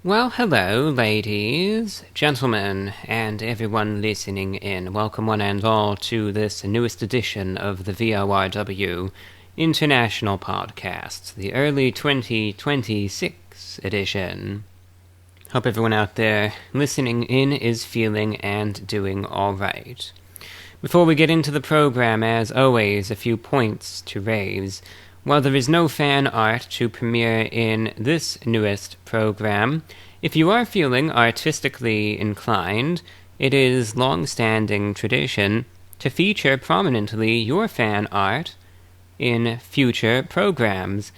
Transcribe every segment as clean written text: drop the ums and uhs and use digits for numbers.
Well, hello, ladies, gentlemen, and everyone listening in. Welcome one and all to this newest edition of the VORW International Podcast, the early 2026 edition. Hope everyone out there listening in is feeling and doing alright. Before we get into the program, as always, a few points to raise. While there is no fan art to premiere in this newest program, if you are feeling artistically inclined, it is long-standing tradition to feature prominently your fan art in future programs.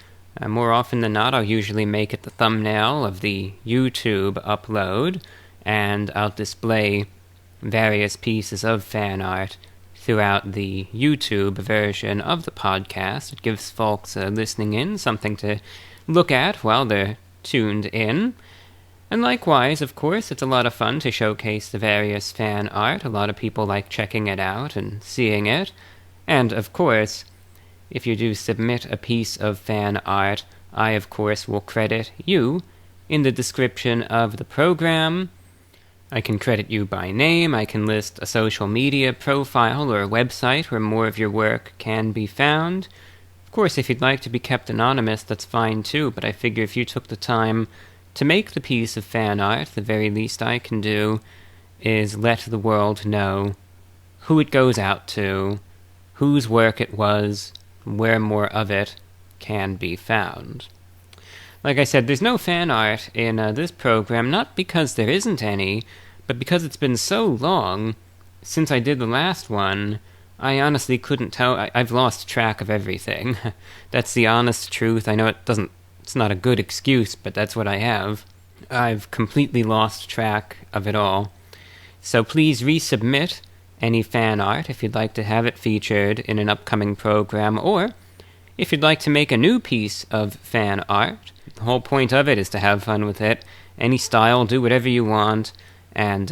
More often than not, I'll usually make it the thumbnail of the YouTube upload, and I'll display various pieces of fan art throughout the YouTube version of the podcast. It gives folks listening in something to look at while they're tuned in. And likewise, of course, it's a lot of fun to showcase the various fan art. A lot of people like checking it out and seeing it. And, of course, if you do submit a piece of fan art, I, of course, will credit you in the description of the program. I can credit you by name, I can list a social media profile or a website where more of your work can be found. Of course, if you'd like to be kept anonymous, that's fine too, but I figure if you took the time to make the piece of fan art, the very least I can do is let the world know who it goes out to, whose work it was, where more of it can be found. Like I said, there's no fan art in this program, not because there isn't any, but because it's been so long since I did the last one, I honestly couldn't tell. I've lost track of everything. That's the honest truth. I know it's not a good excuse, but that's what I have. I've completely lost track of it all. So please resubmit any fan art if you'd like to have it featured in an upcoming program, or if you'd like to make a new piece of fan art. The whole point of it is to have fun with it. Any style, do whatever you want, and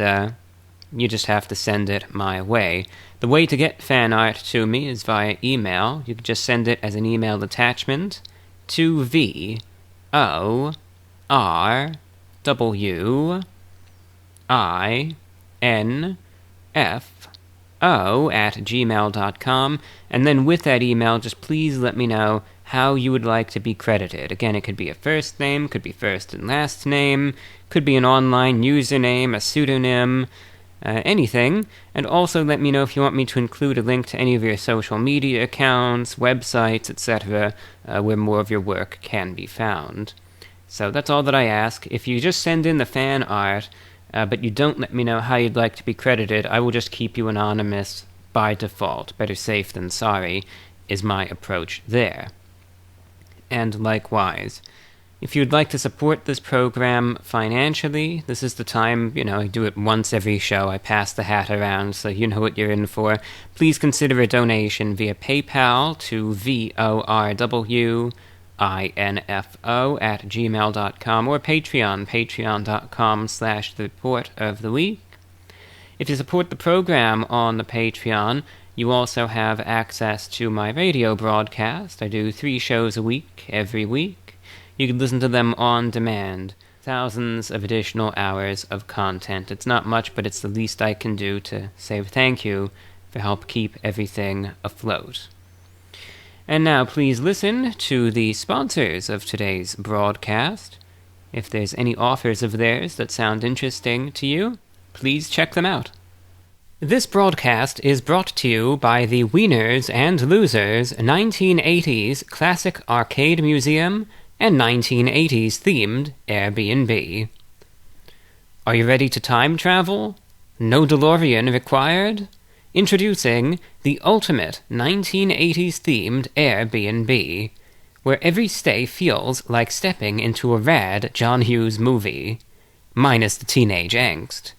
you just have to send it my way. The way to get fan art to me is via email. You can just send it as an email attachment to VORW info@gmail.com, and then with that email, just please let me know how you would like to be credited. Again, it could be a first name, could be first and last name, could be an online username, a pseudonym, anything. And also let me know if you want me to include a link to any of your social media accounts, websites, etc., where more of your work can be found. So that's all that I ask. If you just send in the fan art, but you don't let me know how you'd like to be credited, I will just keep you anonymous by default. Better safe than sorry is my approach there. And likewise, if you'd like to support this program financially, this is the time. I do it once every show. I pass the hat around, so you know what you're in for. Please consider a donation via PayPal to VORWinfo@gmail.com, or Patreon, patreon.com/the report of the week. If you support the program on the Patreon, you also have access to my radio broadcast. I do 3 shows a week, every week. You can listen to them on demand. Thousands of additional hours of content. It's not much, but it's the least I can do to say thank you for help keep everything afloat. And now please listen to the sponsors of today's broadcast. If there's any offers of theirs that sound interesting to you, please check them out. This broadcast is brought to you by the Wieners and Losers 1980s Classic Arcade Museum and 1980s themed Airbnb. Are you ready to time travel? No DeLorean required? Introducing the ultimate 1980s themed Airbnb, where every stay feels like stepping into a rad John Hughes movie, minus the teenage angst.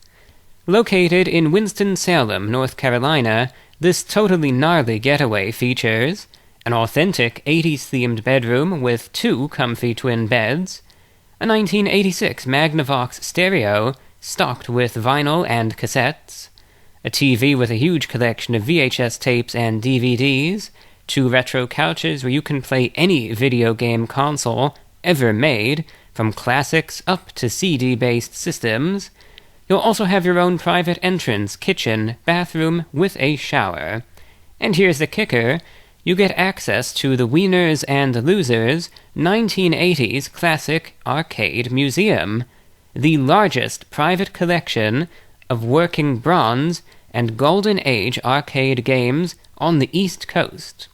Located in Winston-Salem, North Carolina, this totally gnarly getaway features an authentic 80s-themed bedroom with 2 comfy twin beds, a 1986 Magnavox stereo stocked with vinyl and cassettes, a TV with a huge collection of VHS tapes and DVDs, 2 retro couches where you can play any video game console ever made, from classics up to CD-based systems. You'll also have your own private entrance, kitchen, bathroom with a shower. And here's the kicker, you get access to the Wieners and Losers 1980s Classic Arcade Museum, the largest private collection of working bronze and golden age arcade games on the East Coast.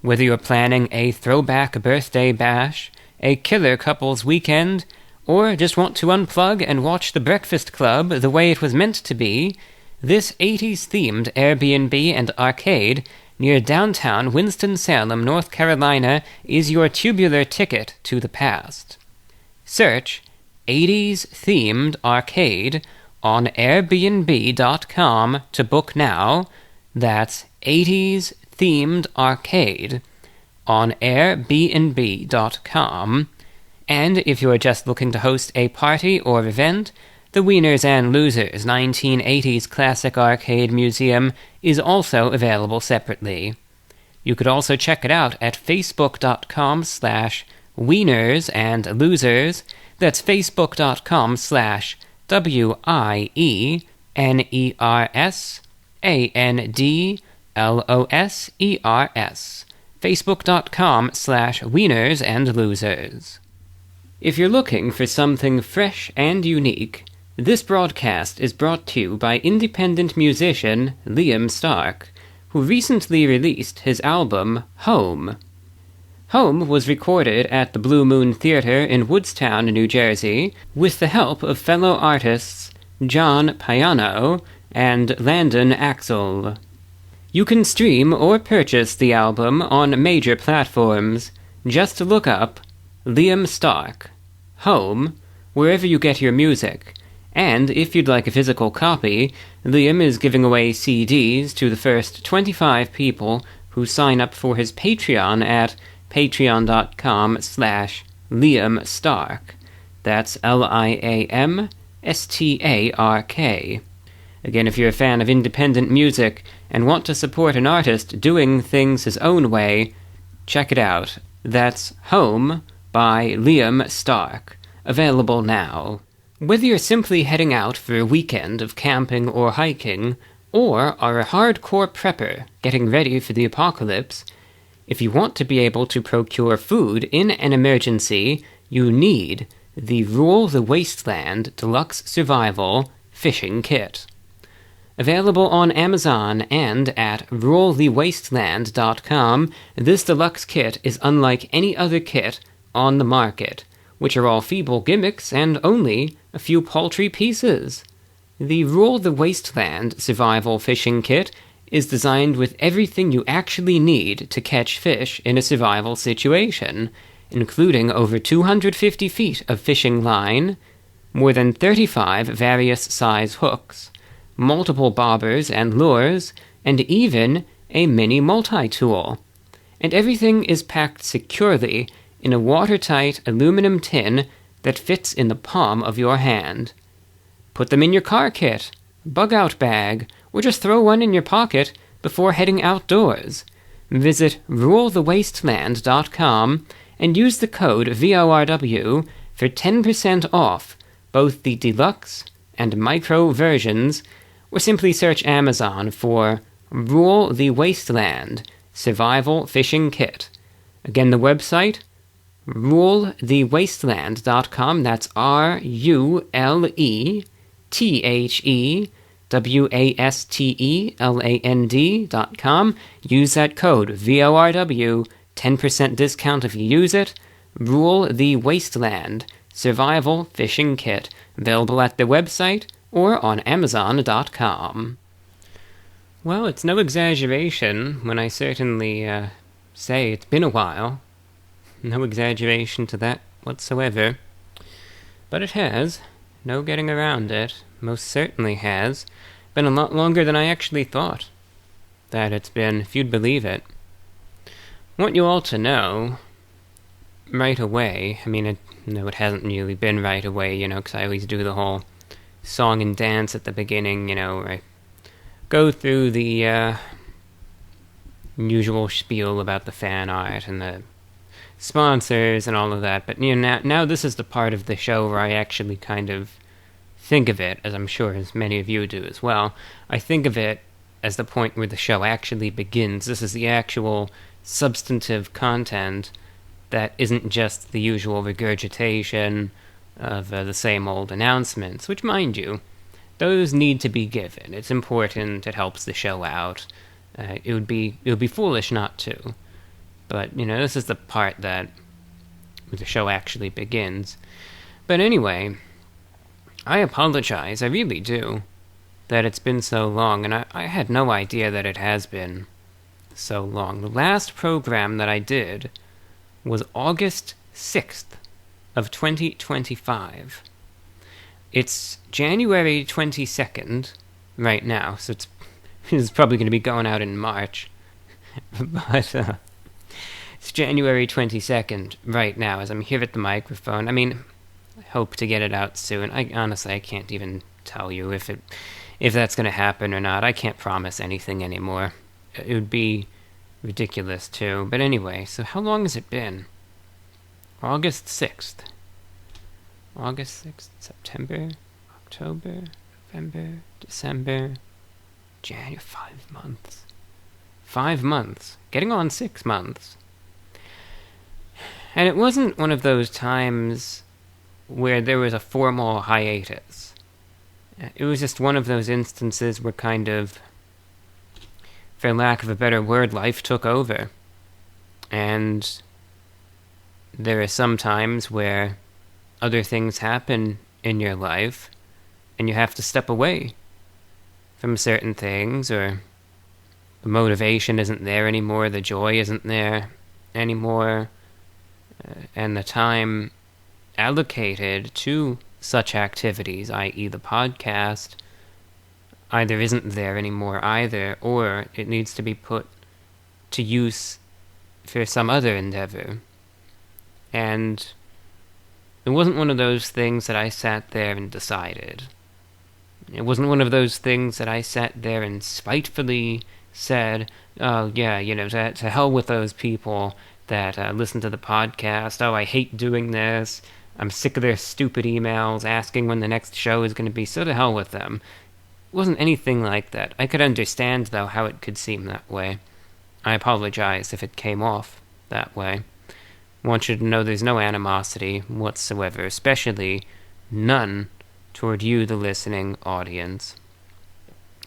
Whether you're planning a throwback birthday bash, a killer couples weekend, or just want to unplug and watch The Breakfast Club the way it was meant to be, this 80s-themed Airbnb and arcade near downtown Winston-Salem, North Carolina is your tubular ticket to the past. Search 80s-themed arcade on Airbnb.com to book now. That's 80s-themed arcade on Airbnb.com. And if you are just looking to host a party or event, the Wieners and Losers 1980s Classic Arcade Museum is also available separately. You could also check it out at facebook.com/Wieners and Losers. That's facebook.com/WIENERSANDLOSERS. facebook.com/Wieners and Losers. If you're looking for something fresh and unique, this broadcast is brought to you by independent musician Liam Stark, who recently released his album, Home. Home was recorded at the Blue Moon Theater in Woodstown, New Jersey, with the help of fellow artists John Payano and Landon Axel. You can stream or purchase the album on major platforms. Just look up Liam Stark, Home, wherever you get your music. And if you'd like a physical copy, Liam is giving away CDs to the first 25 people who sign up for his Patreon at patreon.com/Liam Stark. That's LIAMSTARK. Again, if you're a fan of independent music and want to support an artist doing things his own way, check it out. That's Home by Liam Stark, available now. Whether you're simply heading out for a weekend of camping or hiking, or are a hardcore prepper getting ready for the apocalypse, if you want to be able to procure food in an emergency, you need the Rule the Wasteland Deluxe Survival Fishing Kit. Available on Amazon and at rulethewasteland.com, this deluxe kit is unlike any other kit on the market, which are all feeble gimmicks and only a few paltry pieces. The Rule the Wasteland Survival Fishing Kit is designed with everything you actually need to catch fish in a survival situation, including over 250 feet of fishing line, more than 35 various size hooks, multiple bobbers and lures, and even a mini multi-tool. And everything is packed securely in a watertight aluminum tin that fits in the palm of your hand. Put them in your car kit, bug-out bag, or just throw one in your pocket before heading outdoors. Visit rulethewasteland.com and use the code VORW for 10% off both the deluxe and micro versions, or simply search Amazon for Rule the Wasteland Survival Fishing Kit. Again, the website, rulethewasteland.com. That's RULETHEWASTELAND.com. Use that code VORW, 10% discount if you use it. Rule the Wasteland Survival Fishing Kit, available at the website or on Amazon.com. Well, it's no exaggeration when I certainly say it's been a while. No exaggeration to that whatsoever. But it has. No getting around it. Most certainly has. Been a lot longer than I actually thought that it's been, if you'd believe it. I want you all to know right away. I mean, it hasn't really been right away, because I always do the whole song and dance at the beginning, where I go through the usual spiel about the fan art and the sponsors and all of that, but now this is the part of the show where I actually kind of think of it, as I'm sure as many of you do as well, I think of it as the point where the show actually begins. This is the actual substantive content that isn't just the usual regurgitation of the same old announcements, which, mind you, those need to be given. It's important, it helps the show out. It would be foolish not to. But, this is the part that the show actually begins. But anyway, I apologize, I really do, that it's been so long, and I had no idea that it has been so long. The last program that I did was August 6th of 2025. It's January 22nd right now, so it's probably going to be going out in March. But it's January 22nd right now as I'm here at the microphone. I mean, I hope to get it out soon. Honestly, I can't even tell you if that's going to happen or not. I can't promise anything anymore. It would be ridiculous, too. But anyway, so how long has it been? August 6th. August 6th, September, October, November, December, January. 5 months. 5 months. Getting on 6 months. And it wasn't one of those times where there was a formal hiatus. It was just one of those instances where kind of, for lack of a better word, life took over. And there are some times where other things happen in your life, and you have to step away from certain things, or the motivation isn't there anymore, the joy isn't there anymore, and the time allocated to such activities, i.e. the podcast, either isn't there anymore either, or it needs to be put to use for some other endeavor. And it wasn't one of those things that I sat there and decided. It wasn't one of those things that I sat there and spitefully said, oh yeah, to hell with those people that listen to the podcast. Oh, I hate doing this. I'm sick of their stupid emails asking when the next show is going to be, so to hell with them. It wasn't anything like that. I could understand, though, how it could seem that way. I apologize if it came off that way. I want you to know there's no animosity whatsoever, especially none toward you, the listening audience.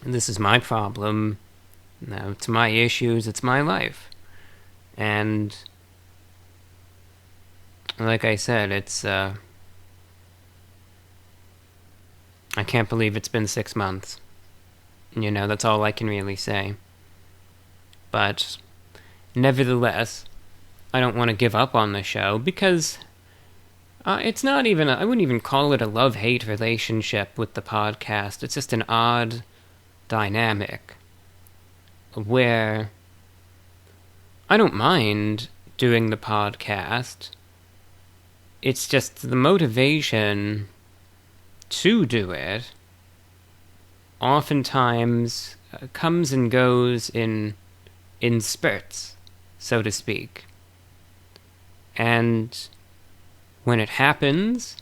And this is my problem. Now, it's my issues, it's my life. And like I said, it's I can't believe it's been 6 months. That's all I can really say. But nevertheless, I don't want to give up on the show, because it's not even, I wouldn't even call it a love-hate relationship with the podcast. It's just an odd dynamic where I don't mind doing the podcast. It's just the motivation to do it oftentimes comes and goes in spurts, so to speak. And when it happens,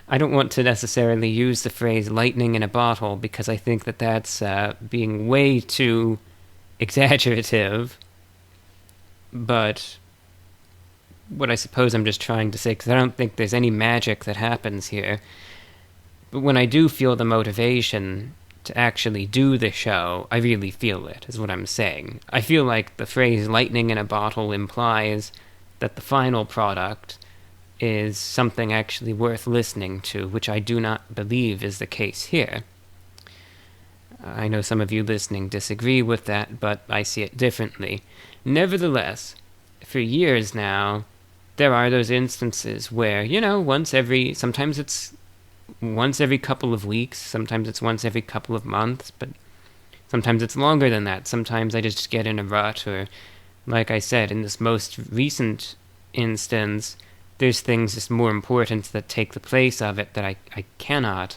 I don't want to necessarily use the phrase lightning in a bottle, because I think that that's being way too exaggerative. But what I suppose I'm just trying to say, because I don't think there's any magic that happens here, but when I do feel the motivation to actually do the show, I really feel it, is what I'm saying. I feel like the phrase lightning in a bottle implies that the final product is something actually worth listening to, which I do not believe is the case here. I know some of you listening disagree with that, but I see it differently. Nevertheless, for years now, there are those instances where, sometimes it's once every couple of weeks, sometimes it's once every couple of months, but sometimes it's longer than that. Sometimes I just get in a rut, or, like I said, in this most recent instance, there's things just more important that take the place of it that I cannot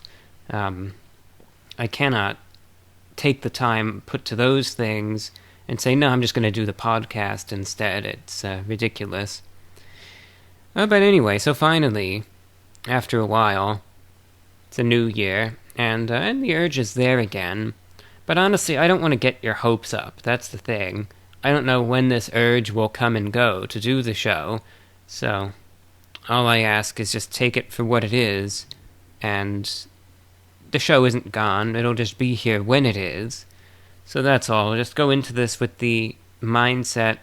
take the time put to those things and say, no, I'm just going to do the podcast instead. It's ridiculous. But anyway, so finally, after a while, it's a new year, and the urge is there again. But honestly, I don't want to get your hopes up. That's the thing. I don't know when this urge will come and go to do the show, so all I ask is just take it for what it is, and the show isn't gone. It'll just be here when it is. So that's all. Just go into this with the mindset,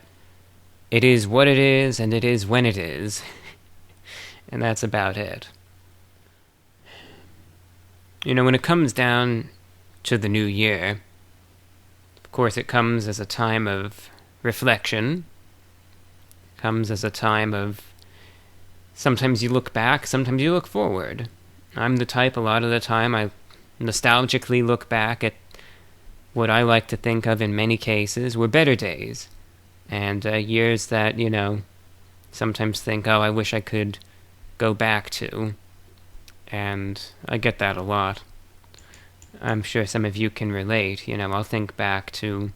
it is what it is, and it is when it is. And that's about it. You know, when it comes down to the new year, of course it comes as a time of reflection. It comes as a time of, sometimes you look back, sometimes you look forward. I'm the type, a lot of the time, I nostalgically look back at what I like to think of in many cases were better days. And years that, you know, sometimes think, oh, I wish I could go back to. And I get that a lot. I'm sure some of you can relate. You know, I'll think back to...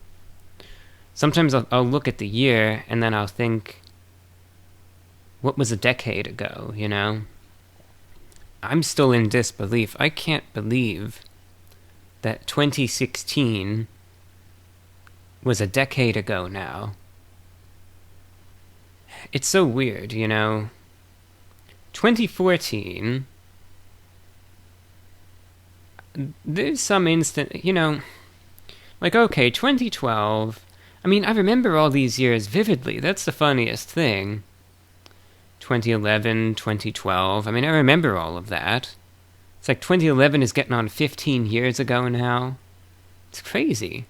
Sometimes I'll look at the year, and then I'll think, what was a decade ago, you know? I'm still in disbelief. I can't believe that 2016 was a decade ago now. It's so weird, you know? 2014... There's some instant, you know, like, okay, 2012, I mean, I remember all these years vividly, that's the funniest thing. 2011, 2012, I mean, I remember all of that. It's like 2011 is getting on 15 years ago now. It's crazy.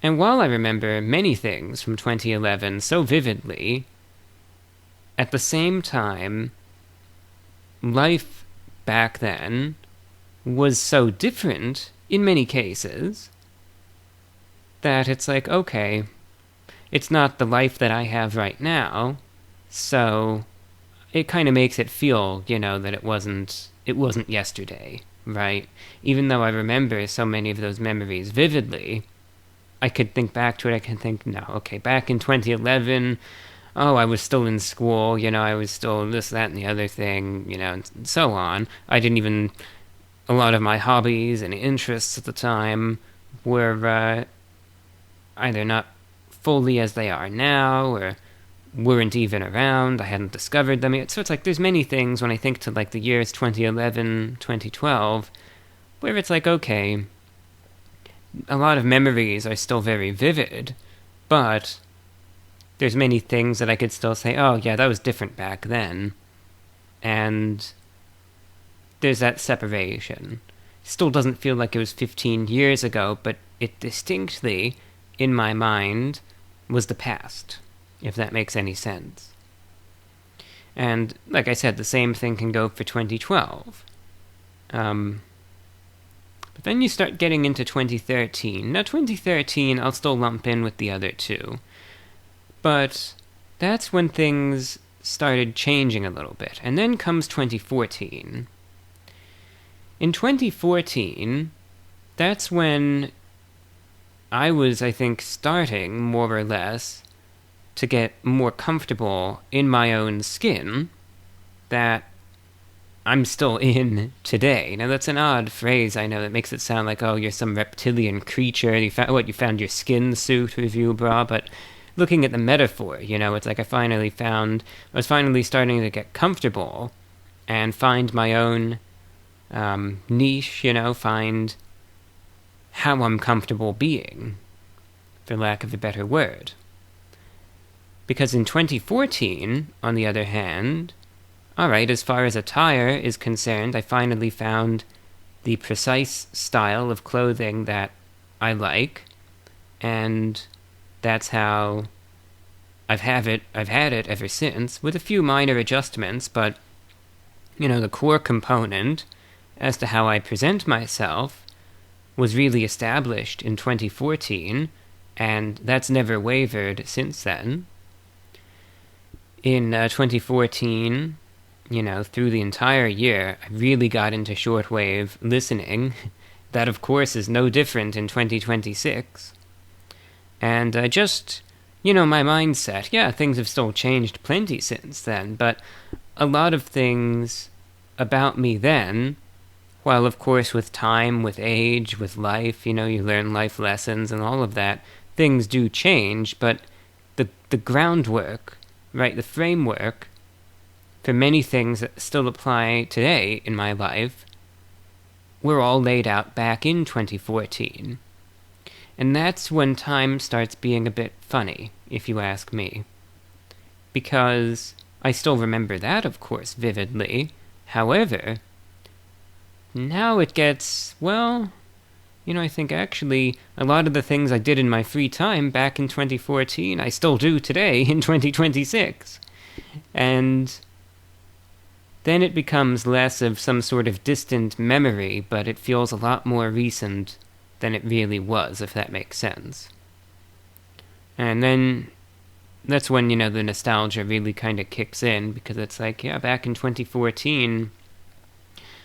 And while I remember many things from 2011 so vividly, at the same time, life back then was so different, in many cases, that it's like, okay, it's not the life that I have right now, so it kind of makes it feel, you know, that it wasn't yesterday, right? Even though I remember so many of those memories vividly, I could think back to it, I can think, no, okay, back in 2011, oh, I was still in school, you know, I was still this, that, and the other thing, you know, and so on. A lot of my hobbies and interests at the time were either not fully as they are now, or weren't even around, I hadn't discovered them yet. So it's like, there's many things when I think to like the years 2011, 2012, where it's like, okay, a lot of memories are still very vivid, but there's many things that I could still say, oh yeah, that was different back then. And there's that separation. Still doesn't feel like it was 15 years ago, but it distinctly, in my mind, was the past, if that makes any sense. And, like I said, the same thing can go for 2012. But then you start getting into 2013. Now, 2013, I'll still lump in with the other two. But that's when things started changing a little bit. And then comes 2014. In 2014, that's when I was, I think, starting, more or less, to get more comfortable in my own skin that I'm still in today. Now, that's an odd phrase, I know, that makes it sound like, oh, you're some reptilian creature, you found your skin suit, review bra, but looking at the metaphor, you know, it's like I was finally starting to get comfortable and find my own niche, you know, find how I'm comfortable being, for lack of a better word. Because in 2014, on the other hand, alright, as far as attire is concerned, I finally found the precise style of clothing that I like, and that's how I've had it ever since, with a few minor adjustments, but, you know, the core component as to how I present myself was really established in 2014, and that's never wavered since then. In 2014, you know, through the entire year, I really got into shortwave listening. That, of course, is no different in 2026. And just my mindset, yeah, things have still changed plenty since then, but a lot of things about me then, while of course with time, with age, with life, you learn life lessons and all of that, things do change, but the groundwork, right, the framework for many things that still apply today in my life were all laid out back in 2014. And that's when time starts being a bit funny, if you ask me. Because I still remember that, of course, vividly. However, now it gets, well, I think actually a lot of the things I did in my free time back in 2014, I still do today in 2026. And then it becomes less of some sort of distant memory, but it feels a lot more recent than it really was, if that makes sense. And then that's when, the nostalgia really kind of kicks in, because it's like, yeah, back in 2014,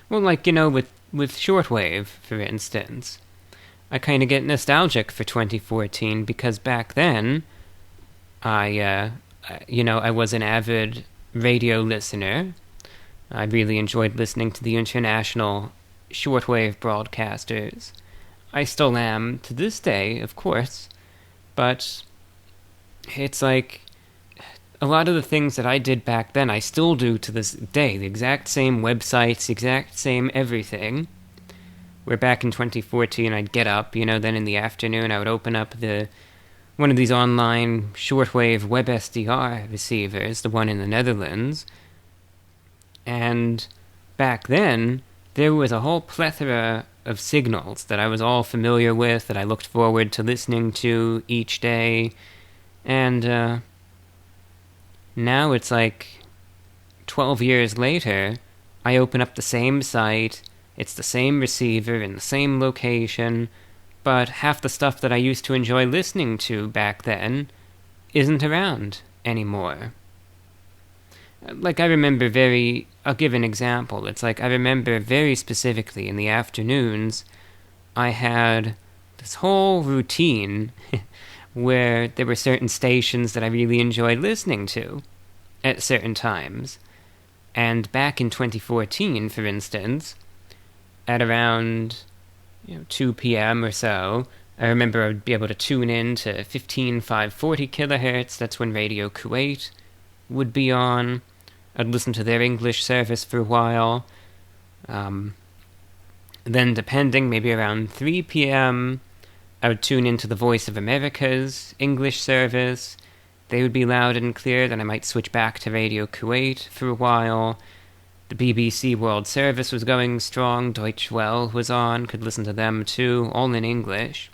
well, like, with Shortwave, for instance, I kind of get nostalgic for 2014, because back then, I was an avid radio listener. I really enjoyed listening to the international shortwave broadcasters. I still am to this day, of course, but it's like a lot of the things that I did back then I still do to this day. The exact same websites, the exact same everything. Where back in 2014 I'd get up, then in the afternoon I would open up one of these online shortwave WebSDR receivers, the one in the Netherlands. And back then, there was a whole plethora of signals that I was all familiar with, that I looked forward to listening to each day. And now it's like 12 years later, I open up the same site, it's the same receiver in the same location, but half the stuff that I used to enjoy listening to back then isn't around anymore. Like, I remember I'll give an example. It's like, I remember very specifically in the afternoons, I had this whole routine where there were certain stations that I really enjoyed listening to at certain times. And back in 2014, for instance, at around 2 p.m. or so, I remember I would be able to tune in to 15540 kilohertz. That's when Radio Kuwait would be on. I'd listen to their English service for a while. Then, depending, maybe around 3 p.m., I would tune into the Voice of America's English service. They would be loud and clear. Then I might switch back to Radio Kuwait for a while. The BBC World Service was going strong. Deutsche Welle was on. Could listen to them too, all in English.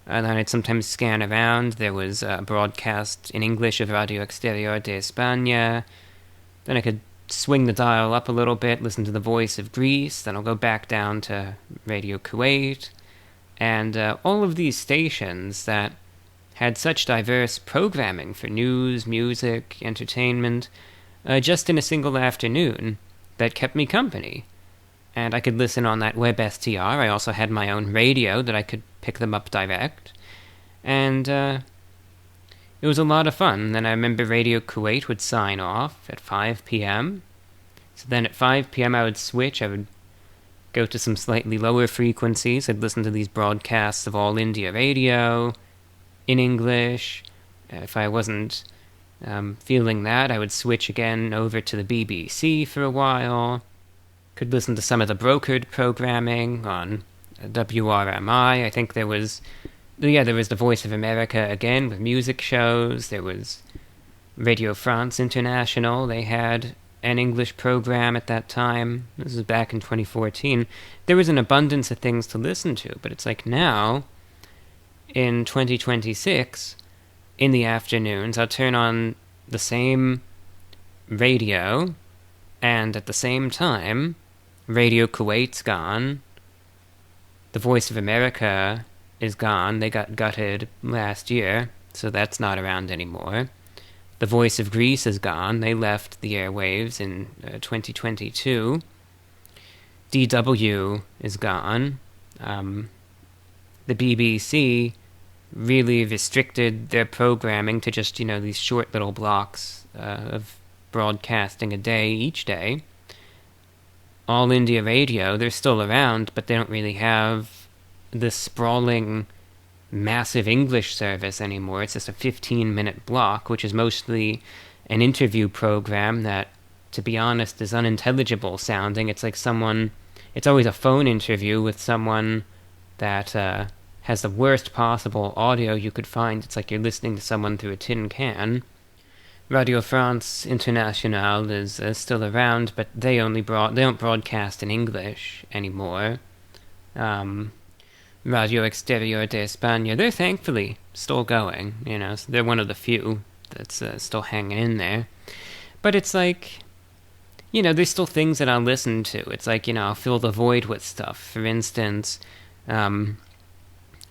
And then I'd sometimes scan around. There was a broadcast in English of Radio Exterior de España. Then I could swing the dial up a little bit, listen to the Voice of Greece. Then I'll go back down to Radio Kuwait. And all of these stations that had such diverse programming for news, music, entertainment, just in a single afternoon, that kept me company. And I could listen on that WebSTR. I also had my own radio that I could pick them up direct. And it was a lot of fun. Then I remember Radio Kuwait would sign off at 5 p.m. So then at 5 p.m. I would switch. I would go to some slightly lower frequencies. I'd listen to these broadcasts of All India Radio in English. If I wasn't feeling that, I would switch again over to the BBC for a while. Could listen to some of the brokered programming on WRMI. I think there was the Voice of America again with music shows. There was Radio France International. They had an English program at that time. This was back in 2014. There was an abundance of things to listen to, but it's like now, in 2026, in the afternoons, I'll turn on the same radio, and at the same time, Radio Kuwait's gone. The Voice of America is gone. They got gutted last year, so that's not around anymore. The Voice of Greece is gone. They left the airwaves in 2022. DW is gone. The BBC really restricted their programming to just, these short little blocks of broadcasting a day each day. All India Radio, they're still around, but they don't really have this sprawling, massive English service anymore. It's just a 15-minute block, which is mostly an interview program that, to be honest, is unintelligible sounding. It's like it's always a phone interview with someone that has the worst possible audio you could find. It's like you're listening to someone through a tin can. Radio France Internationale is still around, but they don't broadcast in English anymore. Radio Exterior de España, they're thankfully still going, so they're one of the few that's still hanging in there. But it's like, there's still things that I'll listen to. It's like, I'll fill the void with stuff. For instance, now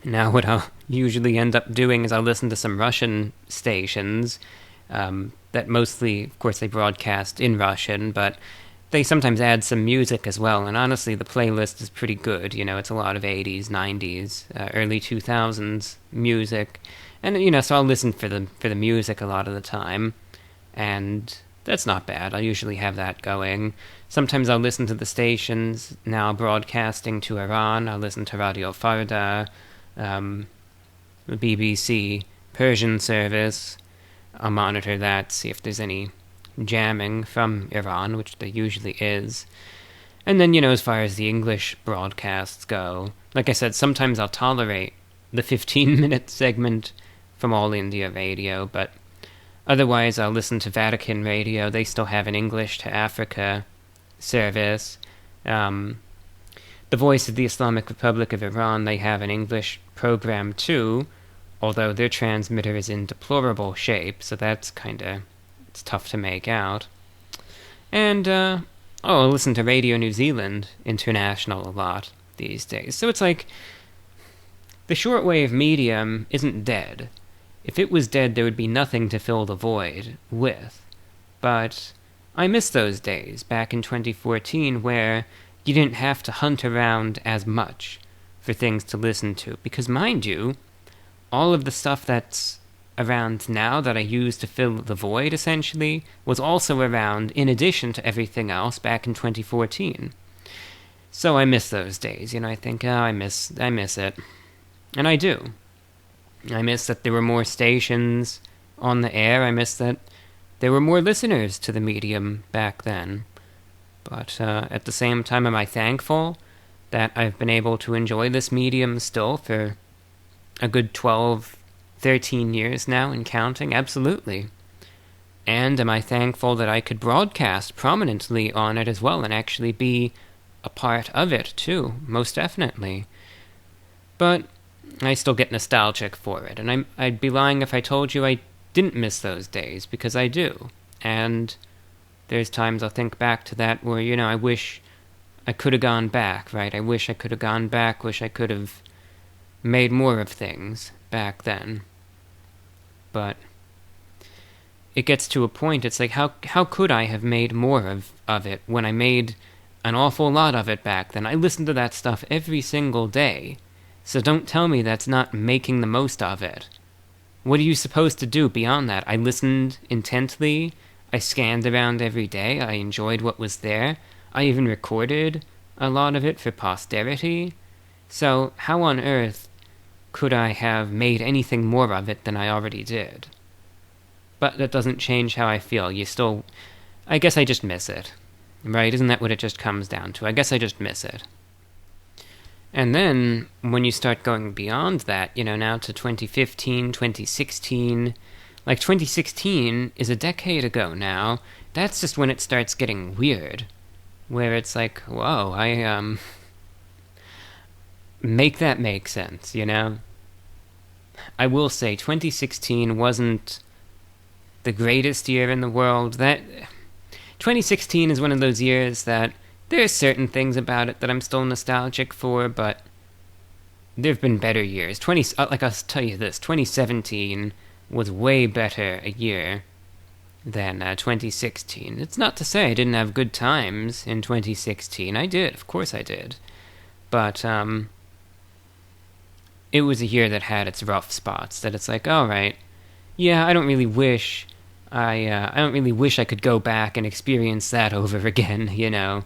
what I'll usually end up doing is I'll listen to some Russian stations that mostly, of course, they broadcast in Russian, but they sometimes add some music as well, and honestly, the playlist is pretty good. It's a lot of 80s, 90s, early 2000s music, and, so I'll listen for the music a lot of the time, and that's not bad. I'll usually have that going. Sometimes I'll listen to the stations now broadcasting to Iran. I'll listen to Radio Farda, the BBC Persian service. I'll monitor that, see if there's any jamming from Iran, which there usually is. And then, as far as the English broadcasts go, like I said, sometimes I'll tolerate the 15-minute segment from All India Radio, but otherwise I'll listen to Vatican Radio. They still have an English to Africa service. The Voice of the Islamic Republic of Iran, they have an English program too, although their transmitter is in deplorable shape, so that's it's tough to make out. And, I listen to Radio New Zealand International a lot these days. So it's like, the shortwave medium isn't dead. If it was dead, there would be nothing to fill the void with. But I miss those days, back in 2014, where you didn't have to hunt around as much for things to listen to. Because, mind you, all of the stuff that's around now that I use to fill the void, essentially, was also around in addition to everything else back in 2014. So I miss those days, I think, I miss it. And I do. I miss that there were more stations on the air. I miss that there were more listeners to the medium back then. But at the same time, am I thankful that I've been able to enjoy this medium still for a good 12, 13 years now and counting? Absolutely. And am I thankful that I could broadcast prominently on it as well and actually be a part of it too? Most definitely. But I still get nostalgic for it, and I'd be lying if I told you I didn't miss those days, because I do. And there's times I'll think back to that where, I wish I could have gone back, right? I wish I could have gone back, wish I could have made more of things back then. But it gets to a point, it's like, how could I have made more of it when I made an awful lot of it back then? I listened to that stuff every single day. So don't tell me that's not making the most of it. What are you supposed to do beyond that? I listened intently. I scanned around every day. I enjoyed what was there. I even recorded a lot of it for posterity. So how on earth could I have made anything more of it than I already did? But that doesn't change how I feel. I guess I just miss it. Right? Isn't that what it just comes down to? I guess I just miss it. And then, when you start going beyond that, now to 2015, 2016, like 2016 is a decade ago now, that's just when it starts getting weird. Where it's like, whoa, make that make sense, I will say, 2016 wasn't the greatest year in the world. 2016 is one of those years that there's certain things about it that I'm still nostalgic for, but there have been better years. I'll tell you this, 2017 was way better a year than 2016. It's not to say I didn't have good times in 2016. I did, of course I did. But it was a year that had its rough spots, that it's like, alright, yeah, I don't really wish I could go back and experience that over again, you know?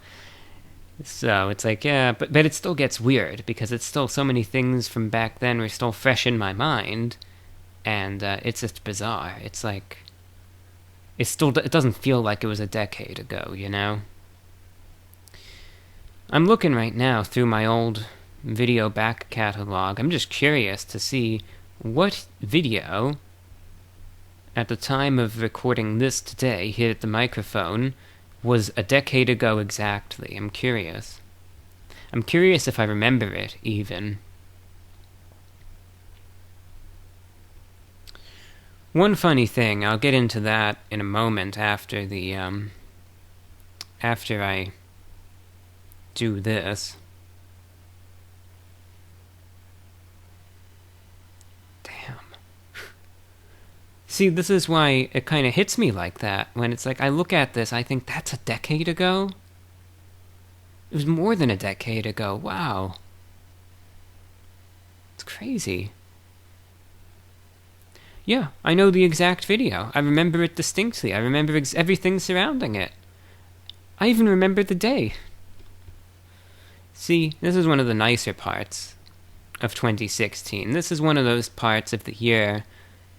So it's like, yeah, but it still gets weird, because it's still so many things from back then were still fresh in my mind, and it's just bizarre. It's like, it doesn't feel like it was a decade ago, you know? I'm looking right now through my old video back catalog. I'm just curious to see what video, at the time of recording this today, here at the microphone, was a decade ago exactly. I'm curious. I'm curious if I remember it, even. One funny thing, I'll get into that in a moment after I do this. Damn. See, this is why it kind of hits me like that. When it's like, I look at this, I think, that's a decade ago? It was more than a decade ago. Wow. It's crazy. Yeah, I know the exact video. I remember it distinctly. I remember everything surrounding it. I even remember the day. See, this is one of the nicer parts of 2016. This is one of those parts of the year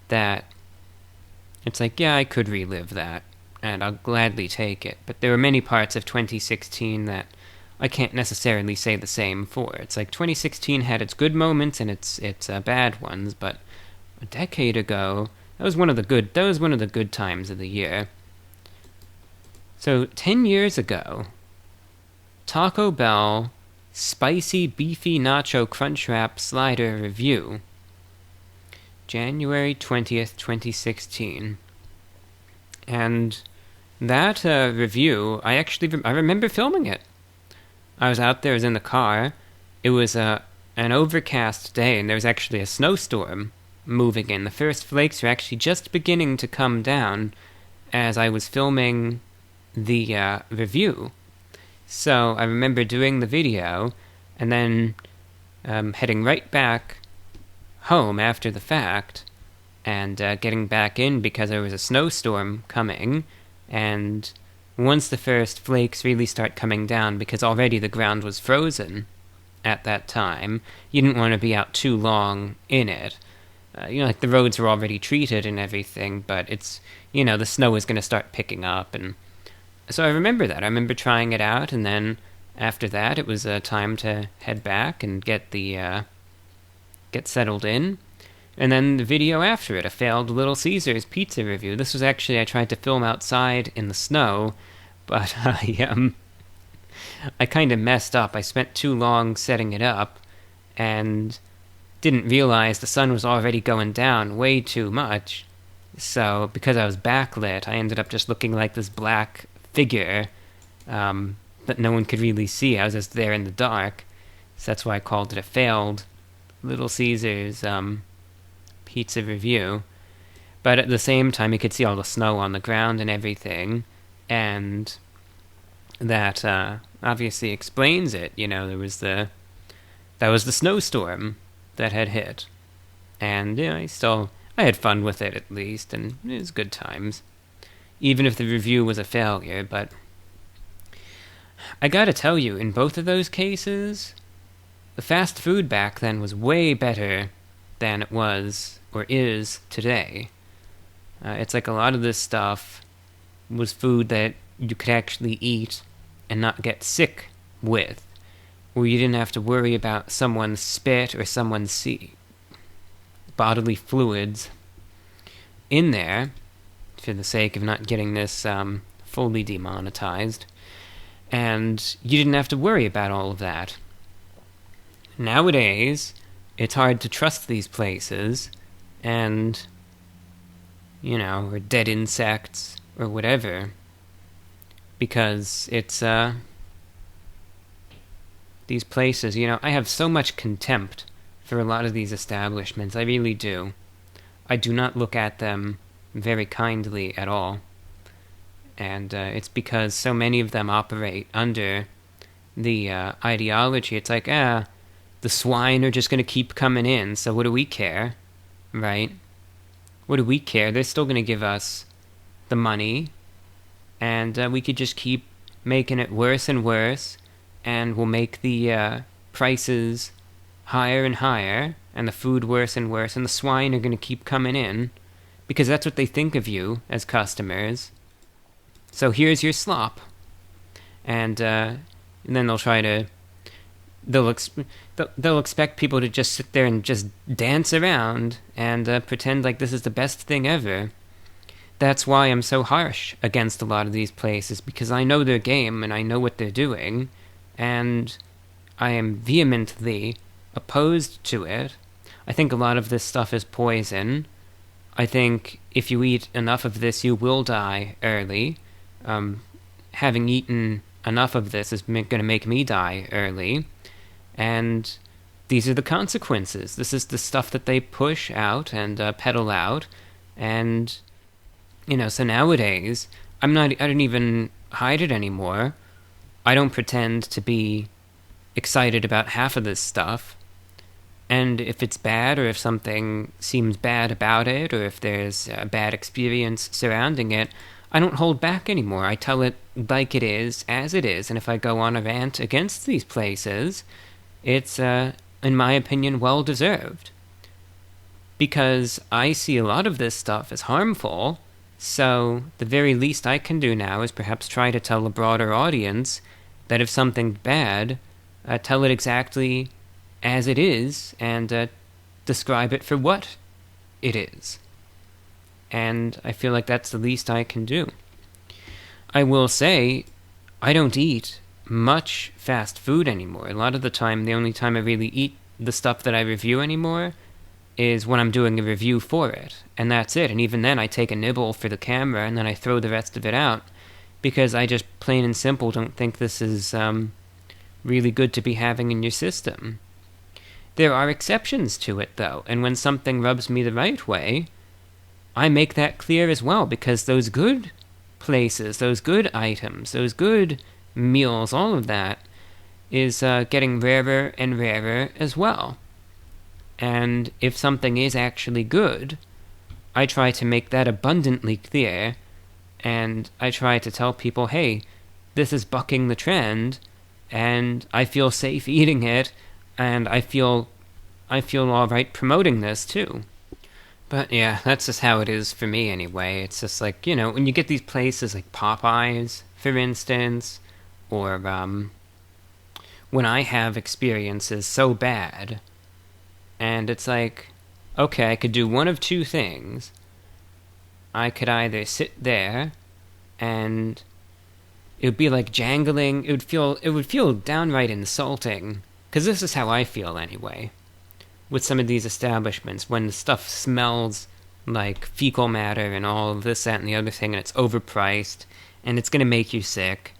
that it's like, yeah, I could relive that, and I'll gladly take it. But there were many parts of 2016 that I can't necessarily say the same for. It's like 2016 had its good moments and its bad ones, but a decade ago, that was one of the good times of the year. So 10 years ago, Taco Bell Spicy Beefy Nacho Crunchwrap Slider Review. January 20th, 2016. And that review, I remember filming it. I was out there, I was in the car. It was an overcast day, and there was actually a snowstorm moving in. The first flakes were actually just beginning to come down as I was filming the review. So I remember doing the video, and then heading right back home after the fact, and getting back in because there was a snowstorm coming, and once the first flakes really start coming down, because already the ground was frozen at that time, you didn't want to be out too long in it. Like the roads were already treated and everything, but it's, the snow is going to start picking up, and so I remember that. I remember trying it out, and then after that, it was time to head back and get settled in. And then the video after it, a failed Little Caesars pizza review. This was actually, I tried to film outside in the snow, but I kind of messed up. I spent too long setting it up, and didn't realize the sun was already going down way too much. So, because I was backlit, I ended up just looking like this black figure that no one could really see. I was just there in the dark. So that's why I called it a failed Little Caesars pizza review. But at the same time, you could see all the snow on the ground and everything, and that obviously explains it. That was the snowstorm that had hit, and I had fun with it at least, and it was good times, even if the review was a failure. But I gotta tell you, in both of those cases, the fast food back then was way better than it was or is today. It's like a lot of this stuff was food that you could actually eat and not get sick with, where you didn't have to worry about someone's spit or someone's bodily fluids in there, for the sake of not getting this fully demonetized, and you didn't have to worry about all of that. Nowadays, it's hard to trust these places, and, or dead insects, or whatever, because it's, these places, I have so much contempt for a lot of these establishments. I really do. I do not look at them very kindly at all. And it's because so many of them operate under the ideology. It's like, the swine are just going to keep coming in, so what do we care, right? What do we care? They're still going to give us the money, and we could just keep making it worse and worse, and we'll make the prices higher and higher, and the food worse and worse, and the swine are going to keep coming in, because that's what they think of you as customers. So here's your slop. And then they'll try to... They'll expect people to just sit there and just dance around and pretend like this is the best thing ever. That's why I'm so harsh against a lot of these places, because I know their game and I know what they're doing, and I am vehemently opposed to it. I think a lot of this stuff is poison. I think if you eat enough of this, you will die early. Having eaten enough of this is going to make me die early. And these are the consequences. This is the stuff that they push out and peddle out. And, so nowadays, I don't even hide it anymore. I don't pretend to be excited about half of this stuff. And if it's bad, or if something seems bad about it, or if there's a bad experience surrounding it, I don't hold back anymore. I tell it like it is, as it is, and if I go on a rant against these places, it's, in my opinion, well-deserved. Because I see a lot of this stuff as harmful, so the very least I can do now is perhaps try to tell a broader audience that if something's bad, tell it exactly as it is, and describe it for what it is. And I feel like that's the least I can do. I will say, I don't eat much fast food anymore. A lot of the time, the only time I really eat the stuff that I review anymore is when I'm doing a review for it. And that's it. And even then, I take a nibble for the camera, and then I throw the rest of it out, because I just plain and simple don't think this is really good to be having in your system. There are exceptions to it, though, and when something rubs me the right way, I make that clear as well, because those good places, those good items, those good meals, all of that is getting rarer and rarer as well. And if something is actually good, I try to make that abundantly clear, and I try to tell people, hey, this is bucking the trend, and I feel safe eating it, and I feel all right promoting this too. But yeah, that's just how it is for me anyway. It's just like, when you get these places like Popeyes, for instance, or when I have experiences so bad, and it's like, okay, I could do one of two things. I could either sit there and it would be like jangling, it would feel downright insulting, because this is how I feel anyway, with some of these establishments, when the stuff smells like fecal matter and all of this, that, and the other thing, and it's overpriced, and it's going to make you sick.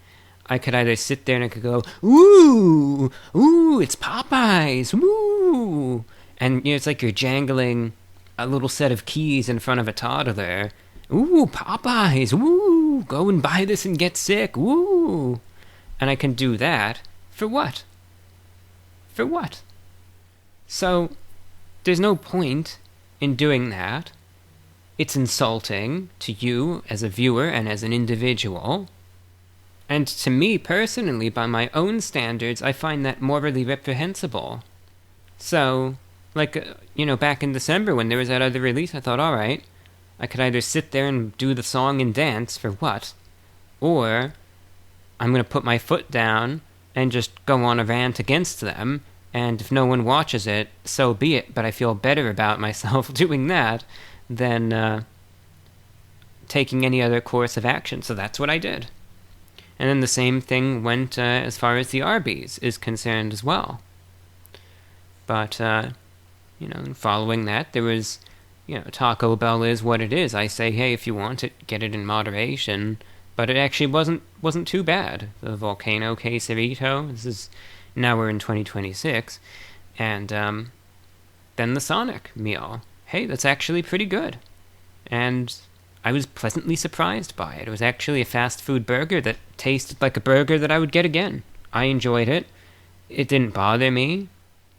I could either sit there and I could go, ooh, it's Popeyes, ooh, and it's like you're jangling a little set of keys in front of a toddler. Ooh, Popeyes, ooh, go and buy this and get sick, ooh. And I can do that for what? For what? So, there's no point in doing that. It's insulting to you as a viewer and as an individual. And to me personally, by my own standards, I find that morally reprehensible. So, like, back in December when there was that other release, I thought, alright, I could either sit there and do the song and dance for what? Or I'm going to put my foot down and just go on a rant against them, and if no one watches it, so be it, but I feel better about myself doing that than taking any other course of action, so that's what I did. And then the same thing went as far as the Arby's is concerned as well. But, following that, there was, Taco Bell is what it is. I say, hey, if you want it, get it in moderation. But it actually wasn't too bad. The Volcano Quesarito, now we're in 2026, and then the Sonic meal. Hey, that's actually pretty good. And I was pleasantly surprised by it. It was actually a fast food burger that tasted like a burger that I would get again. I enjoyed it. It didn't bother me.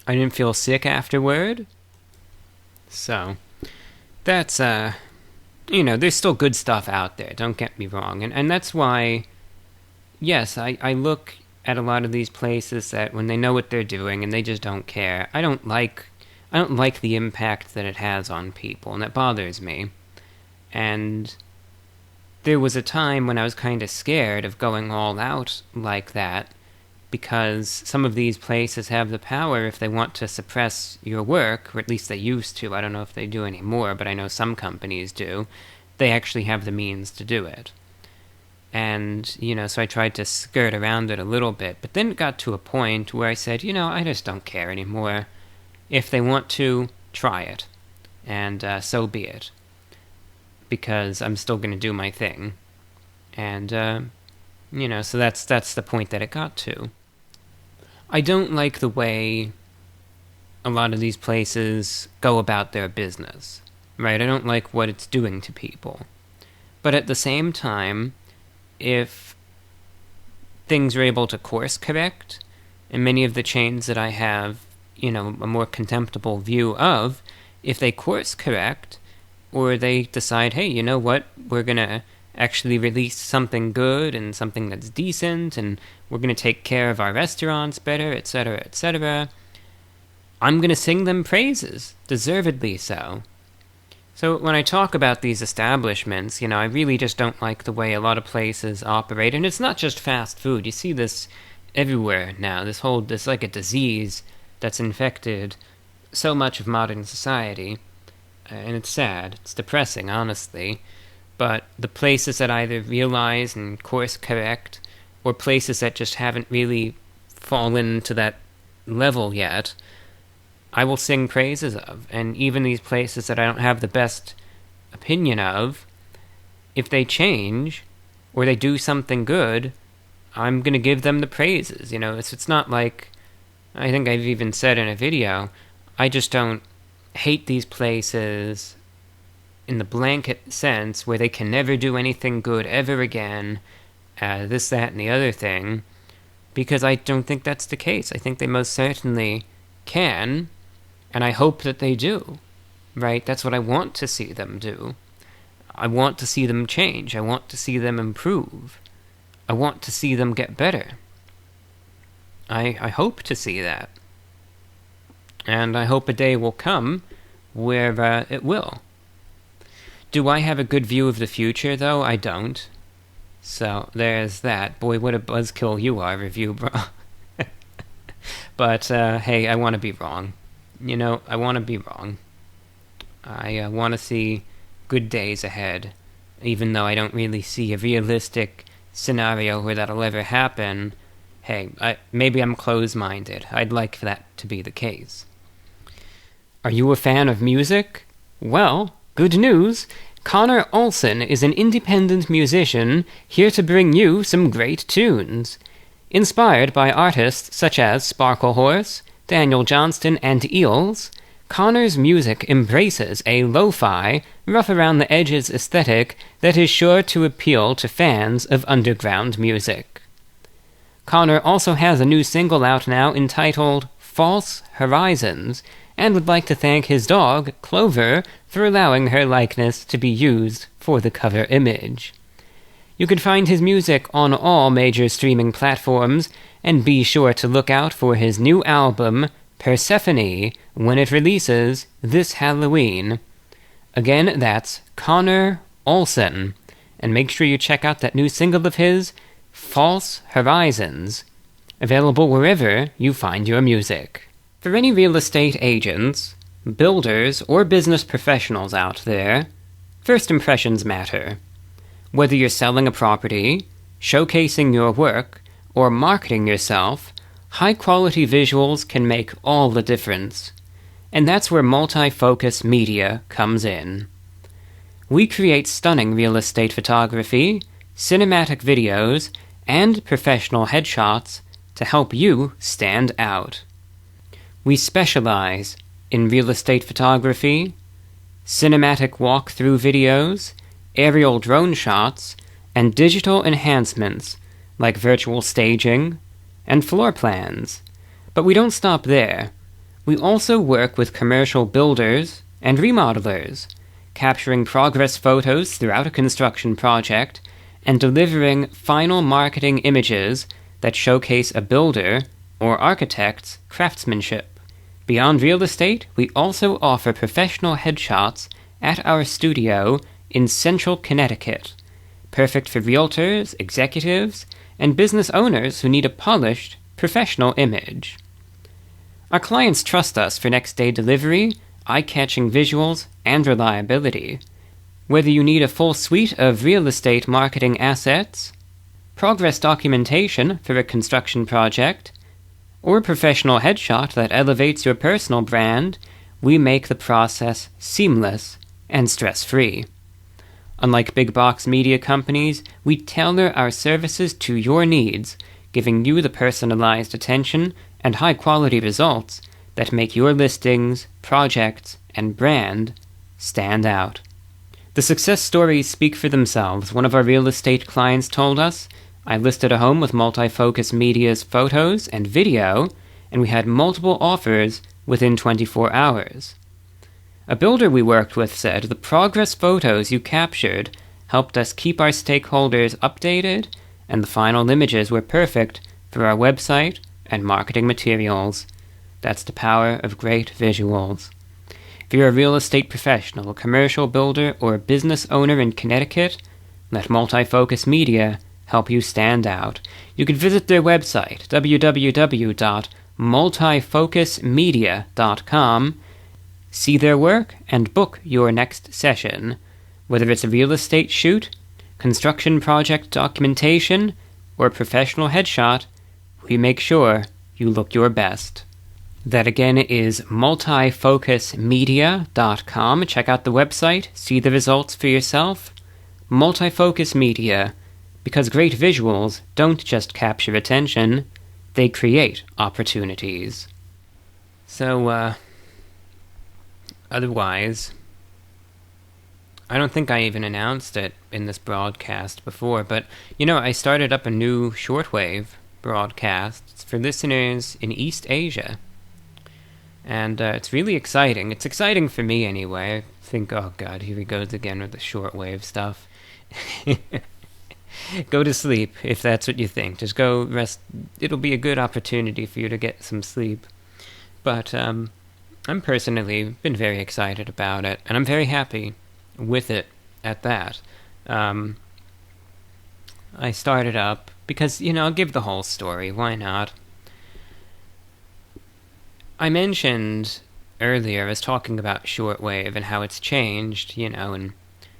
I didn't feel sick afterward. So, that's, there's still good stuff out there, don't get me wrong. And that's why, yes, I look at a lot of these places that when they know what they're doing and they just don't care, I don't like the impact that it has on people, and that bothers me. And there was a time when I was kind of scared of going all out like that, because some of these places have the power, if they want to suppress your work, or at least they used to. I don't know if they do anymore, but I know some companies do. They actually have the means to do it. And, so I tried to skirt around it a little bit, but then it got to a point where I said, I just don't care anymore. If they want to, try it. And so be it. Because I'm still going to do my thing. And, so that's the point that it got to. I don't like the way a lot of these places go about their business, right? I don't like what it's doing to people. But at the same time, if things are able to course correct, and many of the chains that I have, a more contemptible view of, if they course correct, or they decide, hey, you know what, we're going to actually release something good and something that's decent, and we're going to take care of our restaurants better, etc., etc., I'm going to sing them praises, deservedly so. So when I talk about these establishments, I really just don't like the way a lot of places operate, and it's not just fast food. You see this everywhere now, this like a disease that's infected so much of modern society, and it's sad, it's depressing, honestly. But the places that either realize and course correct, or places that just haven't really fallen to that level yet, I will sing praises of. And even these places that I don't have the best opinion of, if they change, or they do something good, I'm going to give them the praises. It's not like, I think I've even said in a video, I just don't hate these places in the blanket sense where they can never do anything good ever again, this, that, and the other thing, because I don't think that's the case. I think they most certainly can, and I hope that they do, right? That's what I want to see them do. I want to see them change. I want to see them improve. I want to see them get better. I hope to see that. And I hope a day will come where it will. Do I have a good view of the future, though? I don't. So, there's that. Boy, what a buzzkill you are, review bro. But, hey, I want to be wrong. I want to be wrong. I want to see good days ahead, even though I don't really see a realistic scenario where that'll ever happen. Hey, maybe I'm closed-minded. I'd like for that to be the case. Are you a fan of music? Well, good news! Connor Olsen is an independent musician here to bring you some great tunes. Inspired by artists such as Sparklehorse, Daniel Johnston, and Eels, Connor's music embraces a lo-fi, rough-around-the-edges aesthetic that is sure to appeal to fans of underground music. Connor also has a new single out now entitled False Horizons, and would like to thank his dog, Clover, for allowing her likeness to be used for the cover image. You can find his music on all major streaming platforms, and be sure to look out for his new album, Persephone, when it releases this Halloween. Again, that's Connor Olsen, and make sure you check out that new single of his, False Horizons, available wherever you find your music. For any real estate agents, builders, or business professionals out there, first impressions matter. Whether you're selling a property, showcasing your work, or marketing yourself, high-quality visuals can make all the difference. And that's where multi-focus media comes in. We create stunning real estate photography, cinematic videos, and professional headshots to help you stand out. We specialize in real estate photography, cinematic walkthrough videos, aerial drone shots, and digital enhancements like virtual staging and floor plans. But we don't stop there. We also work with commercial builders and remodelers, capturing progress photos throughout a construction project and delivering final marketing images that showcase a builder or architect's craftsmanship. Beyond real estate, we also offer professional headshots at our studio in Central Connecticut, perfect for realtors, executives, and business owners who need a polished, professional image. Our clients trust us for next-day delivery, eye-catching visuals, and reliability. Whether you need a full suite of real estate marketing assets, progress documentation for a construction project, or a professional headshot that elevates your personal brand, we make the process seamless and stress-free. Unlike big box media companies, we tailor our services to your needs, giving you the personalized attention and high-quality results that make your listings, projects, and brand stand out. The success stories speak for themselves. One of our real estate clients told us, "I listed a home with Multifocus Media's photos and video, and we had multiple offers within 24 hours. A builder we worked with said, "The progress photos you captured helped us keep our stakeholders updated, and the final images were perfect for our website and marketing materials." That's the power of great visuals. If you're a real estate professional, commercial builder, or a business owner in Connecticut, let Multifocus Media help you stand out. You can visit their website, www.multifocusmedia.com, see their work, and book your next session. Whether it's a real estate shoot, construction project documentation, or professional headshot, we make sure you look your best. That again is multifocusmedia.com. Check out the website, see the results for yourself. Multifocus Media, because great visuals don't just capture attention, they create opportunities. So, otherwise, I don't think I even announced it in this broadcast before, but, I started up a new Shortwave broadcast. It's for listeners in East Asia. And it's really exciting. It's exciting for me anyway. I think, oh god, here he goes again with the shortwave stuff. Go to sleep if that's what you think. Just go rest. It'll be a good opportunity for you to get some sleep. But I'm personally been very excited about it, and I'm very happy with it at that. I started up because, I'll give the whole story. Why not? I mentioned earlier, I was talking about shortwave and how it's changed, and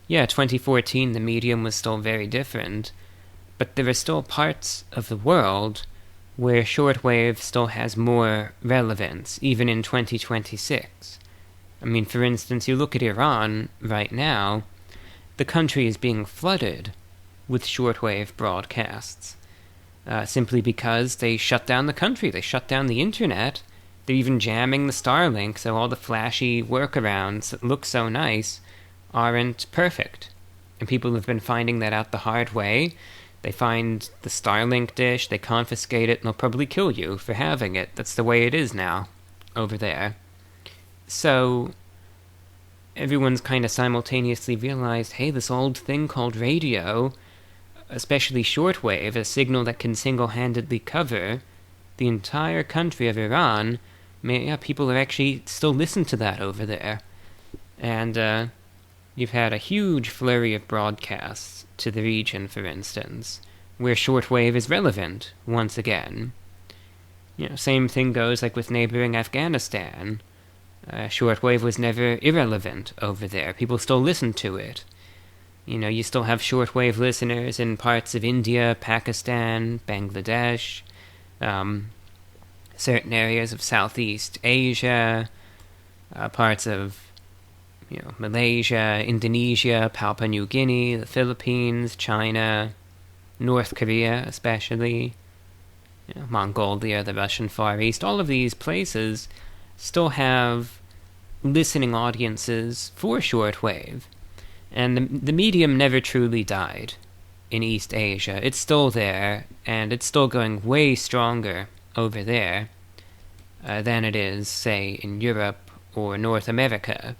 2014 the medium was still very different, but there are still parts of the world where shortwave still has more relevance, even in 2026. I mean, for instance, you look at Iran right now, the country is being flooded with shortwave broadcasts, simply because they shut down the country, they shut down the internet. They're even jamming the Starlink, so all the flashy workarounds that look so nice aren't perfect. And people have been finding that out the hard way. They find the Starlink dish, they confiscate it, and they'll probably kill you for having it. That's the way it is now, over there. So, everyone's kind of simultaneously realized, hey, this old thing called radio, especially shortwave, a signal that can single-handedly cover the entire country of Iran, people are actually still listen to that over there. And you've had a huge flurry of broadcasts to the region, for instance, where shortwave is relevant once again. Same thing goes like with neighboring Afghanistan. Shortwave was never irrelevant over there. People still listen to it. You still have shortwave listeners in parts of India, Pakistan, Bangladesh, certain areas of Southeast Asia, parts of, Malaysia, Indonesia, Papua New Guinea, the Philippines, China, North Korea especially, Mongolia, the Russian Far East. All of these places still have listening audiences for shortwave. And the medium never truly died in East Asia. It's still there, and it's still going way stronger over there. than it is, say, in Europe or North America.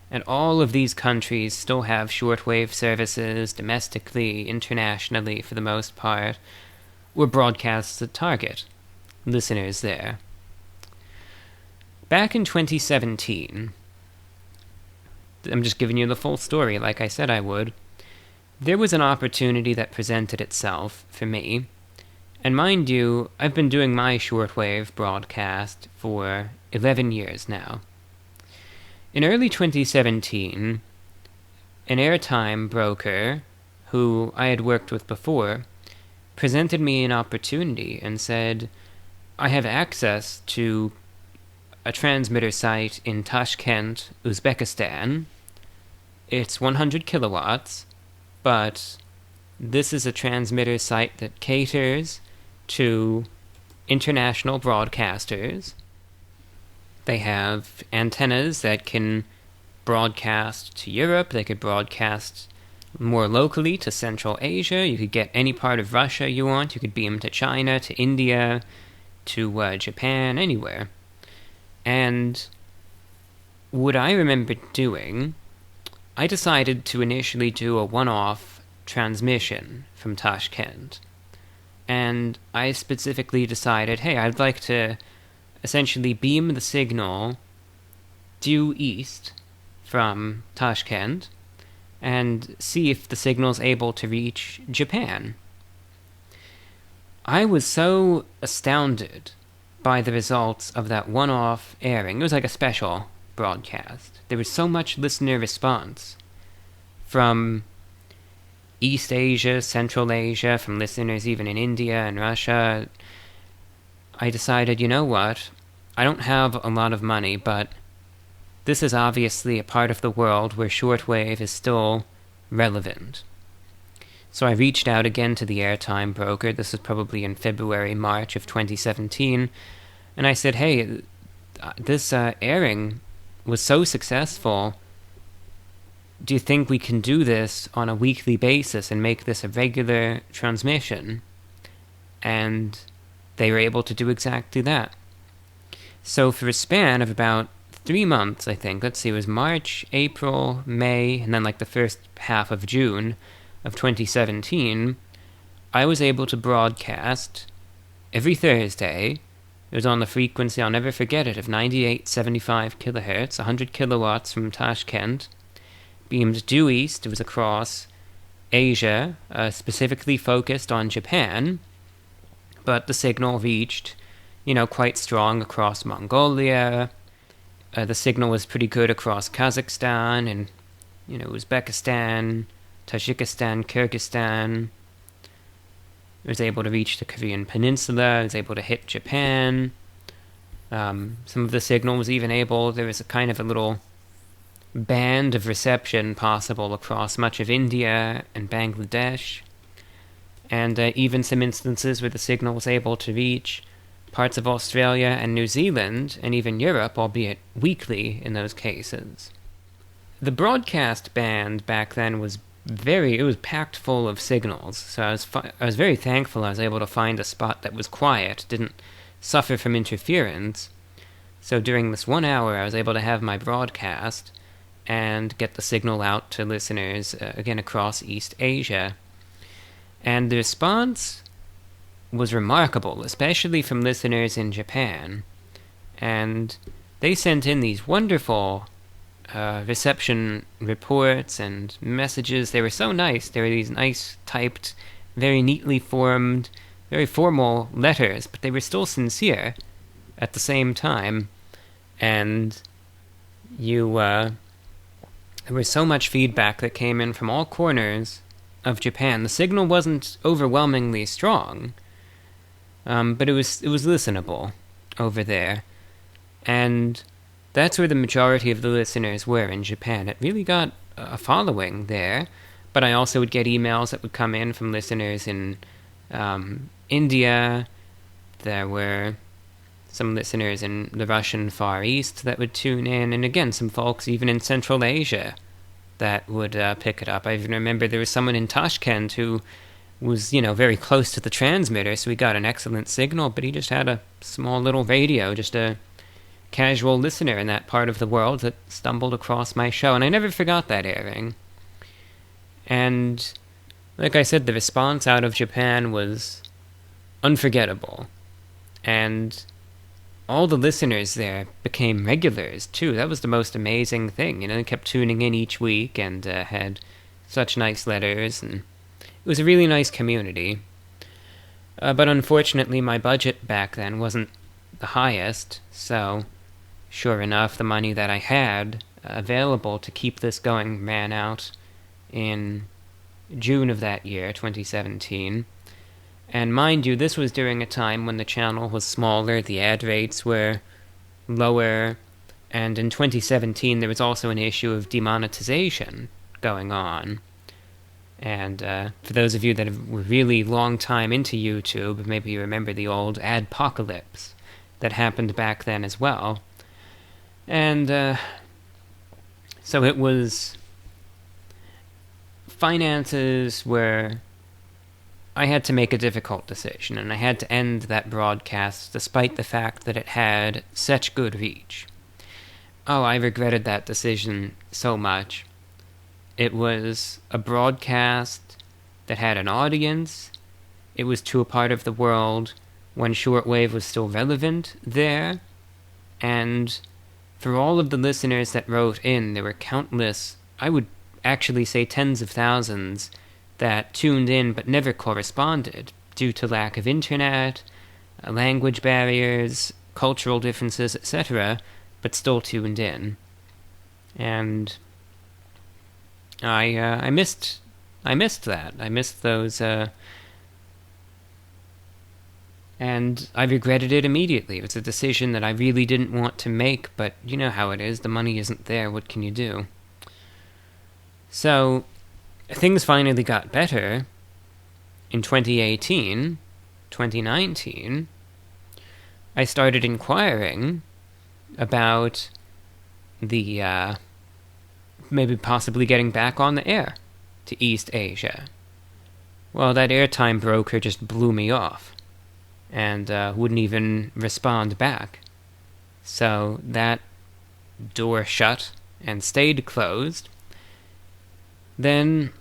And all of these countries still have shortwave services domestically, internationally for the most part, or broadcasts that target listeners there. Back in 2017, I'm just giving you the full story like I said I would, there was an opportunity that presented itself for me. And mind you, I've been doing my shortwave broadcast for 11 years now. In early 2017, an airtime broker who I had worked with before presented me an opportunity and said, I have access to a transmitter site in Tashkent, Uzbekistan. It's 100 kilowatts, but this is a transmitter site that caters to international broadcasters. They have antennas that can broadcast to Europe. They could broadcast more locally to Central Asia. You could get any part of Russia you want. You could beam to China, to India, to Japan, anywhere. And what I remember doing, I decided to initially do a one-off transmission from Tashkent. And I specifically decided, hey, I'd like to essentially beam the signal due east from Tashkent and see if the signal's able to reach Japan. I was so astounded by the results of that one-off airing. It was like a special broadcast. There was so much listener response from East Asia, Central Asia, from listeners even in India and Russia. I decided, you know what? I don't have a lot of money, but this is obviously a part of the world where shortwave is still relevant. So I reached out again to the airtime broker. This was probably in February, March of 2017. And I said, hey, this airing was so successful. Do you think we can do this on a weekly basis and make this a regular transmission? And they were able to do exactly that. So for a span of about 3 months, I think, let's see, it was March, April, May, and then like the first half of June of 2017, I was able to broadcast every Thursday. It was on the frequency, I'll never forget it, of 98.75 kilohertz, 100 kilowatts from Tashkent, beamed due east. It was across Asia, specifically focused on Japan, but the signal reached, quite strong across Mongolia. The signal was pretty good across Kazakhstan and, Uzbekistan, Tajikistan, Kyrgyzstan. It was able to reach the Korean Peninsula. It was able to hit Japan. Some of the signal was even there was a kind of a little band of reception possible across much of India and Bangladesh. And even some instances where the signal was able to reach parts of Australia and New Zealand, and even Europe, albeit weakly in those cases. The broadcast band back then was it was packed full of signals, so I was very thankful I was able to find a spot that was quiet, didn't suffer from interference. So during this 1 hour, I was able to have my broadcast and get the signal out to listeners, again, across East Asia. And the response was remarkable, especially from listeners in Japan. And they sent in these wonderful reception reports and messages. They were so nice. They were these nice typed, very neatly formed, very formal letters, but they were still sincere at the same time. And there was so much feedback that came in from all corners of Japan. The signal wasn't overwhelmingly strong, but it was listenable over there. And that's where the majority of the listeners were in Japan. It really got a following there, but I also would get emails that would come in from listeners in India. There were some listeners in the Russian Far East that would tune in, and again, some folks even in Central Asia that would pick it up. I even remember there was someone in Tashkent who was, very close to the transmitter, so he got an excellent signal, but he just had a small little radio, just a casual listener in that part of the world that stumbled across my show, and I never forgot that airing. And, like I said, the response out of Japan was unforgettable. And all the listeners there became regulars, too. That was the most amazing thing. They kept tuning in each week and had such nice letters, and it was a really nice community. But unfortunately, my budget back then wasn't the highest, so sure enough, the money that I had available to keep this going ran out in June of that year, 2017. And mind you, this was during a time when the channel was smaller, the ad rates were lower, and in 2017 there was also an issue of demonetization going on. And for those of you that were really long time into YouTube, maybe you remember the old adpocalypse that happened back then as well. And so it was... finances were... I had to make a difficult decision, and I had to end that broadcast despite the fact that it had such good reach. Oh, I regretted that decision so much. It was a broadcast that had an audience. It was to a part of the world when shortwave was still relevant there. And for all of the listeners that wrote in, there were countless, I would actually say tens of thousands, that tuned in but never corresponded due to lack of internet, language barriers, cultural differences, etc., but still tuned in. And I missed that. I missed those, and I regretted it immediately. It was a decision that I really didn't want to make, but you know how it is. The money isn't there. What can you do? So things finally got better in 2018, 2019. I started inquiring about the, maybe possibly getting back on the air to East Asia. Well, that airtime broker just blew me off and wouldn't even respond back. So that door shut and stayed closed. Then,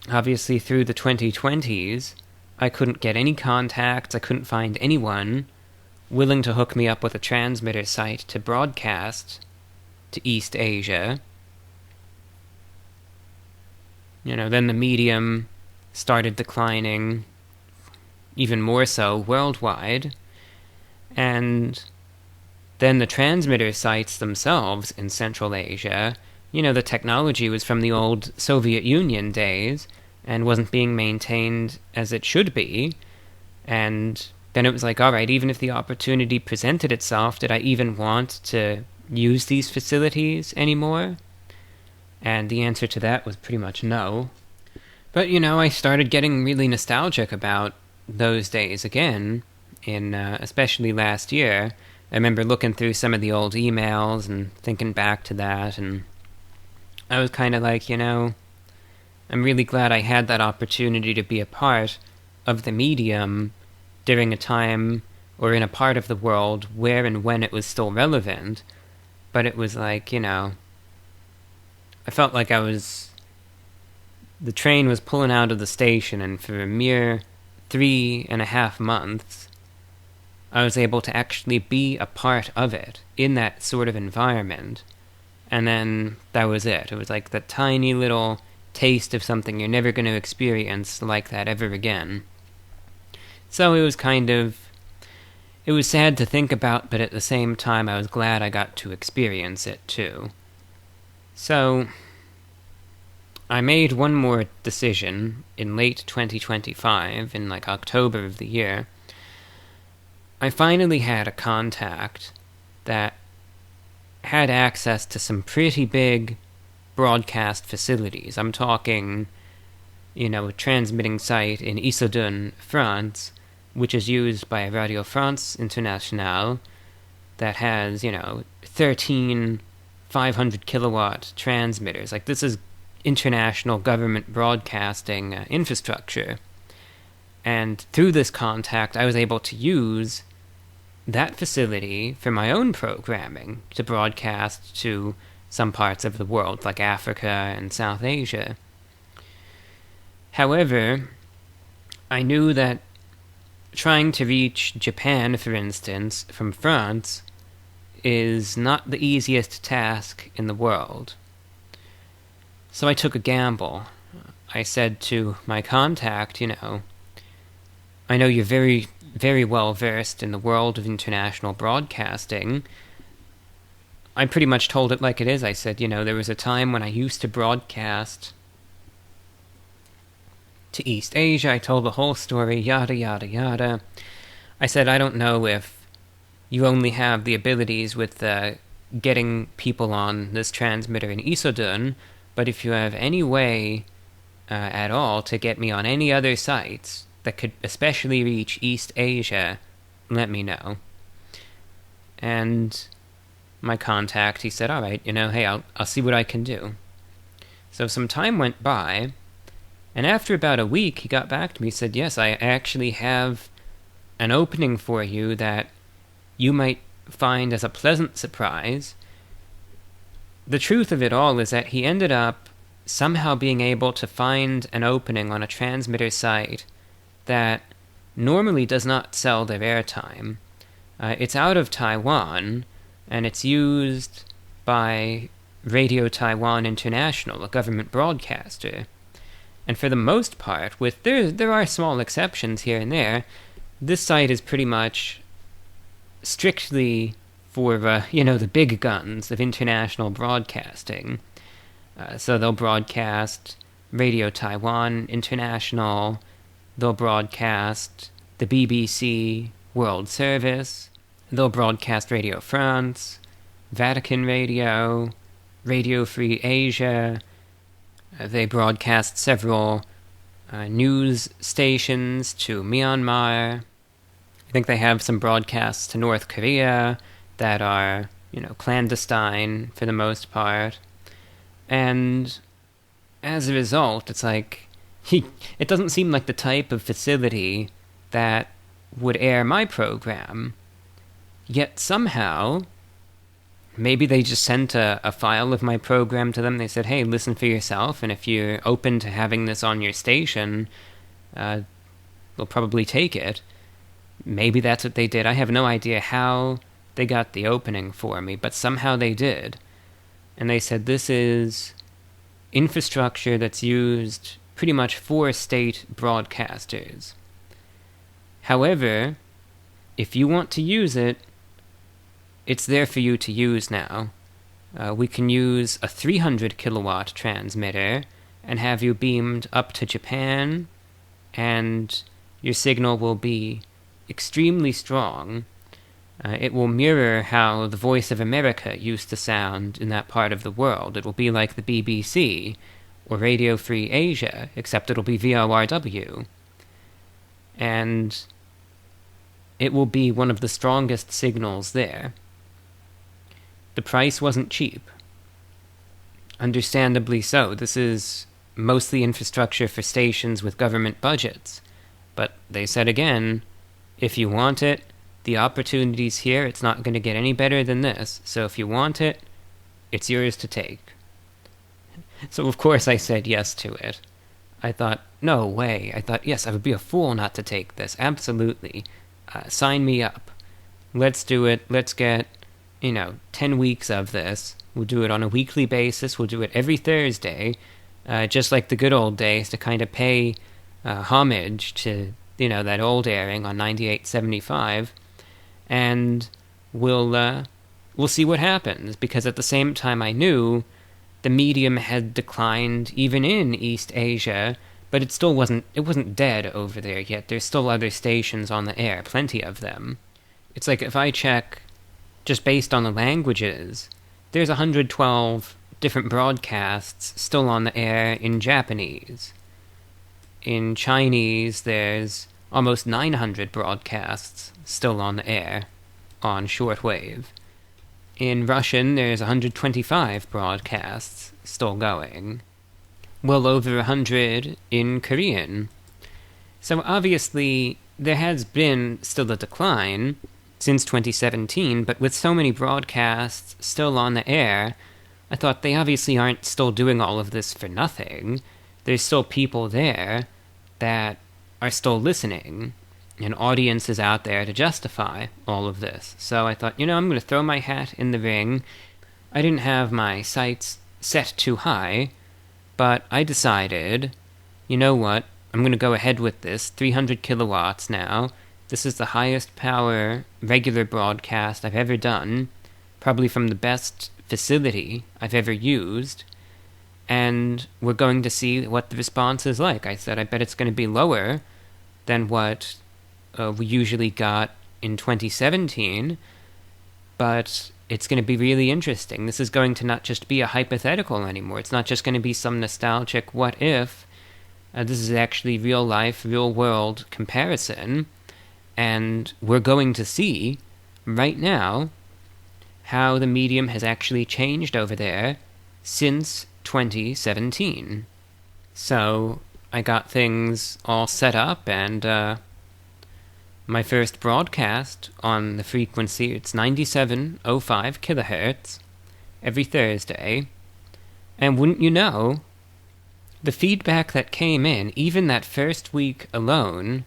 obviously through the 2020s, I couldn't get any contacts, I couldn't find anyone willing to hook me up with a transmitter site to broadcast to East Asia. Then the medium started declining even more so worldwide, and then the transmitter sites themselves in Central Asia, the technology was from the old Soviet Union days and wasn't being maintained as it should be. And then it was like, all right, even if the opportunity presented itself, did I even want to use these facilities anymore? And the answer to that was pretty much no. But, I started getting really nostalgic about those days again, in especially last year. I remember looking through some of the old emails and thinking back to that, and I was kind of like, I'm really glad I had that opportunity to be a part of the medium during a time or in a part of the world where and when it was still relevant. But it was like, I felt like the train was pulling out of the station, and for a mere 3.5 months, I was able to actually be a part of it in that sort of environment. And then that was it. It was like the tiny little taste of something you're never going to experience like that ever again. So it was it was sad to think about, but at the same time I was glad I got to experience it too. So I made one more decision in late 2025, in October of the year. I finally had a contact that had access to some pretty big broadcast facilities. I'm talking, a transmitting site in Issoudun, France, which is used by Radio France Internationale, that has, 13 500 kilowatt transmitters. This is international government broadcasting infrastructure And through this contact, I was able to use that facility for my own programming to broadcast to some parts of the world, like Africa and South Asia. However, I knew that trying to reach Japan, for instance, from France, is not the easiest task in the world. So I took a gamble. I said to my contact, I know you're very, very well versed in the world of international broadcasting. I pretty much told it like it is. I said, there was a time when I used to broadcast to East Asia. I told the whole story, yada, yada, yada. I said, I don't know if you only have the abilities with getting people on this transmitter in Isodun, but if you have any way at all to get me on any other sites that could especially reach East Asia, let me know. And my contact, he said, all right, hey, I'll see what I can do. So some time went by, and after about a week, he got back to me. He said, yes, I actually have an opening for you that you might find as a pleasant surprise. The truth of it all is that he ended up somehow being able to find an opening on a transmitter site that normally does not sell their airtime. It's out of Taiwan, and it's used by Radio Taiwan International, a government broadcaster. And for the most part, there are small exceptions here and there, this site is pretty much strictly for, the big guns of international broadcasting. So they'll broadcast Radio Taiwan International, they'll broadcast the BBC World Service, they'll broadcast Radio France, Vatican Radio, Radio Free Asia. They broadcast several news stations to Myanmar. I think they have some broadcasts to North Korea that are, clandestine for the most part. And as a result, it's like, it doesn't seem like the type of facility that would air my program. Yet somehow, maybe they just sent a file of my program to them. They said, hey, listen for yourself, and if you're open to having this on your station, they'll probably take it. Maybe that's what they did. I have no idea how they got the opening for me, but somehow they did. And they said, this is infrastructure that's used pretty much for state broadcasters. However, if you want to use it, it's there for you to use now. We can use a 300 kilowatt transmitter and have you beamed up to Japan, and your signal will be extremely strong. It will mirror how the Voice of America used to sound in that part of the world. It will be like the BBC or Radio Free Asia, except it'll be VORW. And it will be one of the strongest signals there. The price wasn't cheap. Understandably so. This is mostly infrastructure for stations with government budgets. But they said again, if you want it, the opportunity's here. It's not going to get any better than this. So if you want it, it's yours to take. So of course I said yes to it. I thought, no way. I thought, yes, I would be a fool not to take this. Absolutely. Sign me up. Let's do it. Let's get, 10 weeks of this. We'll do it on a weekly basis. We'll do it every Thursday, just like the good old days, to kind of pay homage to, that old airing on 98.75. And we'll see what happens, because at the same time I knew the medium had declined even in East Asia, but it wasn't dead over there yet. There's still other stations on the air, plenty of them. It's like if I check just based on the languages, there's 112 different broadcasts still on the air in Japanese. In Chinese, there's almost 900 broadcasts still on the air on shortwave. In Russian, there's 125 broadcasts still going. Well over 100 in Korean. So obviously, there has been still a decline since 2017, but with so many broadcasts still on the air, I thought they obviously aren't still doing all of this for nothing. There's still people there that are still listening, and audiences out there to justify all of this. So I thought, I'm going to throw my hat in the ring. I didn't have my sights set too high, but I decided, you know what, I'm going to go ahead with this. 300 kilowatts now. This is the highest power regular broadcast I've ever done, probably from the best facility I've ever used, and we're going to see what the response is like. I said, I bet it's going to be lower than what we usually got in 2017, but it's going to be really interesting. This is going to not just be a hypothetical anymore. It's not just going to be some nostalgic what if. This is actually real life, real world comparison, and we're going to see right now how the medium has actually changed over there since 2017. So I got things all set up, and my first broadcast on the frequency, it's 97.05 kilohertz every Thursday. And wouldn't you know, the feedback that came in, even that first week alone,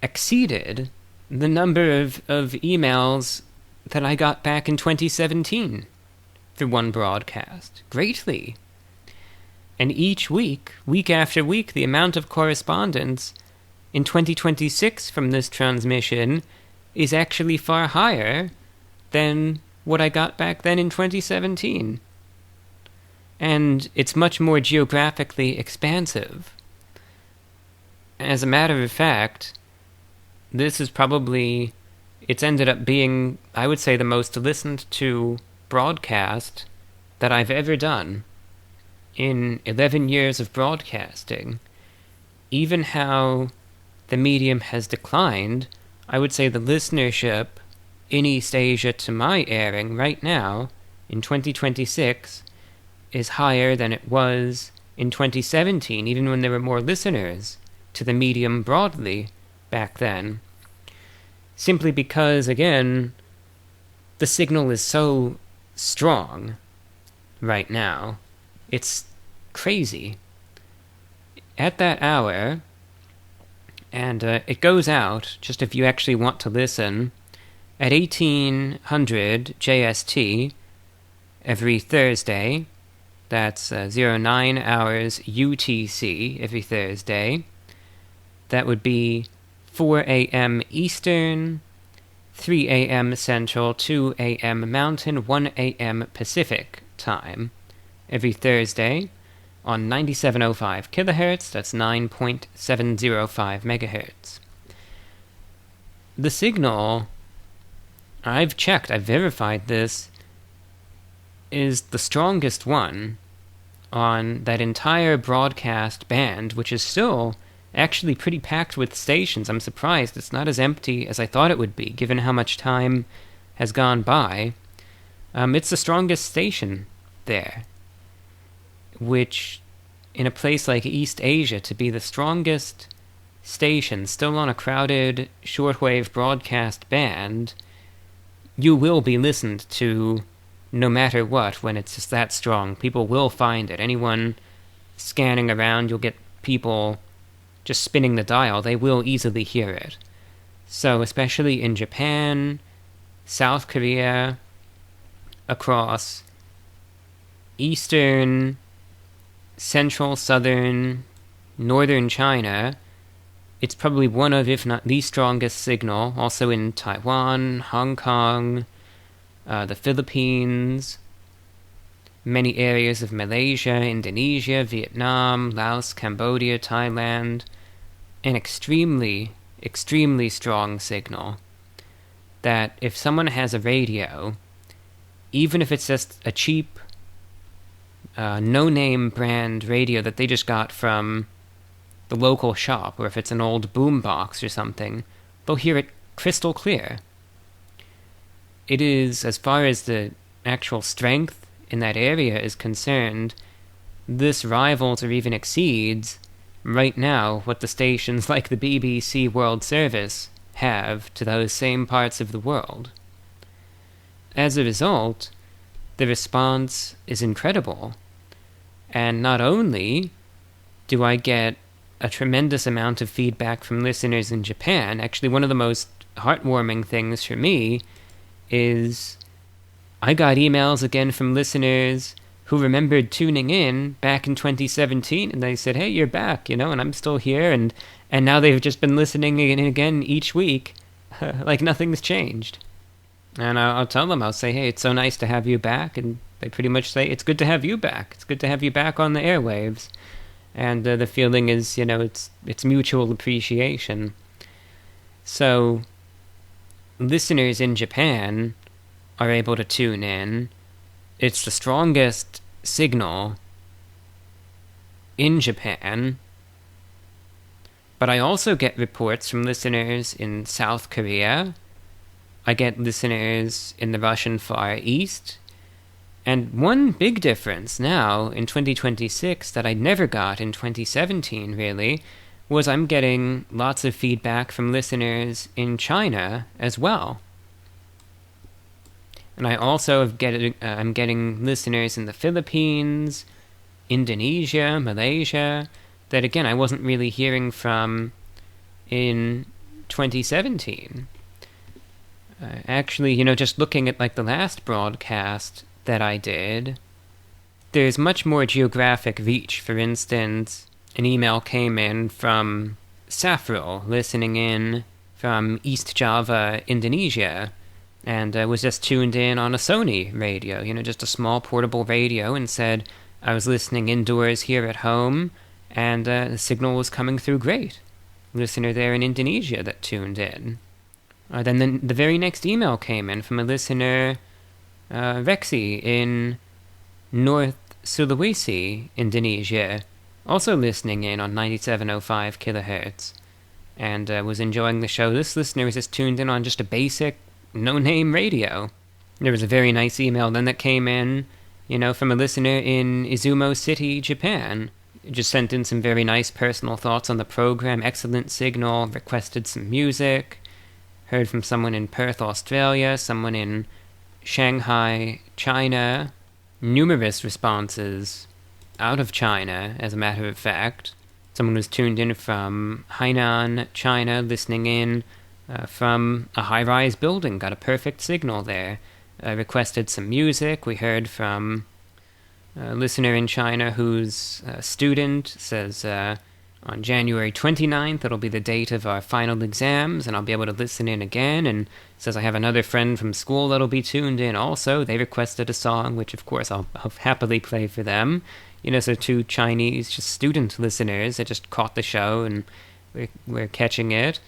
exceeded the number of emails that I got back in 2017 for one broadcast. Greatly. And each week, week after week, the amount of correspondence in 2026 from this transmission is actually far higher than what I got back then in 2017. And it's much more geographically expansive. As a matter of fact, this is probably, it's ended up being, I would say, the most listened to broadcast that I've ever done in 11 years of broadcasting. Even how the medium has declined, I would say the listenership in East Asia to my airing right now, in 2026, is higher than it was in 2017, even when there were more listeners to the medium broadly back then. Simply because, again, the signal is so strong right now. It's crazy. At that hour, and it goes out, just if you actually want to listen, at 1800 JST every Thursday. That's 09 hours UTC every Thursday. That would be 4 a.m. Eastern, 3 a.m. Central, 2 a.m. Mountain, 1 a.m. Pacific time every Thursday on 97.05 kilohertz. That's 9.705 megahertz. The signal, I've checked, I've verified this, is the strongest one on that entire broadcast band, which is still actually pretty packed with stations. I'm surprised it's not as empty as I thought it would be, given how much time has gone by. It's the strongest station there, which, in a place like East Asia, to be the strongest station still on a crowded shortwave broadcast band, you will be listened to no matter what when it's just that strong. People will find it. Anyone scanning around, you'll get people just spinning the dial. They will easily hear it. So especially in Japan, South Korea, across eastern, central, southern, northern China, it's probably one of, if not the strongest signal. Also in Taiwan, Hong Kong, the Philippines, many areas of Malaysia, Indonesia, Vietnam, Laos, Cambodia, Thailand. An extremely, extremely strong signal that if someone has a radio, even if it's just a cheap, no-name brand radio that they just got from the local shop, or if it's an old boombox or something, they'll hear it crystal clear. It is, as far as the actual strength in that area is concerned, this rivals or even exceeds right now what the stations like the BBC World Service have to those same parts of the world. As a result, the response is incredible. And not only do I get a tremendous amount of feedback from listeners in Japan, actually one of the most heartwarming things for me is I got emails again from listeners who remembered tuning in back in 2017, and they said, hey, you're back, and I'm still here, and now they've just been listening again each week, like nothing's changed. And I'll tell them, I'll say, hey, it's so nice to have you back, and they pretty much say, it's good to have you back. It's good to have you back on the airwaves. And the feeling is, it's mutual appreciation. So, listeners in Japan are able to tune in. It's the strongest signal in Japan. But I also get reports from listeners in South Korea. I get listeners in the Russian Far East. And one big difference now in 2026 that I never got in 2017, really, was I'm getting lots of feedback from listeners in China as well. And I also I'm getting listeners in the Philippines, Indonesia, Malaysia, that again I wasn't really hearing from in 2017. Actually, just looking at like the last broadcast that I did, there's much more geographic reach. For instance, an email came in from Safrul, listening in from East Java, Indonesia, and was just tuned in on a Sony radio, just a small portable radio, and said, I was listening indoors here at home, and the signal was coming through great. Listener there in Indonesia that tuned in. Then the very next email came in from a listener, Rexy, in North Sulawesi, Indonesia, also listening in on 97.05 kilohertz, and was enjoying the show. This listener was just tuned in on just a basic no-name radio. There was a very nice email then that came in, from a listener in Izumo City, Japan. It just sent in some very nice personal thoughts on the program, excellent signal, requested some music. Heard from someone in Perth, Australia, someone in Shanghai, China. Numerous responses out of China, as a matter of fact. Someone was tuned in from Hainan, China, listening in from a high-rise building, got a perfect signal there. Requested some music. We heard from a listener in China who's a student, says on January 29th, it'll be the date of our final exams, and I'll be able to listen in again, and says I have another friend from school that'll be tuned in also. They requested a song, which of course I'll happily play for them. So two Chinese, just student listeners that just caught the show, and we're catching it.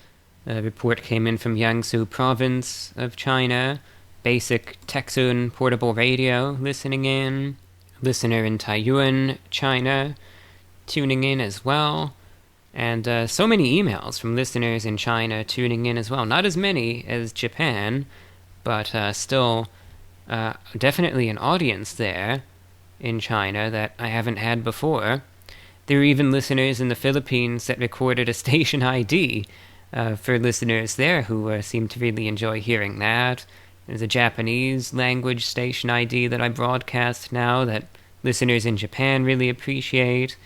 A report came in from Jiangsu province of China, basic Texun portable radio listening in. Listener in Taiyuan, China, tuning in as well. And so many emails from listeners in China tuning in as well. Not as many as Japan, but still definitely an audience there in China that I haven't had before. There are even listeners in the Philippines that recorded a station ID for listeners there who seem to really enjoy hearing that. There's a Japanese language station ID that I broadcast now that listeners in Japan really appreciate.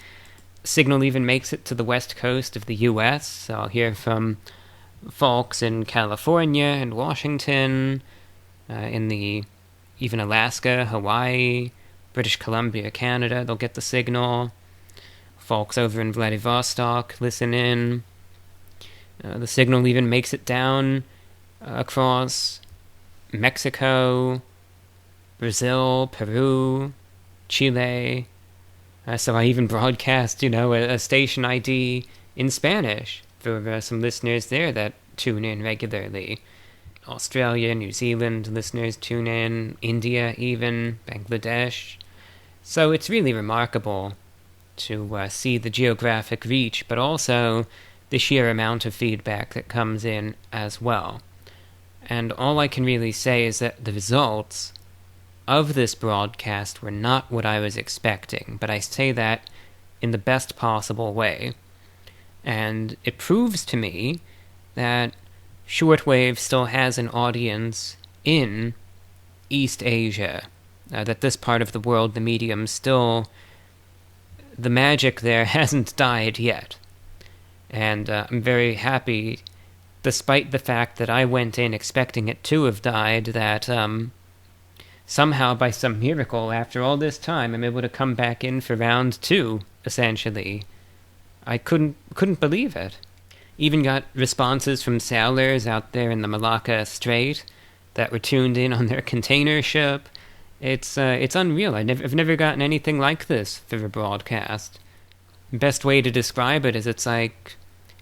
Signal even makes it to the west coast of the U.S., so I'll hear from folks in California and Washington, even Alaska, Hawaii, British Columbia, Canada, they'll get the signal. Folks over in Vladivostok listen in. The signal even makes it down across Mexico, Brazil, Peru, Chile. So I even broadcast, a station ID in Spanish for some listeners there that tune in regularly. Australia, New Zealand listeners tune in, India even, Bangladesh. So it's really remarkable to see the geographic reach, but also the sheer amount of feedback that comes in as well. And all I can really say is that the results of this broadcast were not what I was expecting, but I say that in the best possible way. And it proves to me that Shortwave still has an audience in East Asia, that this part of the world, the medium, still, the magic there hasn't died yet. And I'm very happy, despite the fact that I went in expecting it to have died, that somehow, by some miracle, after all this time, I'm able to come back in for round 2, essentially. I couldn't believe it. Even got responses from sailors out there in the Malacca Strait that were tuned in on their container ship. It's unreal. I've never gotten anything like this through a broadcast. Best way to describe it is it's like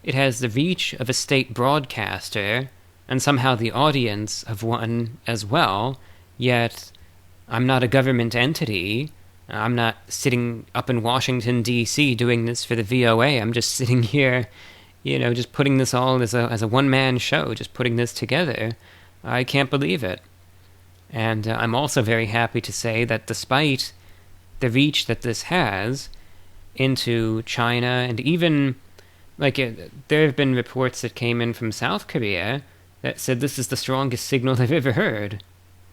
it has the reach of a state broadcaster and somehow the audience of one as well, yet I'm not a government entity. I'm not sitting up in Washington, D.C. doing this for the VOA. I'm just sitting here, just putting this all as a one-man show, just putting this together. I can't believe it. And I'm also very happy to say that despite the reach that this has into China, and even, there have been reports that came in from South Korea that said this is the strongest signal they've ever heard,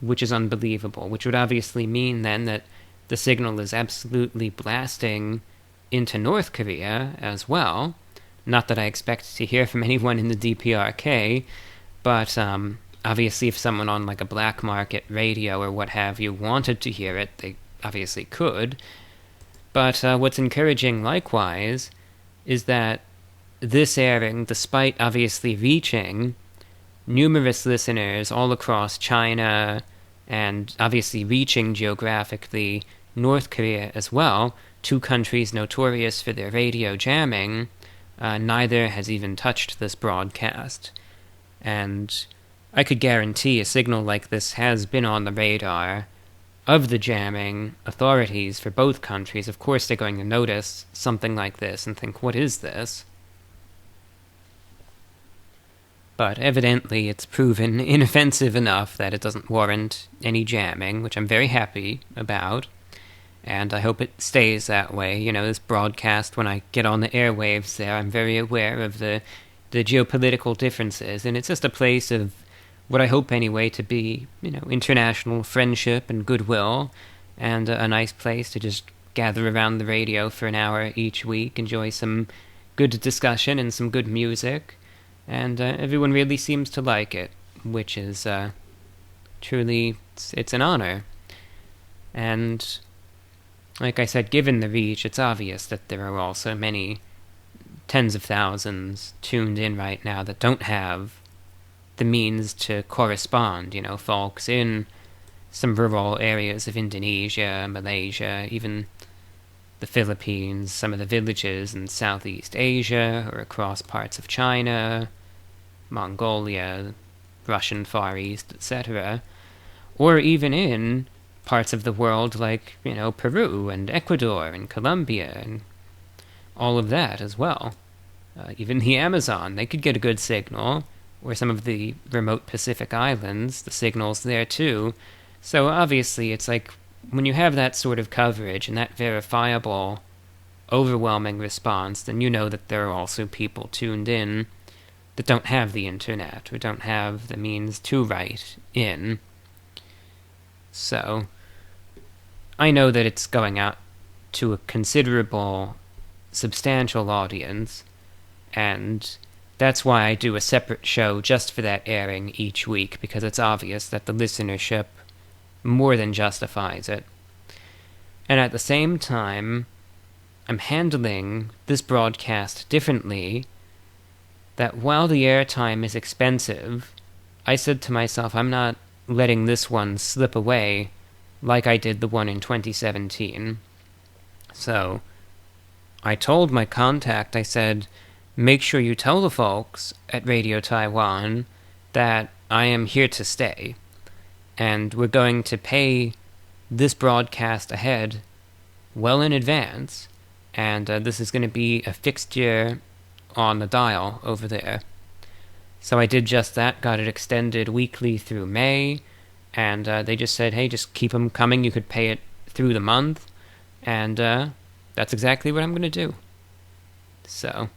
which is unbelievable, which would obviously mean then that the signal is absolutely blasting into North Korea as well. Not that I expect to hear from anyone in the DPRK, but obviously if someone on a black market radio or what have you wanted to hear it, they obviously could. But what's encouraging likewise is that this airing, despite obviously reaching numerous listeners all across China and obviously reaching geographically North Korea as well, 2 countries notorious for their radio jamming, neither has even touched this broadcast. And I could guarantee a signal like this has been on the radar of the jamming authorities for both countries. Of course they're going to notice something like this and think, what is this? But evidently it's proven inoffensive enough that it doesn't warrant any jamming, which I'm very happy about. And I hope it stays that way. This broadcast, when I get on the airwaves there, I'm very aware of the geopolitical differences, and it's just a place of what I hope anyway to be, international friendship and goodwill, and a nice place to just gather around the radio for an hour each week, enjoy some good discussion and some good music, and everyone really seems to like it, which is truly, it's an honor. And like I said, given the reach, it's obvious that there are also many tens of thousands tuned in right now that don't have the means to correspond, folks in some rural areas of Indonesia, Malaysia, even the Philippines, some of the villages in Southeast Asia, or across parts of China, Mongolia, Russian Far East, etc., or even in parts of the world like, Peru and Ecuador and Colombia and all of that as well. Even the Amazon, they could get a good signal, or some of the remote Pacific Islands, the signal's there too. So obviously it's like, when you have that sort of coverage and that verifiable, overwhelming response, then you know that there are also people tuned in that don't have the internet, or don't have the means to write in. So I know that it's going out to a considerable, substantial audience, and that's why I do a separate show just for that airing each week, because it's obvious that the listenership more than justifies it. And at the same time, I'm handling this broadcast differently, that while the airtime is expensive, I said to myself, I'm not letting this one slip away like I did the one in 2017. So I told my contact, I said, make sure you tell the folks at Radio Taiwan that I am here to stay, and we're going to pay this broadcast ahead well in advance, and this is going to be a fixture on the dial over there. So I did just that, got it extended weekly through May, and they just said, hey, just keep them coming, you could pay it through the month, and that's exactly what I'm going to do. So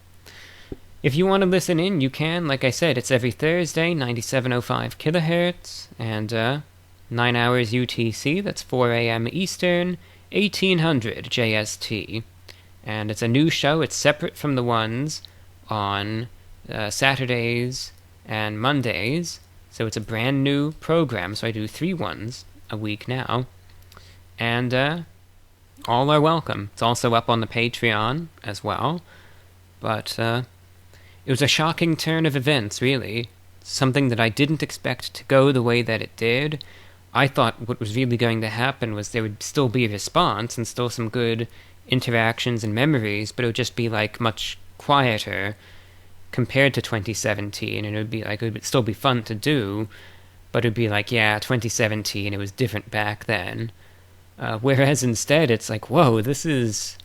if you want to listen in, you can. Like I said, it's every Thursday, 97.05 kilohertz, and 9 hours UTC. That's 4 a.m. Eastern, 1800 JST. And it's a new show. It's separate from the ones on Saturdays and Mondays. So it's a brand new program. So I do 3 ones a week now. And all are welcome. It's also up on the Patreon as well. But it was a shocking turn of events, really. Something that I didn't expect to go the way that it did. I thought what was really going to happen was there would still be a response and still some good interactions and memories, but it would just be like much quieter compared to 2017, and it would still be fun to do, but it would be like, yeah, 2017, it was different back then. Whereas instead, it's like, whoa, this is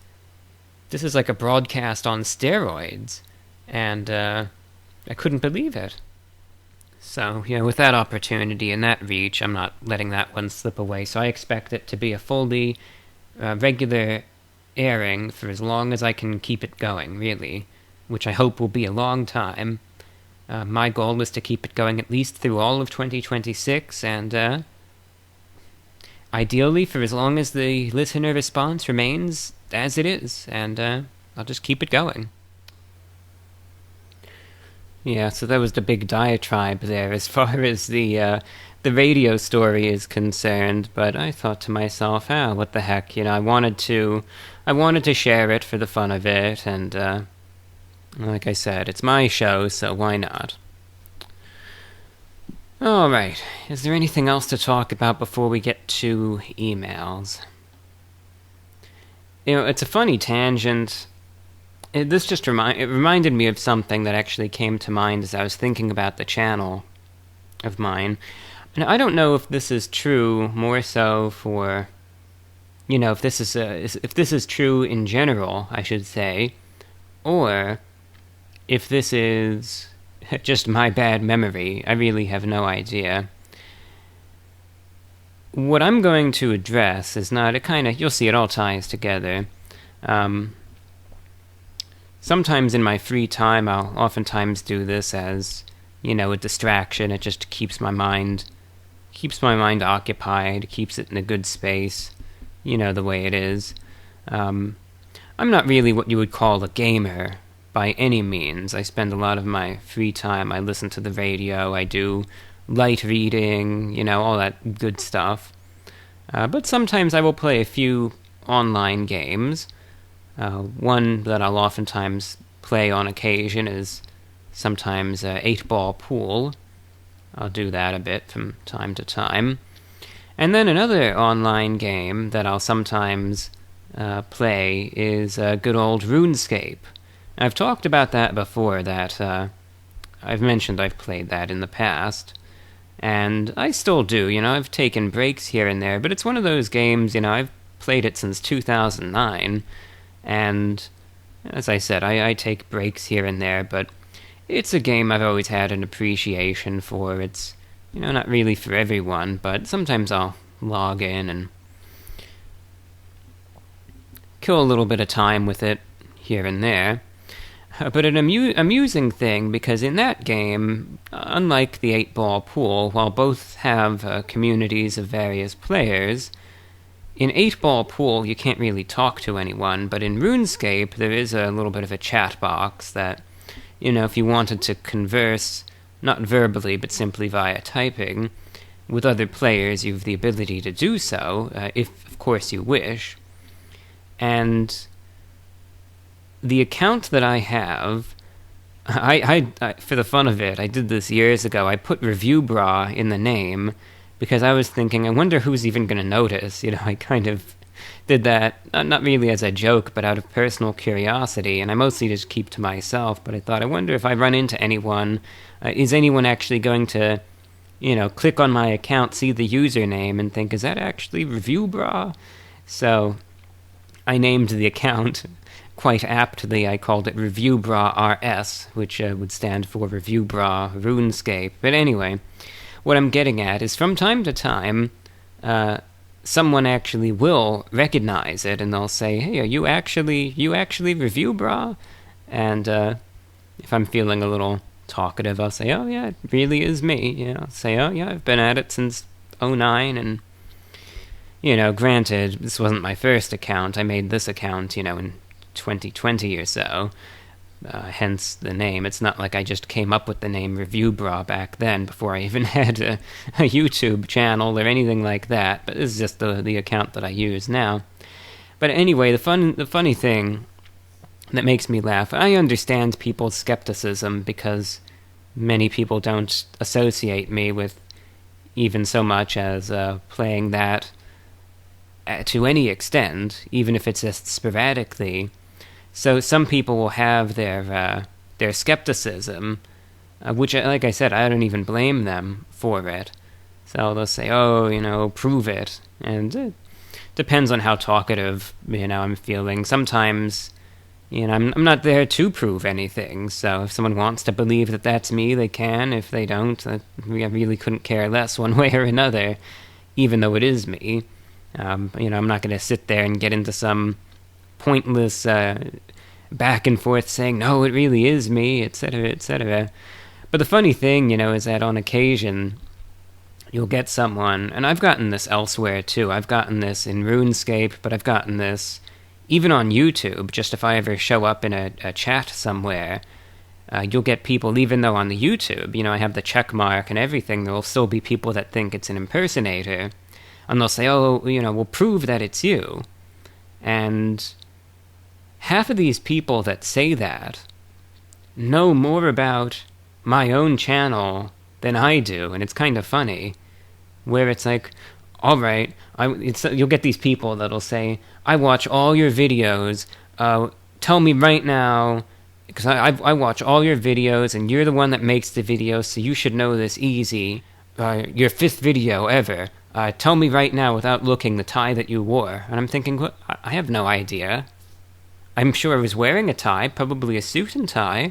like a broadcast on steroids, and I couldn't believe it. So, with that opportunity and that reach, I'm not letting that one slip away, so I expect it to be a fully regular airing for as long as I can keep it going, really, which I hope will be a long time. My goal is to keep it going at least through all of 2026, and ideally for as long as the listener response remains as it is, and I'll just keep it going. Yeah, so that was the big diatribe there as far as the radio story is concerned, but I thought to myself, what the heck, I wanted to share it for the fun of it, and like I said, it's my show, so why not? Alright, is there anything else to talk about before we get to emails? It's a funny tangent. This just reminded me of something that actually came to mind as I was thinking about the channel of mine. And I don't know if this is true more so for, if this is true in general, I should say, or if this is just my bad memory. I really have no idea. What I'm going to address is not you'll see it all ties together. Sometimes in my free time, I'll oftentimes do this as, a distraction. It just keeps my mind occupied, keeps it in a good space, the way it is. I'm not really what you would call a gamer by any means. I spend a lot of my free time. I listen to the radio, I do light reading, all that good stuff. But sometimes I will play a few online games. One that I'll oftentimes play on occasion is sometimes 8-ball pool. I'll do that a bit from time to time. And then another online game that I'll sometimes play is good old Runescape. I've talked about that before, that I've mentioned I've played that in the past. And I still do, I've taken breaks here and there, but it's one of those games, I've played it since 2009. And as I said, I take breaks here and there, but it's a game I've always had an appreciation for. It's, not really for everyone, but sometimes I'll log in and kill a little bit of time with it here and there. But an amusing thing, because in that game, unlike the 8-ball pool, while both have communities of various players, in 8-ball pool, you can't really talk to anyone, but in RuneScape, there is a little bit of a chat box that, if you wanted to converse, not verbally, but simply via typing, with other players, you have the ability to do so, if, of course, you wish. And the account that I have, I for the fun of it, I did this years ago, I put Review Bra in the name, because I was thinking, I wonder who's even going to notice. I kind of did that, not really as a joke, but out of personal curiosity, and I mostly just keep to myself, but I thought, I wonder if I run into anyone, is anyone actually going to, click on my account, see the username, and think, is that actually Review Bra? So I named the account, quite aptly, I called it Review Bra RS, which would stand for Review Bra RuneScape. But anyway, what I'm getting at is from time to time, someone actually will recognize it, and they'll say, hey, are you actually Review Bra? And if I'm feeling a little talkative, I'll say, oh yeah, it really is me. I'll say, oh yeah, I've been at it since '09, and granted, this wasn't my first account. I made this account, in 2020 or so. Hence the name. It's not like I just came up with the name Review Bra back then before I even had a YouTube channel or anything like that. But this is just the account that I use now. But anyway, the funny thing that makes me laugh, I understand people's skepticism because many people don't associate me with even so much as playing that to any extent, even if it's just sporadically. So some people will have their skepticism, which, like I said, I don't even blame them for it. So they'll say, oh, prove it. And it depends on how talkative, I'm feeling. Sometimes, I'm not there to prove anything. So if someone wants to believe that that's me, they can. If they don't, I really couldn't care less one way or another, even though it is me. I'm not going to sit there and get into some pointless back and forth saying, no, it really is me, etc., etc. But the funny thing, is that on occasion, you'll get someone, and I've gotten this elsewhere too. I've gotten this in RuneScape, but I've gotten this even on YouTube. Just if I ever show up in a chat somewhere, you'll get people, even though on the YouTube, I have the check mark and everything, there will still be people that think it's an impersonator. And they'll say, oh, we'll prove that it's you. And half of these people that say that know more about my own channel than I do, and it's kind of funny, where it's like, all right, you'll get these people that'll say, I watch all your videos, tell me right now, because I watch all your videos, and you're the one that makes the videos, so you should know this easy, your 5th video ever, tell me right now without looking the tie that you wore. And I'm thinking, what? I have no idea. I'm sure I was wearing a tie, probably a suit and tie,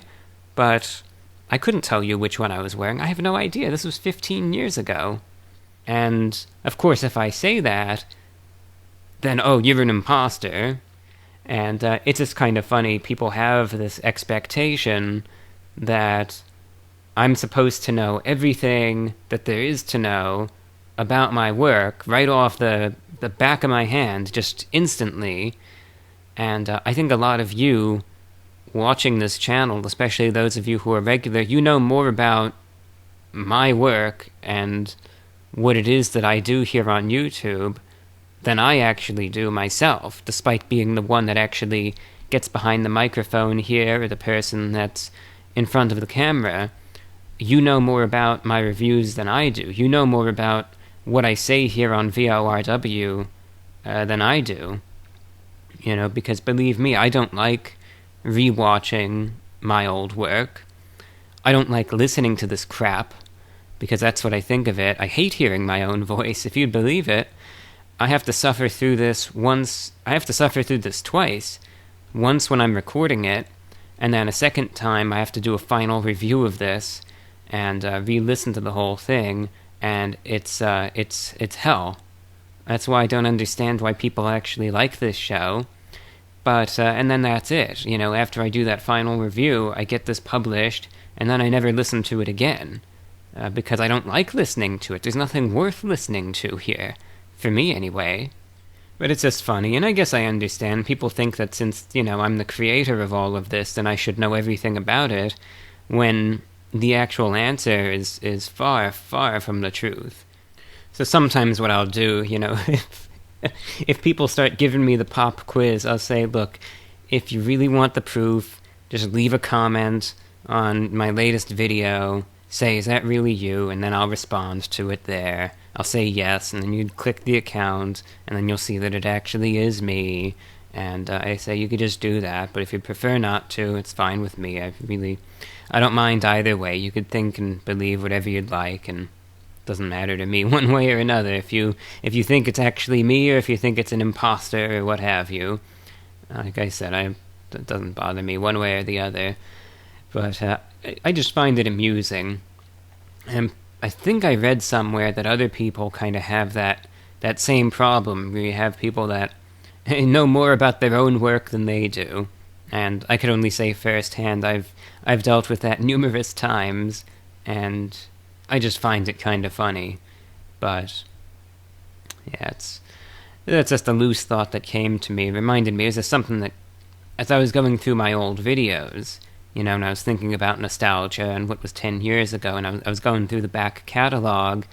but I couldn't tell you which one I was wearing. I have no idea. This was 15 years ago. And, of course, if I say that, then, oh, you're an imposter. And it's just kind of funny. People have this expectation that I'm supposed to know everything that there is to know about my work right off the back of my hand, just instantly. And I think a lot of you watching this channel, especially those of you who are regular, you know more about my work and what it is that I do here on YouTube than I actually do myself, despite being the one that actually gets behind the microphone here, or the person that's in front of the camera. You know more about my reviews than I do. You know more about what I say here on VORW than I do. Because believe me, I don't like rewatching my old work. I don't like listening to this crap, because that's what I think of it. I hate hearing my own voice, if you'd believe it. I have to suffer through this twice. Once when I'm recording it, and then a second time I have to do a final review of this, and re-listen to the whole thing, and it's hell. That's why I don't understand why people actually like this show. But, and then that's it. After I do that final review, I get this published, and then I never listen to it again. Because I don't like listening to it. There's nothing worth listening to here. For me, anyway. But it's just funny, and I guess I understand. People think that since, I'm the creator of all of this, then I should know everything about it, when the actual answer is far, far from the truth. So sometimes what I'll do, if people start giving me the pop quiz, I'll say, look, if you really want the proof, just leave a comment on my latest video, say, is that really you? And then I'll respond to it there. I'll say yes, and then you click the account, and then you'll see that it actually is me. And I say you could just do that, but if you prefer not to, it's fine with me. I don't mind either way. You could think and believe whatever you'd like, and doesn't matter to me one way or another. If you think it's actually me, or if you think it's an imposter, or what have you. Like I said, it doesn't bother me one way or the other. But I just find it amusing. And I think I read somewhere that other people kind of have that same problem, where you have people that know more about their own work than they do. And I could only say firsthand, I've dealt with that numerous times, and I just find it kind of funny. But yeah, that's just a loose thought that came to me. It reminded me, it was just something that, as I was going through my old videos, and I was thinking about nostalgia and what was 10 years ago, and I was going through the back catalog,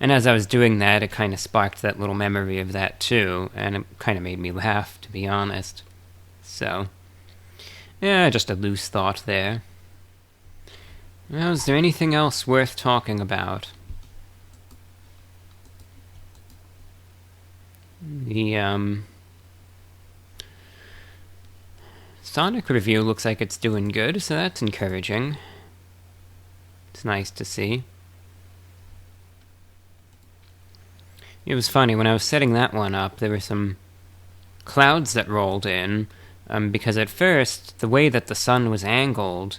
and as I was doing that, it kind of sparked that little memory of that too, and it kind of made me laugh, to be honest. So, yeah, just a loose thought there. Well, is there anything else worth talking about? The, Sonic review looks like it's doing good, so that's encouraging. It's nice to see. It was funny, when I was setting that one up, there were some clouds that rolled in, because at first, the way that the sun was angled,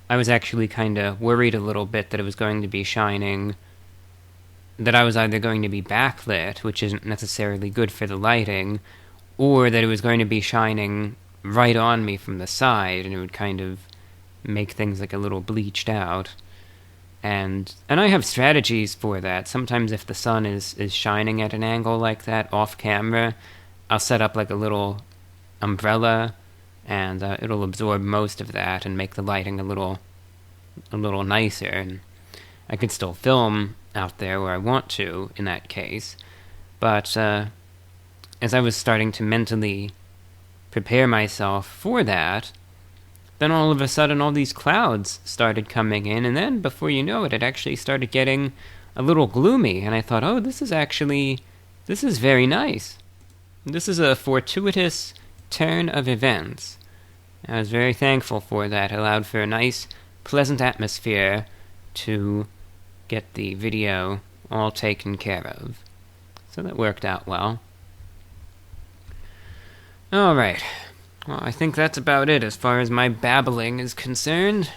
I was actually kind of worried a little bit that it was going to be shining, that I was either going to be backlit, which isn't necessarily good for the lighting, or that it was going to be shining right on me from the side, and it would kind of make things like a little bleached out. And I have strategies for that. Sometimes if the sun is shining at an angle like that off camera, I'll set up like a little umbrella, and it'll absorb most of that and make the lighting a little nicer. And I could still film out there where I want to in that case. But as I was starting to mentally prepare myself for that, then all of a sudden all these clouds started coming in, and then before you know it actually started getting a little gloomy, and I thought, oh, this is very nice. This is a fortuitous turn of events. I was very thankful for that. It allowed for a nice, pleasant atmosphere to get the video all taken care of. So that worked out well. Alright. Well, I think that's about it as far as my babbling is concerned.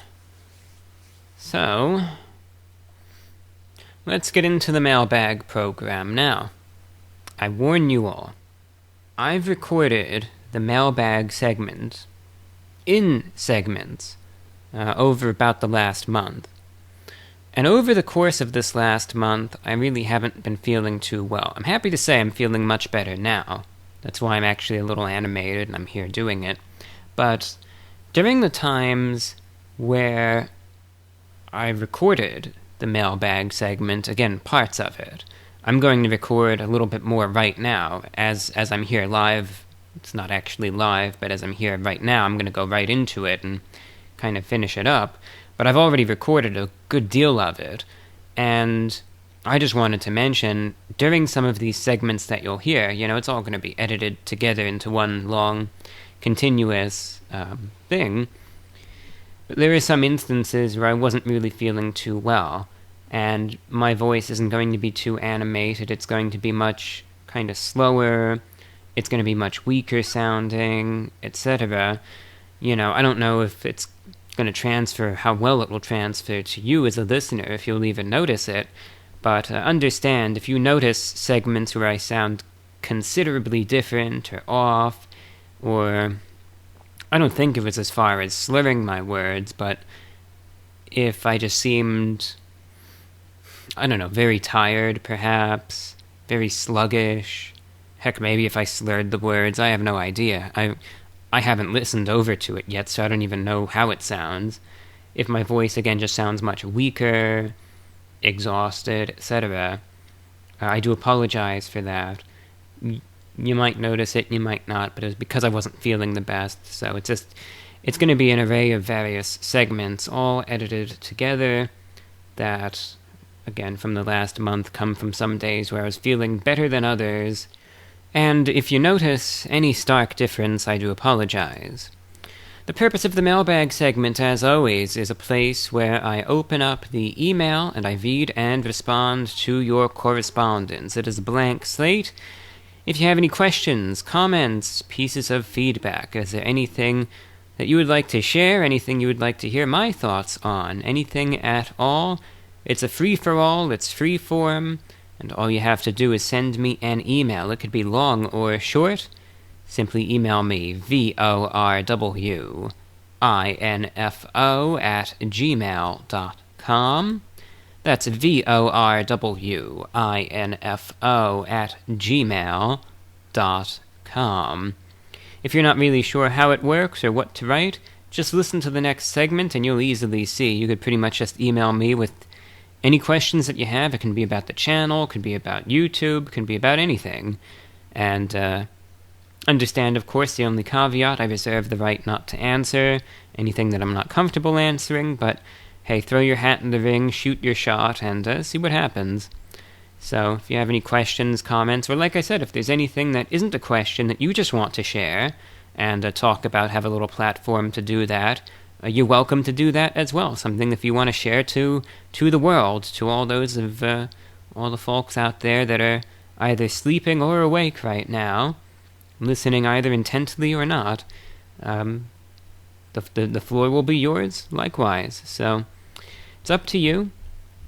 So, let's get into the mailbag program now. I warn you all, I've recorded the mailbag segment in segments over about the last month. And over the course of this last month, I really haven't been feeling too well. I'm happy to say I'm feeling much better now. That's why I'm actually a little animated and I'm here doing it. But during the times where I recorded the mailbag segment, again, parts of it, I'm going to record a little bit more right now. As I'm here live, it's not actually live, but as I'm here right now, I'm going to go right into it and kind of finish it up. But I've already recorded a good deal of it, and I just wanted to mention, during some of these segments that you'll hear, it's all going to be edited together into one long, continuous thing. But there are some instances where I wasn't really feeling too well, and my voice isn't going to be too animated. It's going to be much kind of slower. It's going to be much weaker sounding, etc. I don't know if it's going to transfer, how well it will transfer to you as a listener, if you'll even notice it. But understand, if you notice segments where I sound considerably different or off, or I don't think it was as far as slurring my words, but if I just seemed, I don't know, very tired perhaps, very sluggish, heck, maybe if I slurred the words, I have no idea. I haven't listened over to it yet, so I don't even know how it sounds. If my voice, again, just sounds much weaker, exhausted, etc., I do apologize for that. You might notice it, you might not, but it was because I wasn't feeling the best, so it's going to be an array of various segments, all edited together, that, again, from the last month, come from some days where I was feeling better than others, and if you notice any stark difference, I do apologize. The purpose of the mailbag segment, as always, is a place where I open up the email and I read and respond to your correspondence. It is a blank slate. If you have any questions, comments, pieces of feedback, is there anything that you would like to share, anything you would like to hear my thoughts on, anything at all, it's a free-for-all, it's free-form, and all you have to do is send me an email. It could be long or short. simply email me, VORWINFO@gmail.com. That's VORWINFO@gmail.com. If you're not really sure how it works or what to write, just listen to the next segment and you'll easily see. You could pretty much just email me with any questions that you have. It can be about the channel, it can be about YouTube, it can be about anything. And understand, of course, the only caveat, I reserve the right not to answer anything that I'm not comfortable answering, but hey, throw your hat in the ring, shoot your shot, and see what happens. So, if you have any questions, comments, or like I said, if there's anything that isn't a question that you just want to share and talk about, have a little platform to do that, you're welcome to do that as well. Something if you want to share to the world, to all those of all the folks out there that are either sleeping or awake right now, listening either intently or not. The floor will be yours likewise. So, it's up to you.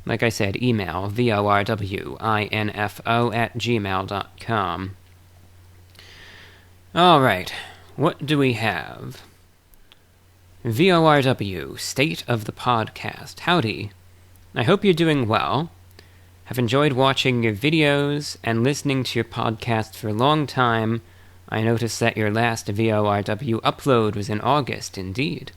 Like I said, email VORWINFO@gmail.com. Alright, what do we have? VORW, State of the Podcast. Howdy. I hope you're doing well. Have enjoyed watching your videos and listening to your podcast for a long time. I noticed that your last VORW upload was in August, indeed.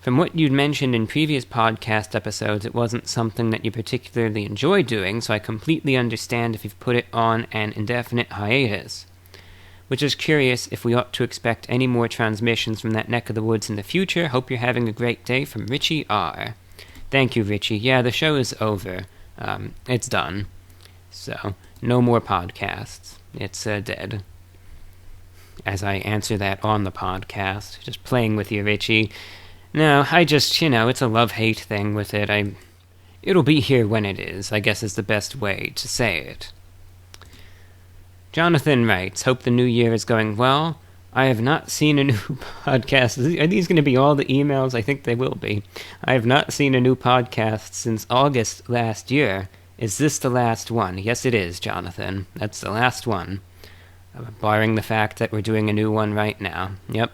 From what you'd mentioned in previous podcast episodes, it wasn't something that you particularly enjoy doing, so I completely understand if you've put it on an indefinite hiatus. Which is curious if we ought to expect any more transmissions from that neck of the woods in the future. Hope you're having a great day, from Richie R. Thank you, Richie. Yeah, the show is over. It's done. So, no more podcasts. It's dead. As I answer that on the podcast, just playing with you, Richie. No, I just, it's a love-hate thing with it. It'll be here when it is, I guess is the best way to say it. Jonathan writes, hope the new year is going well. I have not seen a new podcast. Are these going to be all the emails? I think they will be. I have not seen a new podcast since August last year. Is this the last one? Yes, it is, Jonathan. That's the last one. Barring the fact that we're doing a new one right now. Yep,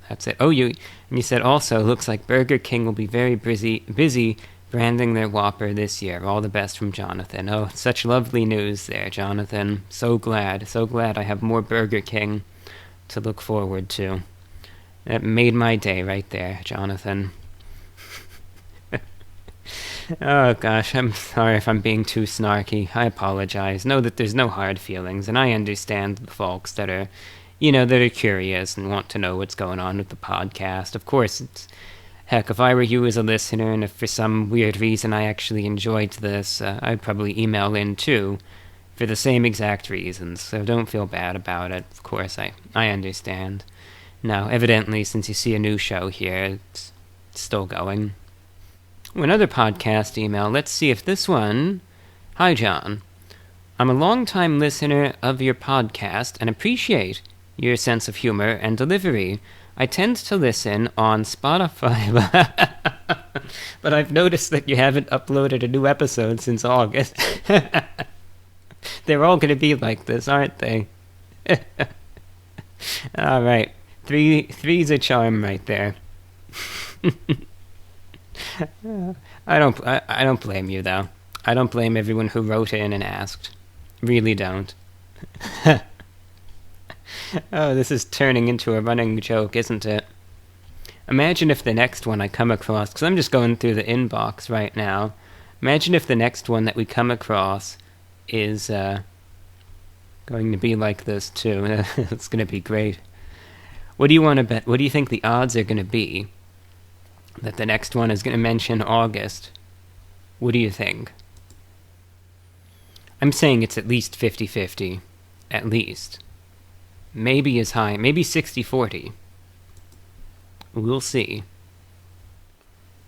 that's it. Oh, you said also, looks like Burger King will be very busy branding their Whopper this year. All the best from Jonathan. Oh, such lovely news there, Jonathan. So glad I have more Burger King to look forward to. That made my day right there, Jonathan. Oh gosh, I'm sorry if I'm being too snarky. I apologize. Know that there's no hard feelings, and I understand the folks that are, that are curious and want to know what's going on with the podcast. Of course, heck, if I were you as a listener, and if for some weird reason I actually enjoyed this, I'd probably email in too, for the same exact reasons, so don't feel bad about it. Of course, I understand. Now, evidently, since you see a new show here, it's still going. Another podcast email. Let's see if this one... Hi, John. I'm a long-time listener of your podcast and appreciate your sense of humor and delivery. I tend to listen on Spotify, but I've noticed that you haven't uploaded a new episode since August. They're all going to be like this, aren't they? All right. Three's a charm right there. I don't blame you, though. I don't blame everyone who wrote in and asked. Really don't. Oh, this is turning into a running joke, isn't it? Imagine if the next one I come across, because I'm just going through the inbox right now. Imagine if the next one that we come across is going to be like this, too. It's going to be great. What do you want to bet? What do you think the odds are going to be that the next one is going to mention August? What do you think? I'm saying it's at least 50-50. At least. Maybe as high. Maybe 60-40. We'll see.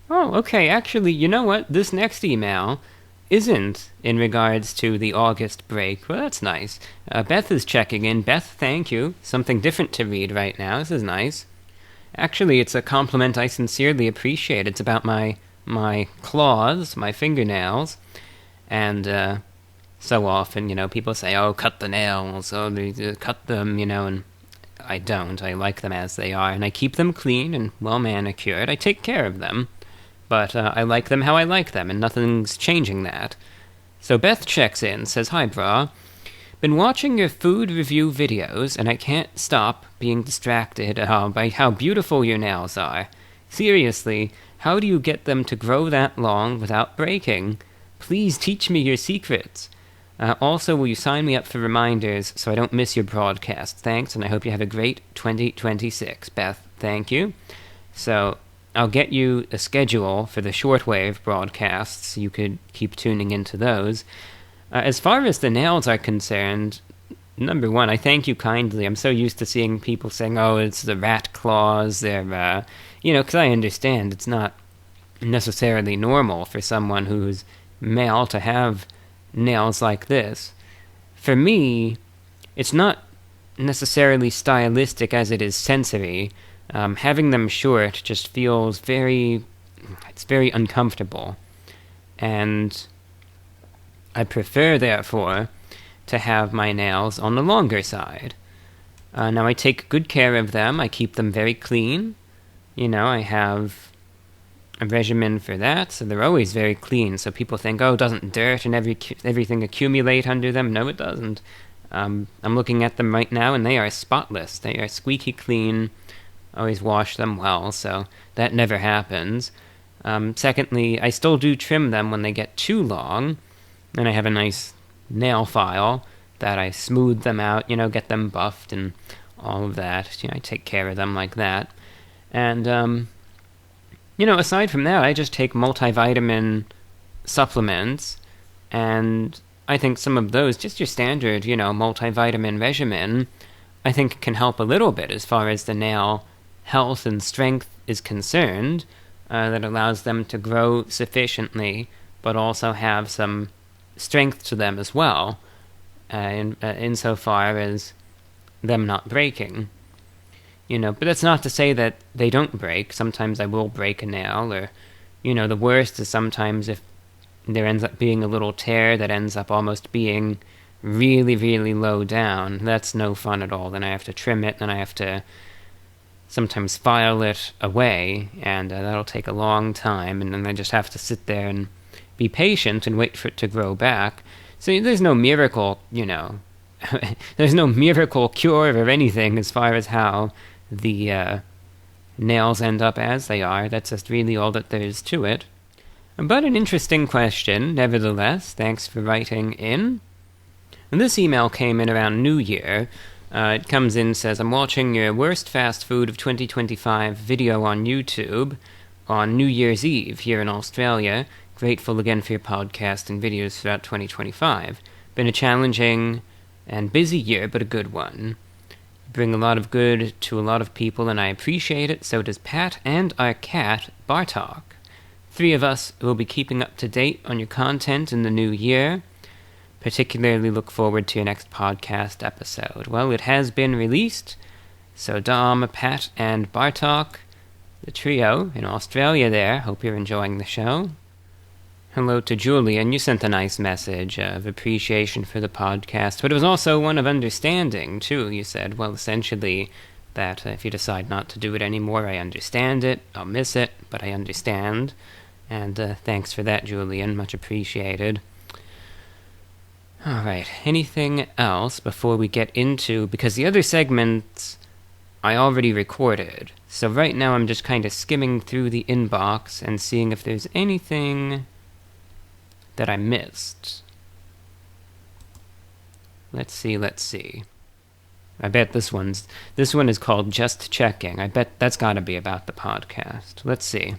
Oh, okay. Actually, you know what? This next email isn't in regards to the August break. Well, that's nice. Beth is checking in. Beth, thank you. Something different to read right now. This is nice. Actually, it's a compliment I sincerely appreciate. It's about my claws, my fingernails, and so often, people say, oh, cut the nails, oh, cut them, and I don't. I like them as they are, and I keep them clean and well manicured. I take care of them, but I like them how I like them, and nothing's changing that. So Beth checks in, says, "Hi, brah. Been watching your food review videos, and I can't stop being distracted by how beautiful your nails are. Seriously, how do you get them to grow that long without breaking? Please teach me your secrets. Also, will you sign me up for reminders so I don't miss your broadcast? Thanks, and I hope you have a great 2026. Beth, thank you. So, I'll get you a schedule for the Shortwave broadcasts. You could keep tuning into those. As far as the nails are concerned, number one, I thank you kindly. I'm so used to seeing people saying, oh, it's the rat claws. They're, because I understand it's not necessarily normal for someone who's male to have nails like this. For me, it's not necessarily stylistic as it is sensory. Having them short just feels very uncomfortable. And I prefer, therefore, to have my nails on the longer side. Now, I take good care of them. I keep them very clean. I have a regimen for that, so they're always very clean. So people think, oh, doesn't dirt and everything accumulate under them? No, it doesn't. I'm looking at them right now, and they are spotless. They are squeaky clean. Always wash them well, so that never happens. Secondly, I still do trim them when they get too long, and I have a nice nail file that I smooth them out, get them buffed and all of that. I take care of them like that. And, aside from that, I just take multivitamin supplements, and I think some of those, just your standard, multivitamin regimen, I think can help a little bit as far as the nail health and strength is concerned, that allows them to grow sufficiently, but also have some strength to them as well, insofar as them not breaking. But that's not to say that they don't break. Sometimes I will break a nail, or, the worst is sometimes if there ends up being a little tear that ends up almost being really, really low down. That's no fun at all. Then I have to trim it, and I have to sometimes file it away, and that'll take a long time, and then I just have to sit there and be patient and wait for it to grow back. So there's no miracle, there's no miracle cure or anything as far as how the nails end up as they are. That's just really all that there is to it. But an interesting question, nevertheless. Thanks for writing in. And this email came in around New Year. It comes in, says, I'm watching your worst fast food of 2025 video on YouTube on New Year's Eve here in Australia. Grateful again for your podcast and videos throughout 2025. Been a challenging and busy year, but a good one. You bring a lot of good to a lot of people, and I appreciate it. So does Pat and our cat, Bartok. 3 of us will be keeping up to date on your content in the new year. Particularly look forward to your next podcast episode. Well, it has been released, so Dom, Pat, and Bartok, the trio in Australia there, hope you're enjoying the show. Hello to Julian. You sent a nice message of appreciation for the podcast, but it was also one of understanding, too. You said, well, essentially, that if you decide not to do it anymore, I understand it, I'll miss it, but I understand. And thanks for that, Julian. Much appreciated. Alright, anything else before we get into... Because the other segments I already recorded. So right now I'm just kind of skimming through the inbox and seeing if there's anything that I missed. Let's see. I bet this one is called Just Checking. I bet that's gotta be about the podcast. Let's see.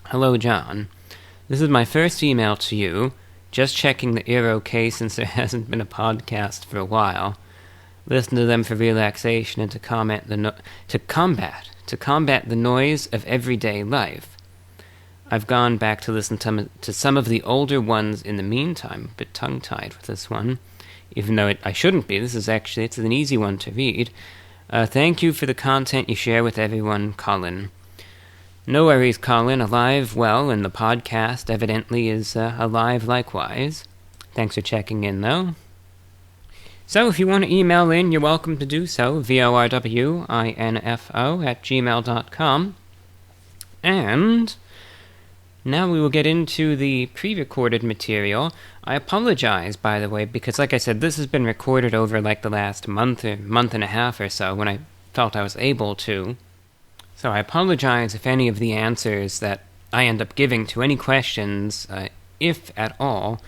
Hello, John. This is my first email to you. Just checking that you're okay since there hasn't been a podcast for a while. Listen to them for relaxation and to combat the noise of everyday life. I've gone back to listen to some of the older ones in the meantime, a bit tongue-tied with this one, even though I shouldn't be. It's an easy one to read. Thank you for the content you share with everyone, Colin. No worries, Colin. Alive well, and the podcast evidently is alive likewise. Thanks for checking in, though. So if you want to email in, you're welcome to do so, vorwinfo@gmail.com. And now we will get into the pre-recorded material. I apologize, by the way, because like I said, this has been recorded over like the last month and a half or so when I felt I was able to. So I apologize if any of the answers that I end up giving to any questions, if at all,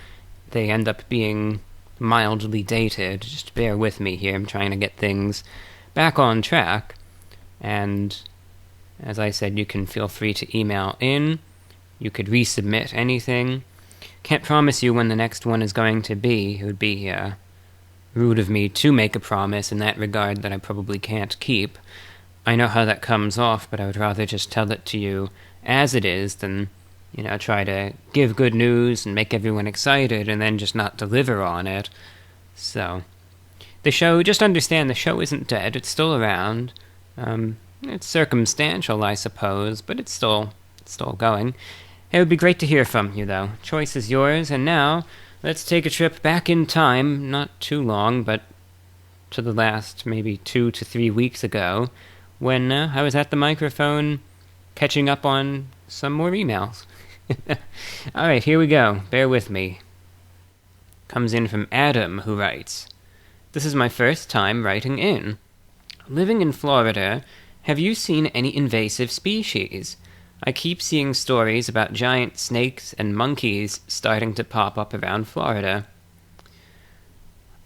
they end up being mildly dated. Just bear with me here. I'm trying to get things back on track. And as I said, you can feel free to email in. You could resubmit anything. Can't promise you when the next one is going to be. It would be rude of me to make a promise in that regard that I probably can't keep. I know how that comes off, but I would rather just tell it to you as it is than, try to give good news and make everyone excited and then just not deliver on it. So, the show, just understand the show isn't dead. It's still around. It's circumstantial, I suppose, but it's still going. It would be great to hear from you, though. Choice is yours, and now, let's take a trip back in time, not too long, but to the last maybe 2 to 3 weeks ago, when I was at the microphone catching up on some more emails. Alright, here we go. Bear with me. Comes in from Adam, who writes, "This is my first time writing in. Living in Florida, have you seen any invasive species? I keep seeing stories about giant snakes and monkeys starting to pop up around Florida."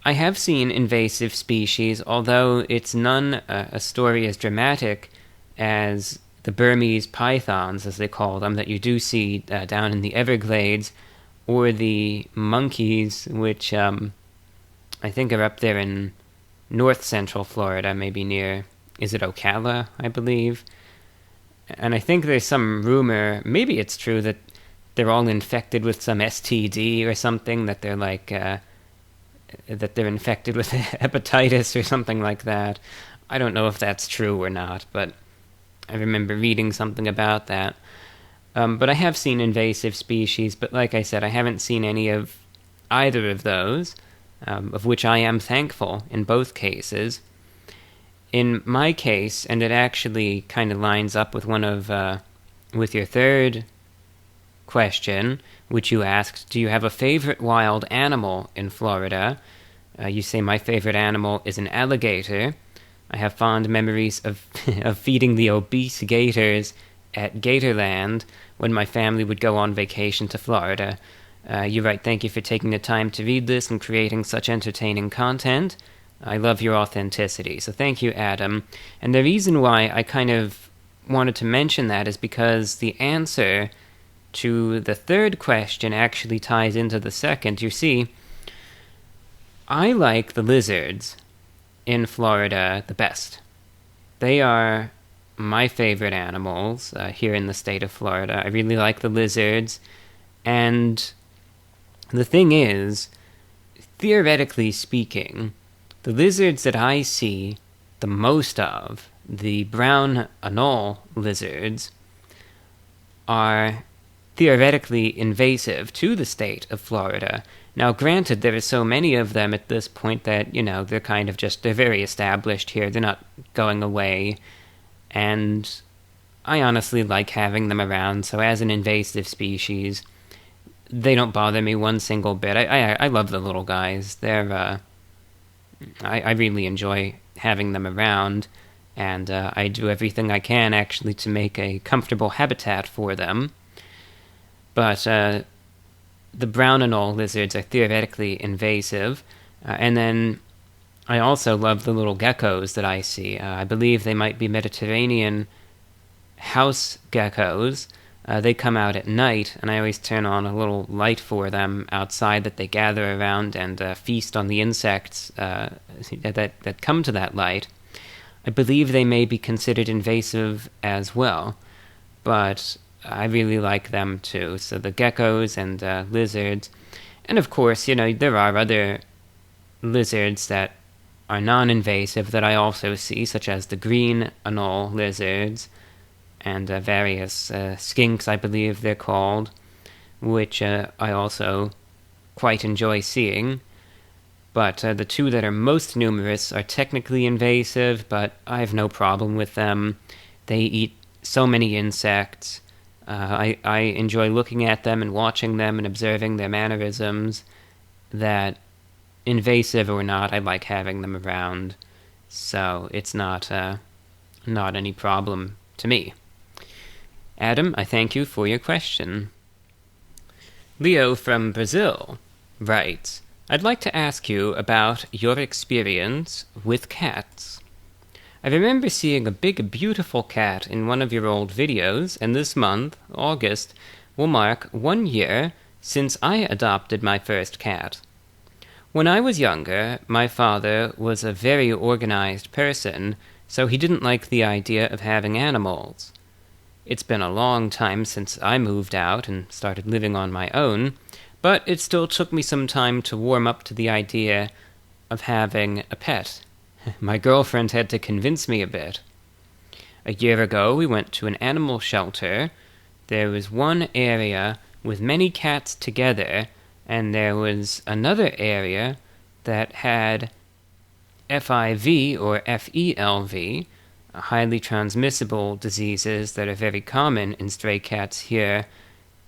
I have seen invasive species, although it's none a story as dramatic as the Burmese pythons, as they call them, that you do see down in the Everglades, or the monkeys, which I think are up there in north-central Florida, maybe near, is it Ocala, I believe? And I think there's some rumor, maybe it's true, that they're all infected with some STD or something, that they're like, that they're infected with hepatitis or something like that. I don't know if that's true or not, but I remember reading something about that. But I have seen invasive species, but like I said, I haven't seen any of either of those, of which I am thankful in both cases. In my case, and it actually kind of lines up with with your third question, which you asked, do you have a favorite wild animal in Florida? You say my favorite animal is an alligator. I have fond memories of feeding the obese gators at Gatorland when my family would go on vacation to Florida. You write, "Thank you for taking the time to read this and creating such entertaining content. I love your authenticity." So thank you, Adam. And the reason why I kind of wanted to mention that is because the answer to the third question actually ties into the second. You see, I like the lizards in Florida the best. They are my favorite animals here in the state of Florida. I really like the lizards. And the thing is, theoretically speaking, the lizards that I see the most of, the brown anole lizards, are theoretically invasive to the state of Florida. Now, granted, there are so many of them at this point that, they're kind of just, they're very established here. They're not going away. And I honestly like having them around. So as an invasive species, they don't bother me one single bit. I love the little guys. They're, I really enjoy having them around. And I do everything I can, actually, to make a comfortable habitat for them. But the brown anole lizards are theoretically invasive. And then I also love the little geckos that I see. I believe they might be Mediterranean house geckos. They come out at night, and I always turn on a little light for them outside that they gather around and feast on the insects that come to that light. I believe they may be considered invasive as well, but I really like them too. So the geckos and lizards. And of course, there are other lizards that are non-invasive that I also see, such as the green anole lizards and various skinks, I believe they're called, which I also quite enjoy seeing. But the two that are most numerous are technically invasive, but I have no problem with them. They eat so many insects. I enjoy looking at them and watching them and observing their mannerisms, that invasive or not, I like having them around. So it's not any problem to me. Adam, I thank you for your question. Leo from Brazil writes, I'd like to ask you about your experience with cats. I remember seeing a big, beautiful cat in one of your old videos, and this month, August, will mark 1 year since I adopted my first cat. When I was younger, my father was a very organized person, so he didn't like the idea of having animals. It's been a long time since I moved out and started living on my own, but it still took me some time to warm up to the idea of having a pet. My girlfriend had to convince me a bit. A year ago, we went to an animal shelter. There was one area with many cats together, and there was another area that had FIV or FELV, highly transmissible diseases that are very common in stray cats here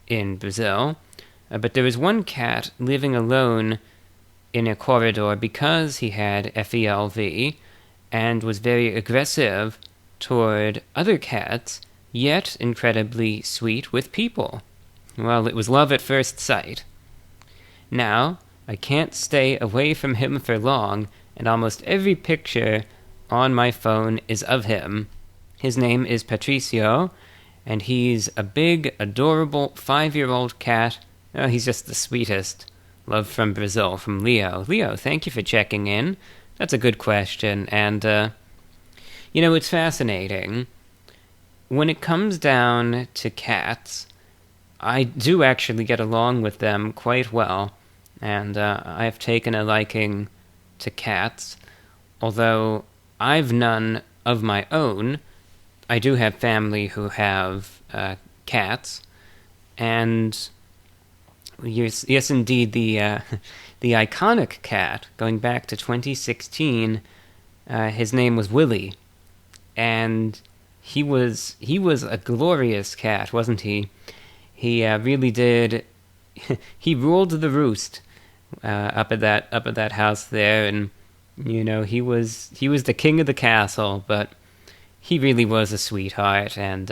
in Brazil. But there was one cat living alone in a corridor because he had FELV and was very aggressive toward other cats, yet incredibly sweet with people. Well, it was love at first sight. Now, I can't stay away from him for long, and almost every picture on my phone is of him. His name is Patricio, and he's a big, adorable 5-year-old cat. Oh, he's just the sweetest. Love from Brazil, from Leo. Leo, thank you for checking in. That's a good question, and, it's fascinating. When it comes down to cats, I do actually get along with them quite well, and I've taken a liking to cats. Although I've none of my own, I do have family who have cats, and yes, indeed, the iconic cat, going back to 2016, his name was Willie, and he was a glorious cat, wasn't he? He really did. He ruled the roost up at that house there, and he was the king of the castle. But he really was a sweetheart, and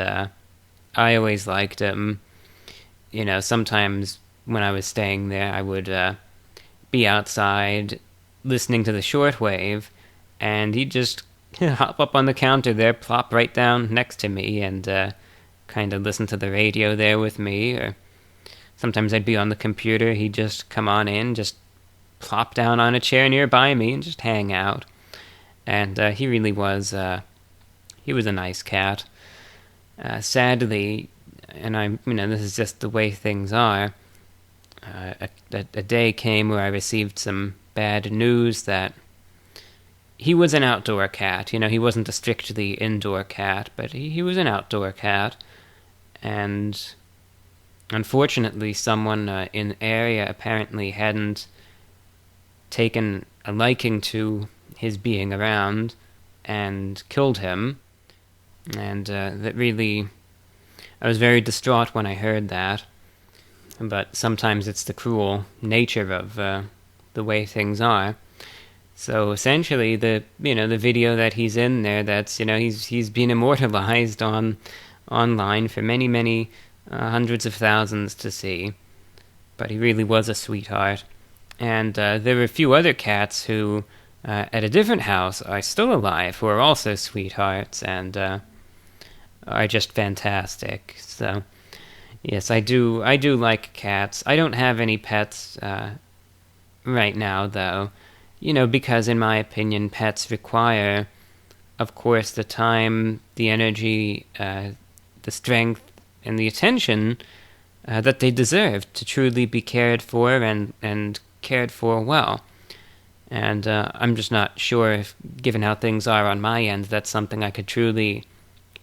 I always liked him. Sometimes when I was staying there, I would be outside listening to the shortwave, and he'd just hop up on the counter there, plop right down next to me, and kind of listen to the radio there with me. Or sometimes I'd be on the computer, he'd just come on in, just plop down on a chair nearby me, and just hang out. And he really was, he was a nice cat. Sadly, and this is just the way things are, a day came where I received some bad news that he was an outdoor cat. He wasn't a strictly indoor cat, but he was an outdoor cat. And unfortunately, someone in the area apparently hadn't taken a liking to his being around and killed him. And that really, I was very distraught when I heard that. But sometimes it's the cruel nature of the way things are. So essentially, the video that he's in there, that's he's been immortalized online for many, many hundreds of thousands to see. But he really was a sweetheart. And there were a few other cats who, at a different house, are still alive, who are also sweethearts and are just fantastic. So yes, I do like cats. I don't have any pets right now, though. Because in my opinion, pets require, of course, the time, the energy, the strength, and the attention that they deserve to truly be cared for and cared for well. And I'm just not sure if, given how things are on my end, that's something I could truly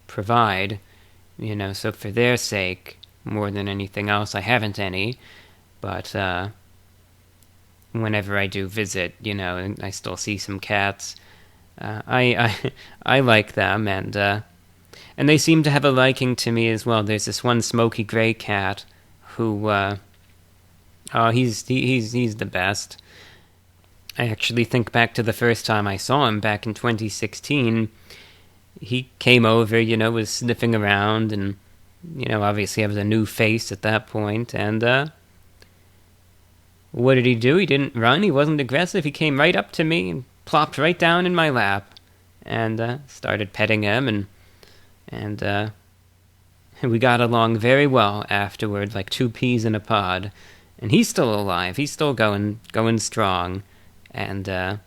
provide. So for their sake, more than anything else, I haven't any. But whenever I do visit, and I still see some cats. I like them, and they seem to have a liking to me as well. There's this one smoky gray cat who, he's the best. I actually think back to the first time I saw him back in 2016. He came over, was sniffing around, and obviously I was a new face at that point, and what did he do? He didn't run, he wasn't aggressive, he came right up to me and plopped right down in my lap, and started petting him, and we got along very well afterward, like two peas in a pod, and he's still alive, he's still going strong, and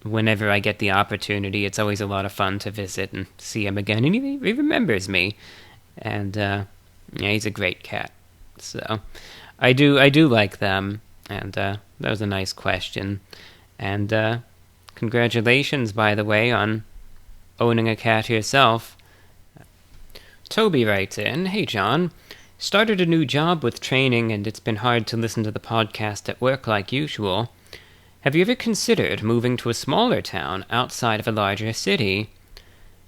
whenever I get the opportunity, it's always a lot of fun to visit and see him again, and he remembers me, and yeah, he's a great cat, so I do like them, and that was a nice question, and congratulations, by the way, on owning a cat yourself. Toby writes in, "Hey John, started a new job with training and it's been hard to listen to the podcast at work like usual. Have you ever considered moving to a smaller town outside of a larger city?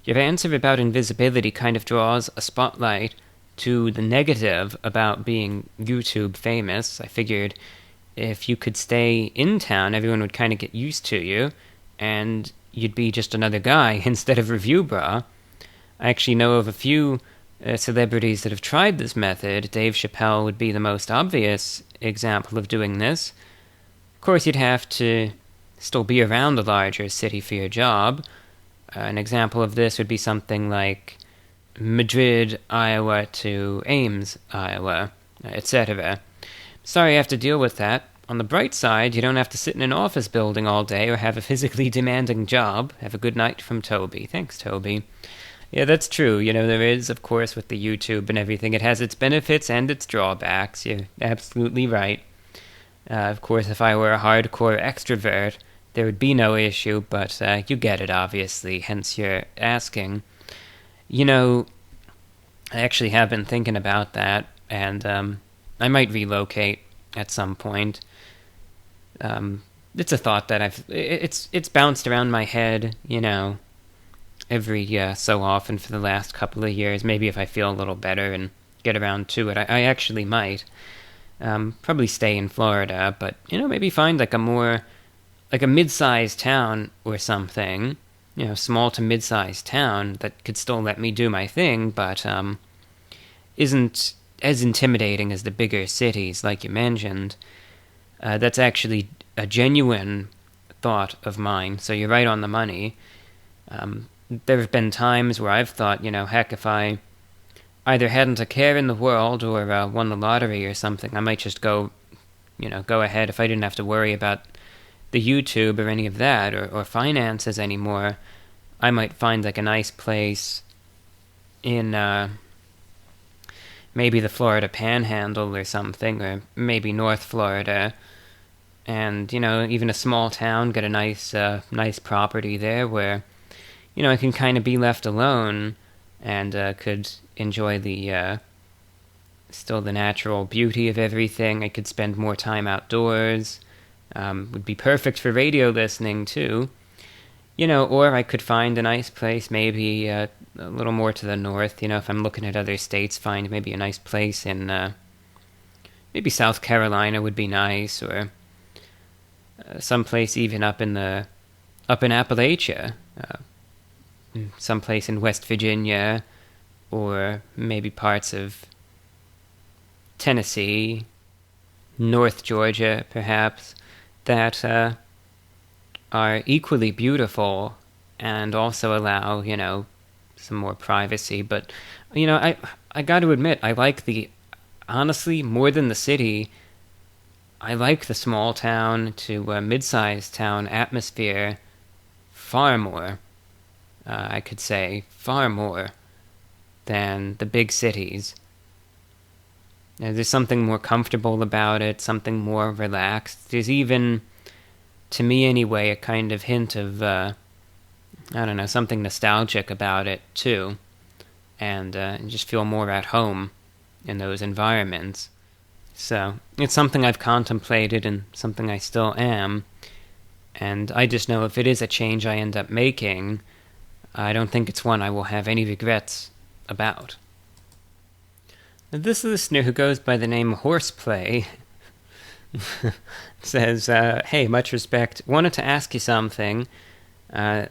Your answer about invisibility kind of draws a spotlight to the negative about being YouTube famous. I figured if you could stay in town, everyone would kind of get used to you, and you'd be just another guy instead of Review Bra. I actually know of a few celebrities that have tried this method. Dave Chappelle would be the most obvious example of doing this. Of course, you'd have to still be around a larger city for your job. An example of this would be something like Madrid, Iowa to Ames, Iowa, etc. Sorry you have to deal with that. On the bright side, you don't have to sit in an office building all day or have a physically demanding job. Have a good night from Toby." Thanks, Toby. Yeah, that's true. There is, of course, with the YouTube and everything, it has its benefits and its drawbacks. You're absolutely right. Of course, if I were a hardcore extrovert, there would be no issue, but you get it, obviously, hence you're asking. I actually have been thinking about that, and I might relocate at some point. It's a thought that it's bounced around my head, every so often for the last couple of years. Maybe if I feel a little better and get around to it, I actually might. Probably stay in Florida, but, maybe find like a mid-sized town or something, small to mid-sized town that could still let me do my thing, but isn't as intimidating as the bigger cities, like you mentioned. That's actually a genuine thought of mine, so you're right on the money. There have been times where I've thought, heck, if I either hadn't a care in the world or won the lottery or something, I might just go ahead if I didn't have to worry about the YouTube or any of that, or finances anymore. I might find like a nice place in maybe the Florida Panhandle or something, or maybe North Florida, and even a small town, get a nice property there where I can kind of be left alone and could enjoy the still the natural beauty of everything. I could spend more time outdoors. Would be perfect for radio listening too. Or I could find a nice place maybe a little more to the north, if I'm looking at other states, find maybe a nice place in maybe South Carolina would be nice, or someplace even up in Appalachia, someplace in West Virginia, or maybe parts of Tennessee, North Georgia perhaps, that are equally beautiful and also allow, some more privacy. But, I got to admit, I like honestly, more than the city, I like the small town to mid-sized town atmosphere far more, I could say, far more than the big cities. There's something more comfortable about it, something more relaxed. There's even, to me anyway, a kind of hint of, something nostalgic about it too. And just feel more at home in those environments. So, it's something I've contemplated and something I still am. And I just know if it is a change I end up making, I don't think it's one I will have any regrets about. This listener, who goes by the name Horseplay, says, hey, much respect. Wanted to ask you something. I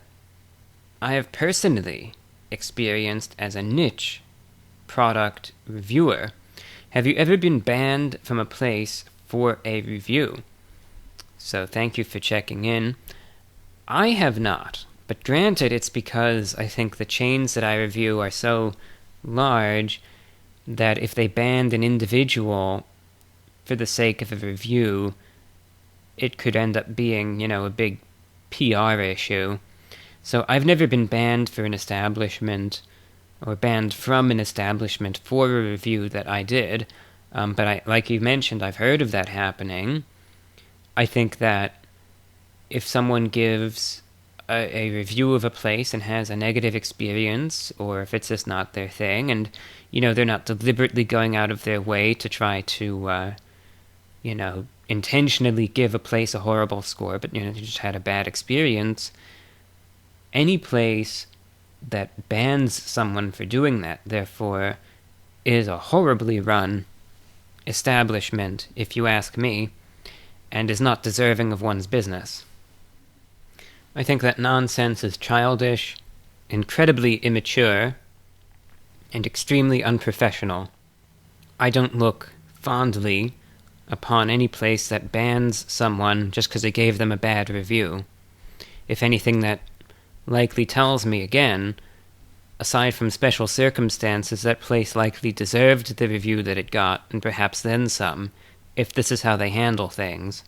have personally experienced as a niche product reviewer. Have you ever been banned from a place for a review? So thank you for checking in. I have not, but granted, it's because I think the chains that I review are so large that if they banned an individual for the sake of a review, it could end up being, a big PR issue. So I've never been banned for an establishment or banned from an establishment for a review that I did, but like you mentioned, I've heard of that happening. I think that if someone gives a review of a place and has a negative experience, or if it's just not their thing, and, they're not deliberately going out of their way to try to, intentionally give a place a horrible score, but, they just had a bad experience, any place that bans someone for doing that, therefore, is a horribly run establishment, if you ask me, and is not deserving of one's business. I think that nonsense is childish, incredibly immature, and extremely unprofessional. I don't look fondly upon any place that bans someone just because they gave them a bad review. If anything, that likely tells me, again, aside from special circumstances, that place likely deserved the review that it got, and perhaps then some, if this is how they handle things.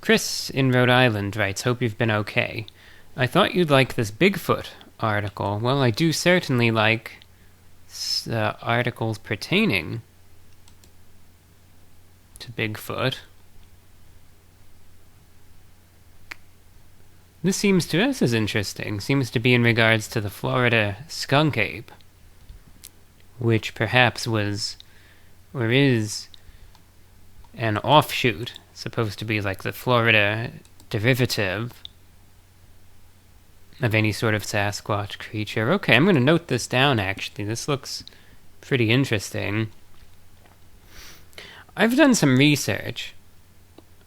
Chris in Rhode Island writes, hope you've been okay. I thought you'd like this Bigfoot article. Well, I do certainly like articles pertaining to Bigfoot. This seems to us as interesting. Seems to be in regards to the Florida Skunk Ape, which perhaps was, or is, an offshoot, supposed to be like the Florida derivative of any sort of Sasquatch creature. Okay, I'm going to note this down, actually. This looks pretty interesting. I've done some research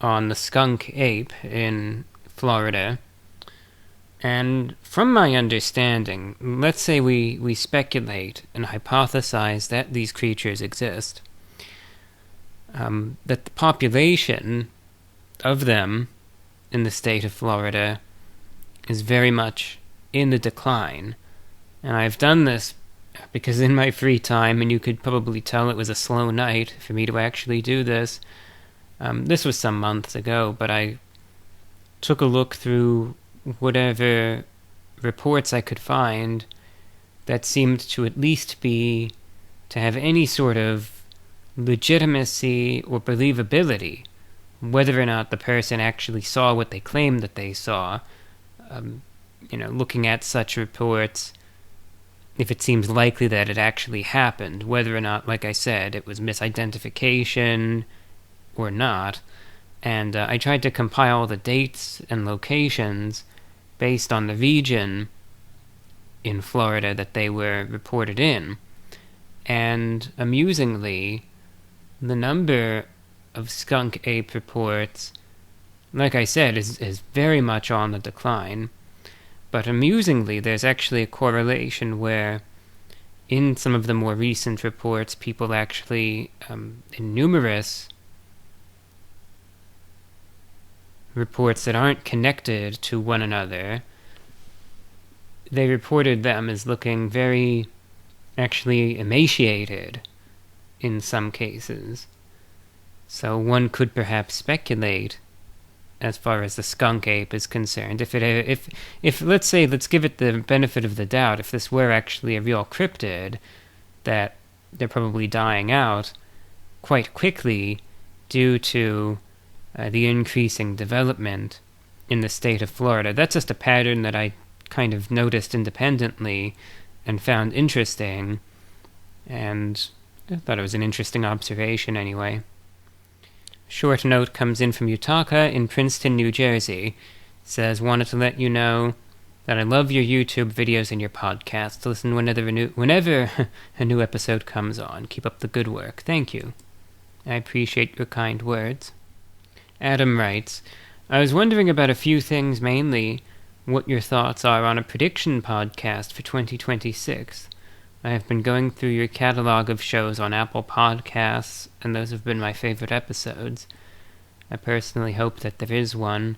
on the skunk ape in Florida, and from my understanding, let's say we speculate and hypothesize that these creatures exist, that the population of them in the state of Florida is very much in the decline. And I've done this because in my free time, and you could probably tell it was a slow night for me to actually do this, this was some months ago, but I took a look through whatever reports I could find that seemed to at least be to have any sort of legitimacy or believability, whether or not the person actually saw what they claimed that they saw. Looking at such reports, if it seems likely that it actually happened, whether or not, like I said, it was misidentification or not. And I tried to compile the dates and locations based on the region in Florida that they were reported in. And amusingly, the number of skunk ape reports, like I said, is very much on the decline. But amusingly, there's actually a correlation where in some of the more recent reports, people actually, in numerous reports that aren't connected to one another, they reported them as looking very, actually emaciated in some cases. So one could perhaps speculate, as far as the skunk ape is concerned, if let's say, let's give it the benefit of the doubt, if this were actually a real cryptid, that they're probably dying out quite quickly due to the increasing development in the state of Florida. That's just a pattern that I kind of noticed independently and found interesting, and I thought it was an interesting observation anyway. Short note comes in from Utaka in Princeton, New Jersey. Says, wanted to let you know that I love your YouTube videos and your podcast. Listen whenever a new episode comes on. Keep up the good work. Thank you. I appreciate your kind words. Adam writes, I was wondering about a few things, mainly what your thoughts are on a prediction podcast for 2026. I have been going through your catalog of shows on Apple Podcasts, and those have been my favorite episodes. I personally hope that there is one,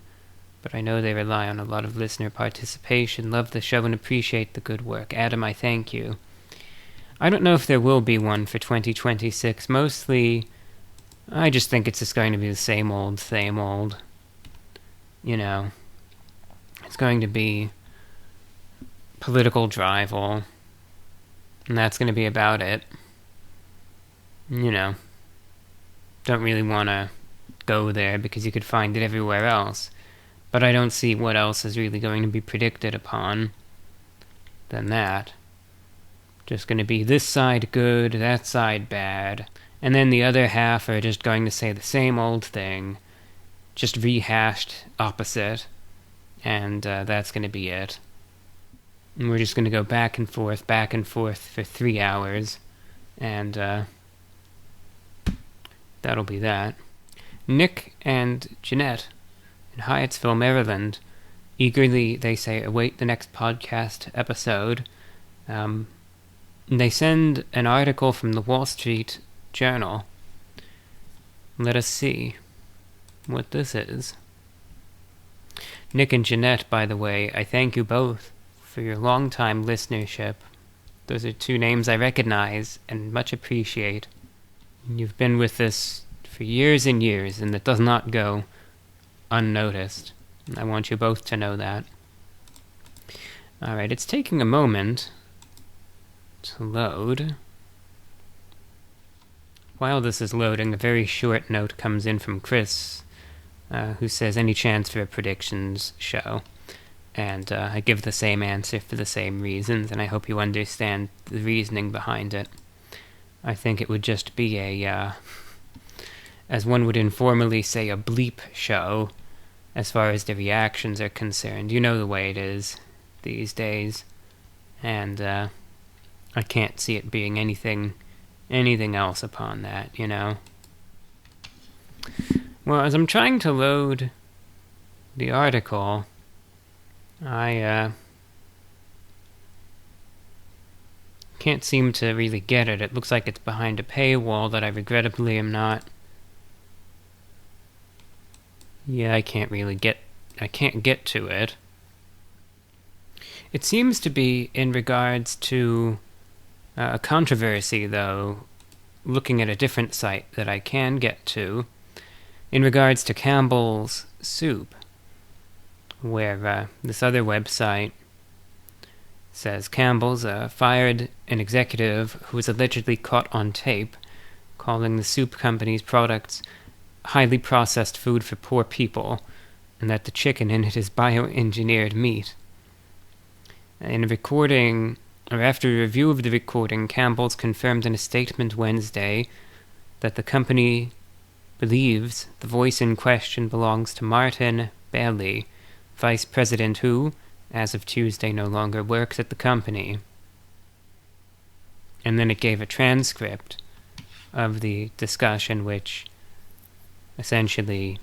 but I know they rely on a lot of listener participation. Love the show and appreciate the good work. Adam, I thank you. I don't know if there will be one for 2026. Mostly, I just think it's just going to be the same old. You know, it's going to be political drivel, and that's going to be about it. You know, don't really want to go there because you could find it everywhere else. But I don't see what else is really going to be predicted upon than that. Just going to be this side good, that side bad. And then the other half are just going to say the same old thing, just rehashed opposite. And that's going to be it. And we're just going to go back and forth for 3 hours. And that'll be that. Nick and Jeanette in Hyattsville, Maryland, eagerly, they say, await the next podcast episode. They send an article from the Wall Street Journal. Let us see what this is. Nick and Jeanette, by the way, I thank you both for your long-time listenership. Those are two names I recognize and much appreciate. You've been with us for years and years, and it does not go unnoticed. I want you both to know that. Alright, it's taking a moment to load. While this is loading, a very short note comes in from Chris, who says, any chance for a predictions show? And I give the same answer for the same reasons, and I hope you understand the reasoning behind it. I think it would just be a, as one would informally say, a bleep show, as far as the reactions are concerned. You know the way it is these days. And I can't see it being anything else upon that, you know. Well, as I'm trying to load the article, I can't seem to really get it. It looks like it's behind a paywall that I regrettably am not. Yeah, I can't get to it. It seems to be in regards to a controversy, though, looking at a different site that I can get to, in regards to Campbell's Soup, where this other website says Campbell's fired an executive who was allegedly caught on tape calling the soup company's products highly processed food for poor people, and that the chicken in it is bioengineered meat. In a recording, or after a review of the recording, Campbell's confirmed in a statement Wednesday that the company believes the voice in question belongs to Martin Bailey, vice president who, as of Tuesday, no longer works at the company. And then it gave a transcript of the discussion, which essentially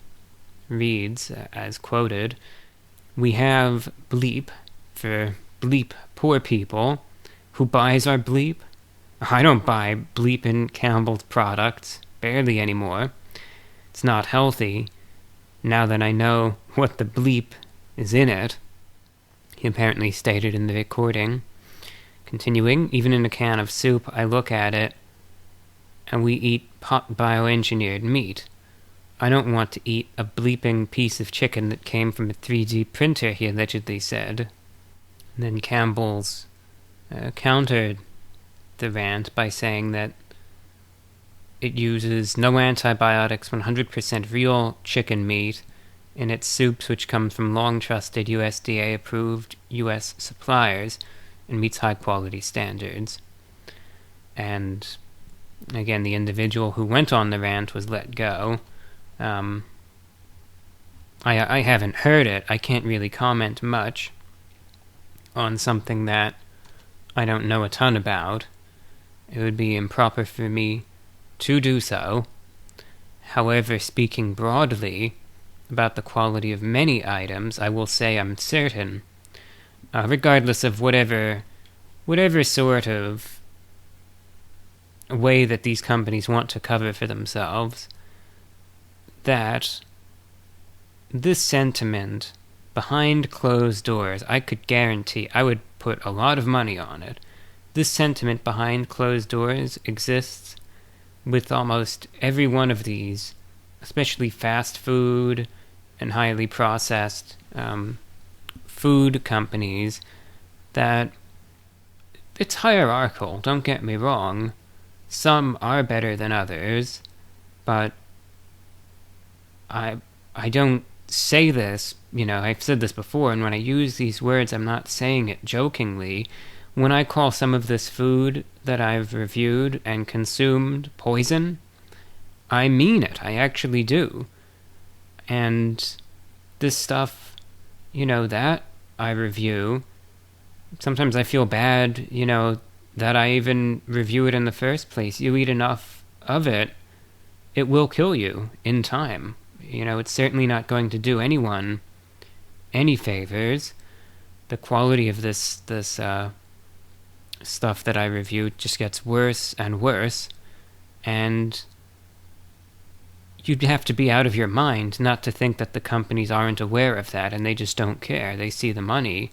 reads, as quoted, "We have bleep for bleep poor people. Who buys our bleep? I don't buy bleep in Campbell's products, barely anymore. It's not healthy, now that I know what the bleep is in it," he apparently stated in the recording. Continuing, "Even in a can of soup, I look at it, and we eat bioengineered meat. I don't want to eat a bleeping piece of chicken that came from a 3D printer," he allegedly said. And then Campbell's countered the rant by saying that it uses no antibiotics, 100% real chicken meat in its soups, which comes from long-trusted USDA-approved U.S. suppliers and meets high-quality standards. And Again, the individual who went on the rant was let go. I haven't heard it. I can't really comment much on something that I don't know a ton about. It would be improper for me to do so. However, speaking broadly about the quality of many items, I will say I'm certain, regardless of whatever sort of way that these companies want to cover for themselves, that this sentiment behind closed doors, I could guarantee, I would put a lot of money on it. This sentiment behind closed doors exists with almost every one of these, especially fast food and highly processed food companies, that it's hierarchical, don't get me wrong. Some are better than others, but I don't say this, I've said this before, and when I use these words, I'm not saying it jokingly. When I call some of this food that I've reviewed and consumed poison, I mean it. I actually do. And this stuff, that I review, sometimes I feel bad, that I even review it in the first place. You eat enough of it, it will kill you in time. It's certainly not going to do anyone any favors. The quality of this stuff that I reviewed just gets worse and worse, and you'd have to be out of your mind not to think that the companies aren't aware of that and they just don't care. They see the money.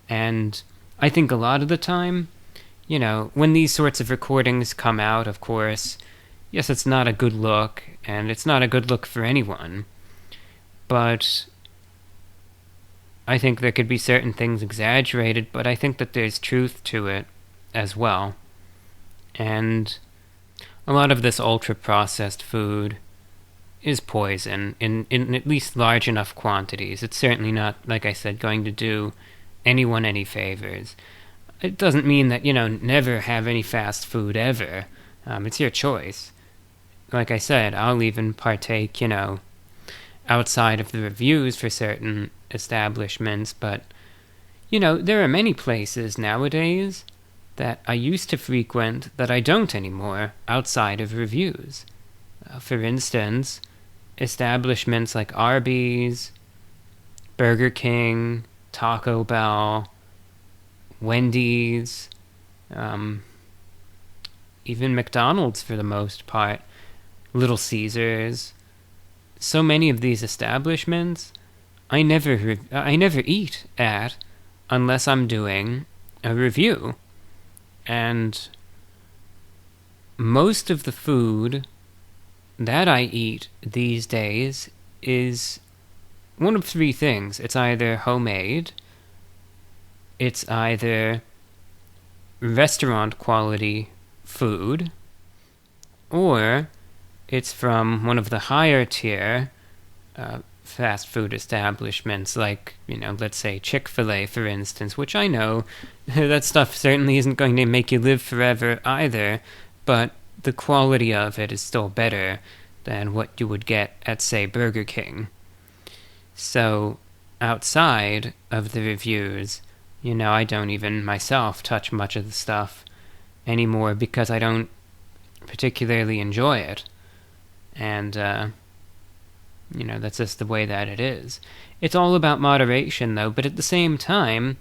And I think a lot of the time, when these sorts of recordings come out, of course, yes, it's not a good look, and it's not a good look for anyone, but I think there could be certain things exaggerated, but I think that there's truth to it as well. And a lot of this ultra-processed food is poison in at least large enough quantities. It's certainly not, like I said, going to do anyone any favors. It doesn't mean that, never have any fast food ever. It's your choice. Like I said, I'll even partake, outside of the reviews for certain establishments, but, there are many places nowadays that I used to frequent that I don't anymore outside of reviews. For instance, establishments like Arby's, Burger King, Taco Bell, Wendy's, even McDonald's for the most part, Little Caesars. So many of these establishments I never eat at unless I'm doing a review. And most of the food that I eat these days is one of three things. It's either homemade, it's either restaurant quality food, or it's from one of the higher tier fast food establishments, like, let's say Chick-fil-A, for instance, which I know that stuff certainly isn't going to make you live forever either, but the quality of it is still better than what you would get at, say, Burger King. So, outside of the reviews, I don't even myself touch much of the stuff anymore because I don't particularly enjoy it. And, that's just the way that it is. It's all about moderation, though, but at the same time,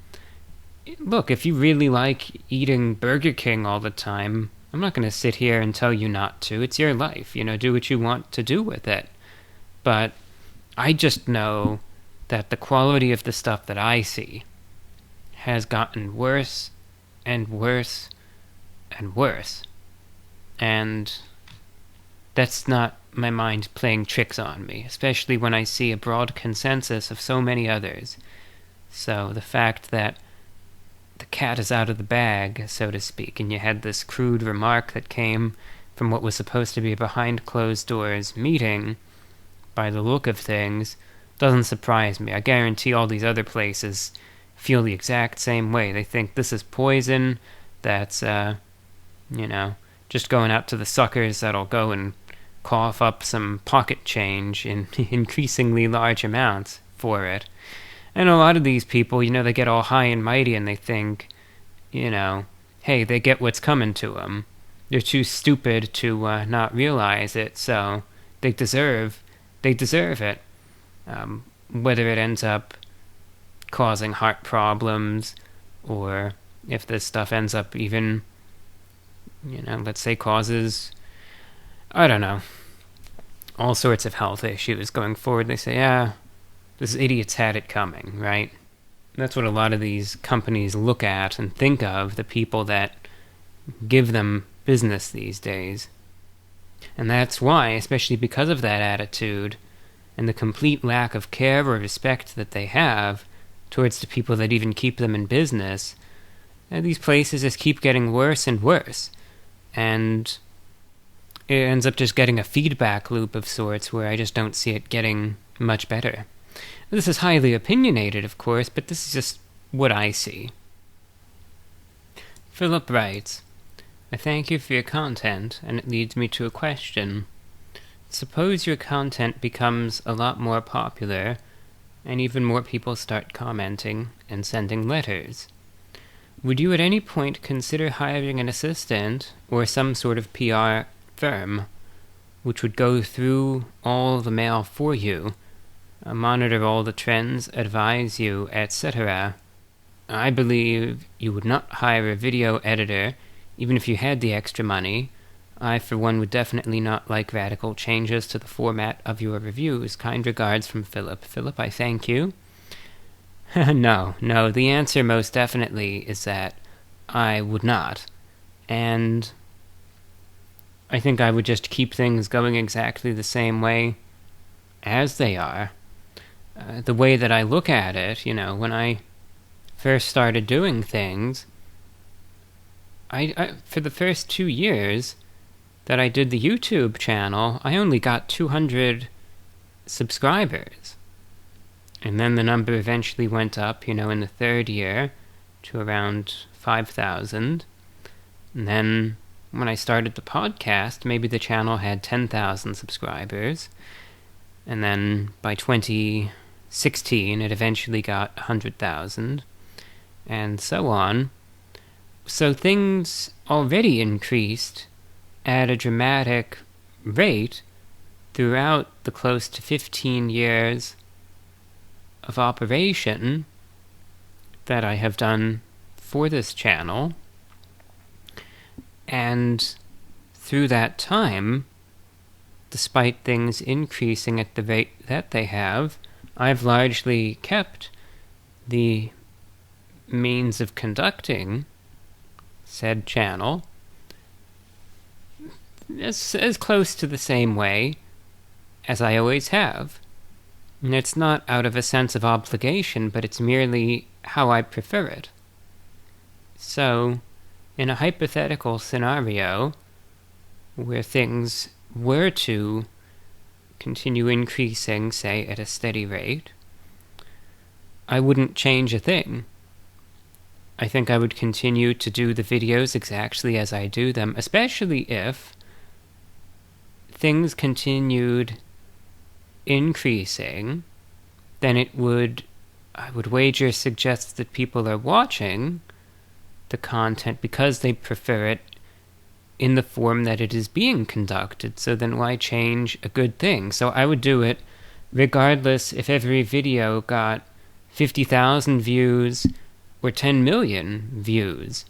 look, if you really like eating Burger King all the time, I'm not going to sit here and tell you not to. It's your life, do what you want to do with it. But I just know that the quality of the stuff that I see has gotten worse and worse and worse. And that's not my mind playing tricks on me, especially when I see a broad consensus of so many others. So the fact that the cat is out of the bag, so to speak, and you had this crude remark that came from what was supposed to be a behind closed doors meeting, by the look of things, doesn't surprise me. I guarantee all these other places feel the exact same way. They think this is poison that's, just just going out to the suckers that'll go and cough up some pocket change in increasingly large amounts for it. And a lot of these people, they get all high and mighty and they think, hey, they get what's coming to them. They're too stupid to not realize it, so they deserve it. Whether it ends up causing heart problems, or if this stuff ends up even, let's say causes, I don't know, all sorts of health issues going forward. They say, this idiot's had it coming, right? That's what a lot of these companies look at and think of, the people that give them business these days. And that's why, especially because of that attitude and the complete lack of care or respect that they have towards the people that even keep them in business, these places just keep getting worse and worse. And it ends up just getting a feedback loop of sorts where I just don't see it getting much better. This is highly opinionated, of course, but this is just what I see. Philip writes, I thank you for your content, and it leads me to a question. Suppose your content becomes a lot more popular, and even more people start commenting and sending letters. Would you at any point consider hiring an assistant or some sort of PR firm which would go through all the mail for you, monitor all the trends, advise you, etc.? I believe you would not hire a video editor, even if you had the extra money. I, for one, would definitely not like radical changes to the format of your reviews. Kind regards from Philip. Philip, I thank you. No, the answer most definitely is that I would not. And I think I would just keep things going exactly the same way as they are. The way that I look at it, when I first started doing things, I for the first 2 years that I did the YouTube channel, I only got 200 subscribers. And then the number eventually went up, in the third year to around 5,000. And then when I started the podcast, maybe the channel had 10,000 subscribers. And then by 2016, it eventually got 100,000. And so on. So things already increased at a dramatic rate throughout the close to 15 years of operation that I have done for this channel. And through that time, despite things increasing at the rate that they have, I've largely kept the means of conducting said channel as close to the same way as I always have. And it's not out of a sense of obligation, but it's merely how I prefer it. So, in a hypothetical scenario where things were to continue increasing, say, at a steady rate, I wouldn't change a thing. I think I would continue to do the videos exactly as I do them, especially if things continued increasing. Then I would wager, suggest that people are watching the content because they prefer it in the form that it is being conducted. So then why change a good thing? So I would do it regardless if every video got 50,000 views or 10 million views.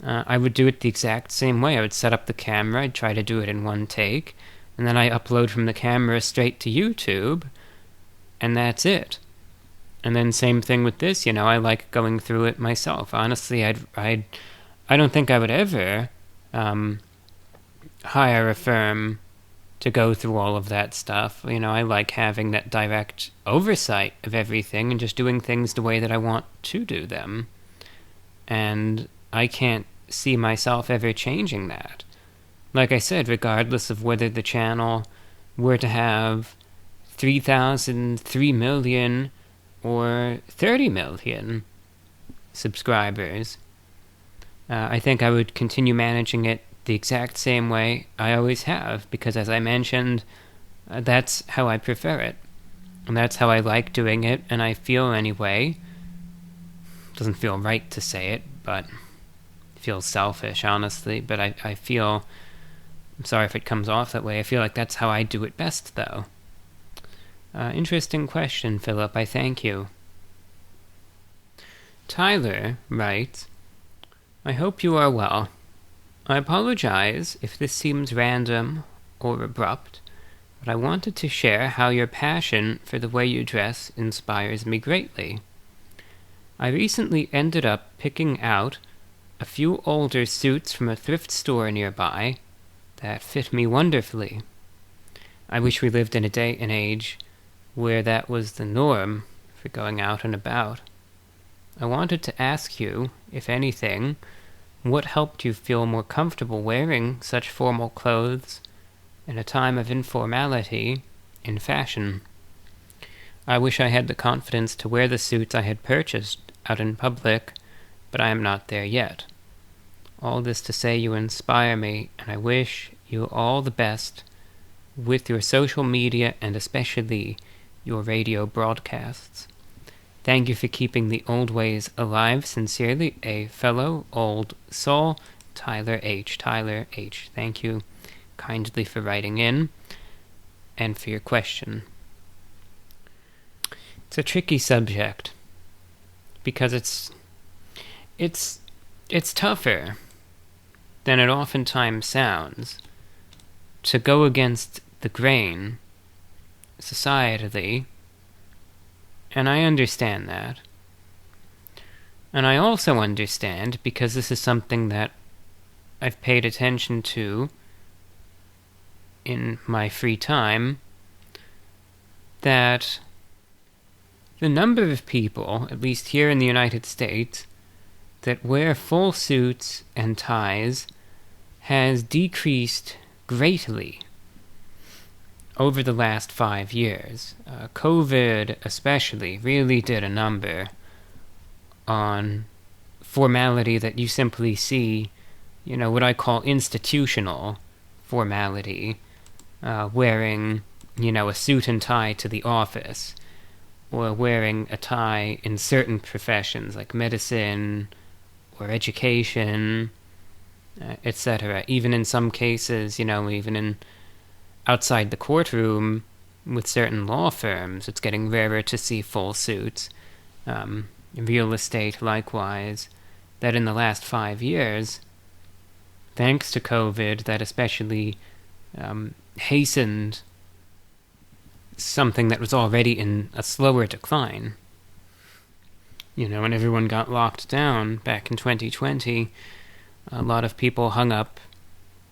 I would do it the exact same way. I would set up the camera, I'd try to do it in one take, and then I upload from the camera straight to YouTube, and that's it. And then same thing with this, I like going through it myself. Honestly, I don't think I would ever hire a firm to go through all of that stuff. I like having that direct oversight of everything and just doing things the way that I want to do them. And I can't see myself ever changing that. Like I said, regardless of whether the channel were to have 3,000, 3 million, or 30 million subscribers, I think I would continue managing it the exact same way I always have, because as I mentioned, that's how I prefer it. And that's how I like doing it, and I feel anyway. Doesn't feel right to say it, but it feels selfish, honestly. But I feel, I'm sorry if it comes off that way, I feel like that's how I do it best, though. Interesting question, Philip. I thank you. Tyler writes, I hope you are well. I apologize if this seems random or abrupt, but I wanted to share how your passion for the way you dress inspires me greatly. I recently ended up picking out a few older suits from a thrift store nearby that fit me wonderfully. I wish we lived in a day and age where that was the norm for going out and about. I wanted to ask you, if anything, what helped you feel more comfortable wearing such formal clothes in a time of informality in fashion. I wish I had the confidence to wear the suits I had purchased out in public, but I am not there yet. All this to say you inspire me, and I wish you all the best with your social media and especially your radio broadcasts. Thank you for keeping the old ways alive. Sincerely, a fellow old soul, Tyler H. Tyler H. Thank you kindly for writing in and for your question. It's a tricky subject because it's tougher than it oftentimes sounds to go against the grain societally, and I understand that. And I also understand, because this is something that I've paid attention to in my free time, that the number of people, at least here in the United States, that wear full suits and ties has decreased greatly over the last 5 years. COVID especially really did a number on formality that you simply see, what I call institutional formality, wearing, a suit and tie to the office, or wearing a tie in certain professions like medicine or education, etc. Even in some cases, even in outside the courtroom with certain law firms, it's getting rarer to see full suits. Real estate, likewise, that in the last 5 years, thanks to COVID, that especially hastened something that was already in a slower decline. When everyone got locked down back in 2020, a lot of people hung up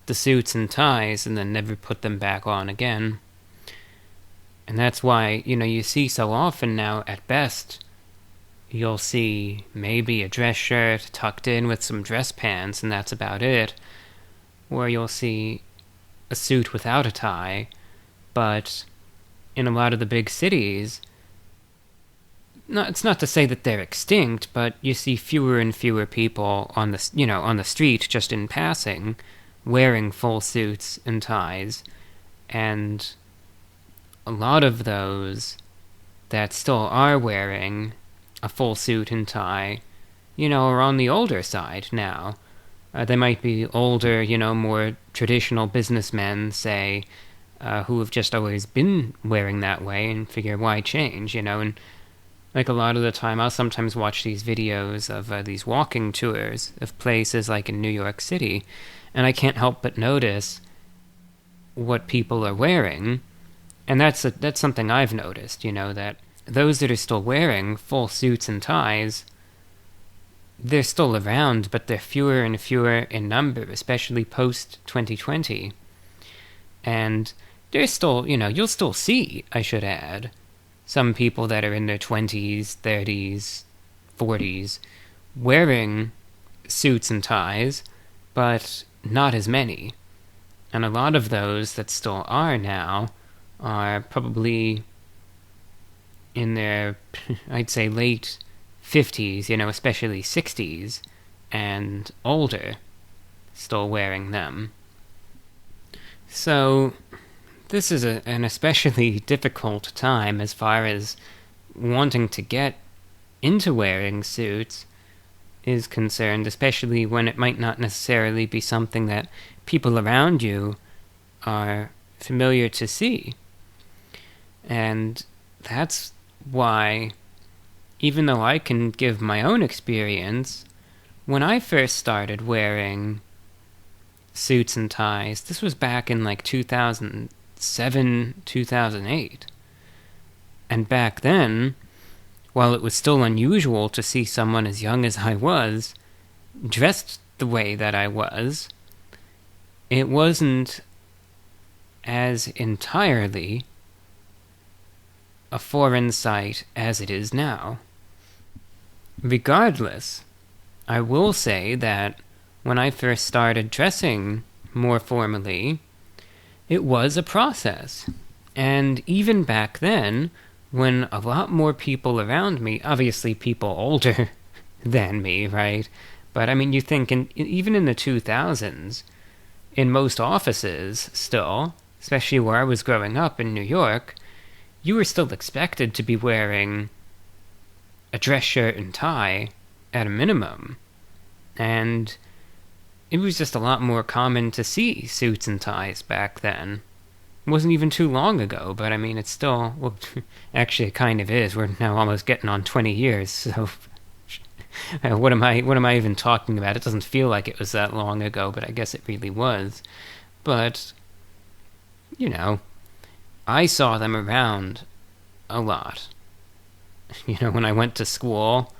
the suits and ties and then never put them back on again. And that's why, you see so often now, at best, you'll see maybe a dress shirt tucked in with some dress pants, and that's about it. Or you'll see a suit without a tie, but in a lot of the big cities, it's not to say that they're extinct, but you see fewer and fewer people on the street just in passing, wearing full suits and ties, and a lot of those that still are wearing a full suit and tie, are on the older side now. They might be older, more traditional businessmen, say, who have just always been wearing that way and figure, why change, and like a lot of the time, I'll sometimes watch these videos of these walking tours of places like in New York City, and I can't help but notice what people are wearing, and that's something I've noticed, that those that are still wearing full suits and ties, they're still around, but they're fewer and fewer in number, especially post-2020. And there's still, you'll still see, I should add, some people that are in their 20s, 30s, 40s, wearing suits and ties, but not as many. And a lot of those that still are now are probably in their, I'd say, late 50s, especially 60s and older. still wearing them. So this is an especially difficult time as far as wanting to get into wearing suits is concerned, especially when it might not necessarily be something that people around you are familiar to see. And that's why, even though I can give my own experience, when I first started wearing suits and ties, this was back in like 2007, 2008. And back then, while it was still unusual to see someone as young as I was dressed the way that I was, it wasn't as entirely a foreign sight as it is now. Regardless, I will say that when I first started dressing more formally, it was a process. And even back then, when a lot more people around me, obviously people older than me, right? But I mean, you think even in the 2000s, in most offices still, especially where I was growing up in New York, you were still expected to be wearing a dress shirt and tie at a minimum. And it was just a lot more common to see suits and ties back then. It wasn't even too long ago, but I mean, it's still, well, actually it kind of is. We're now almost getting on 20 years, so what am I even talking about? It doesn't feel like it was that long ago, but I guess it really was. But, you know, I saw them around a lot. You know, when I went to school,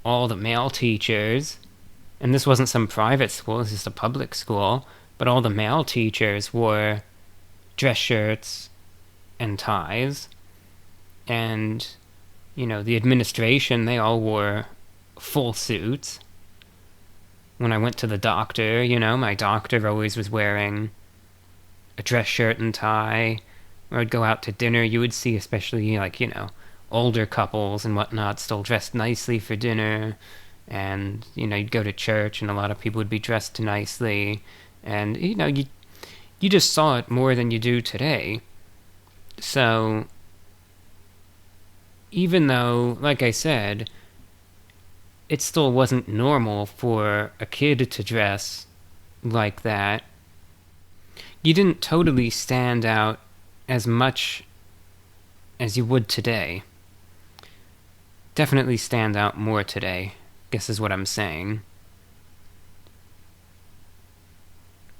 all the male teachers, and this wasn't some private school, this is a public school, but all the male teachers wore dress shirts and ties, and, you know, the administration, they all wore full suits. When I went to the doctor, you know, my doctor always was wearing a dress shirt and tie. Or I'd go out to dinner, you would see, especially, like, you know, older couples and whatnot still dressed nicely for dinner. And, you know, you'd go to church and a lot of people would be dressed nicely. And, you know, you just saw it more than you do today. So, even though, like I said, it still wasn't normal for a kid to dress like that, you didn't totally stand out as much as you would today. Definitely stand out more today, I guess is what I'm saying.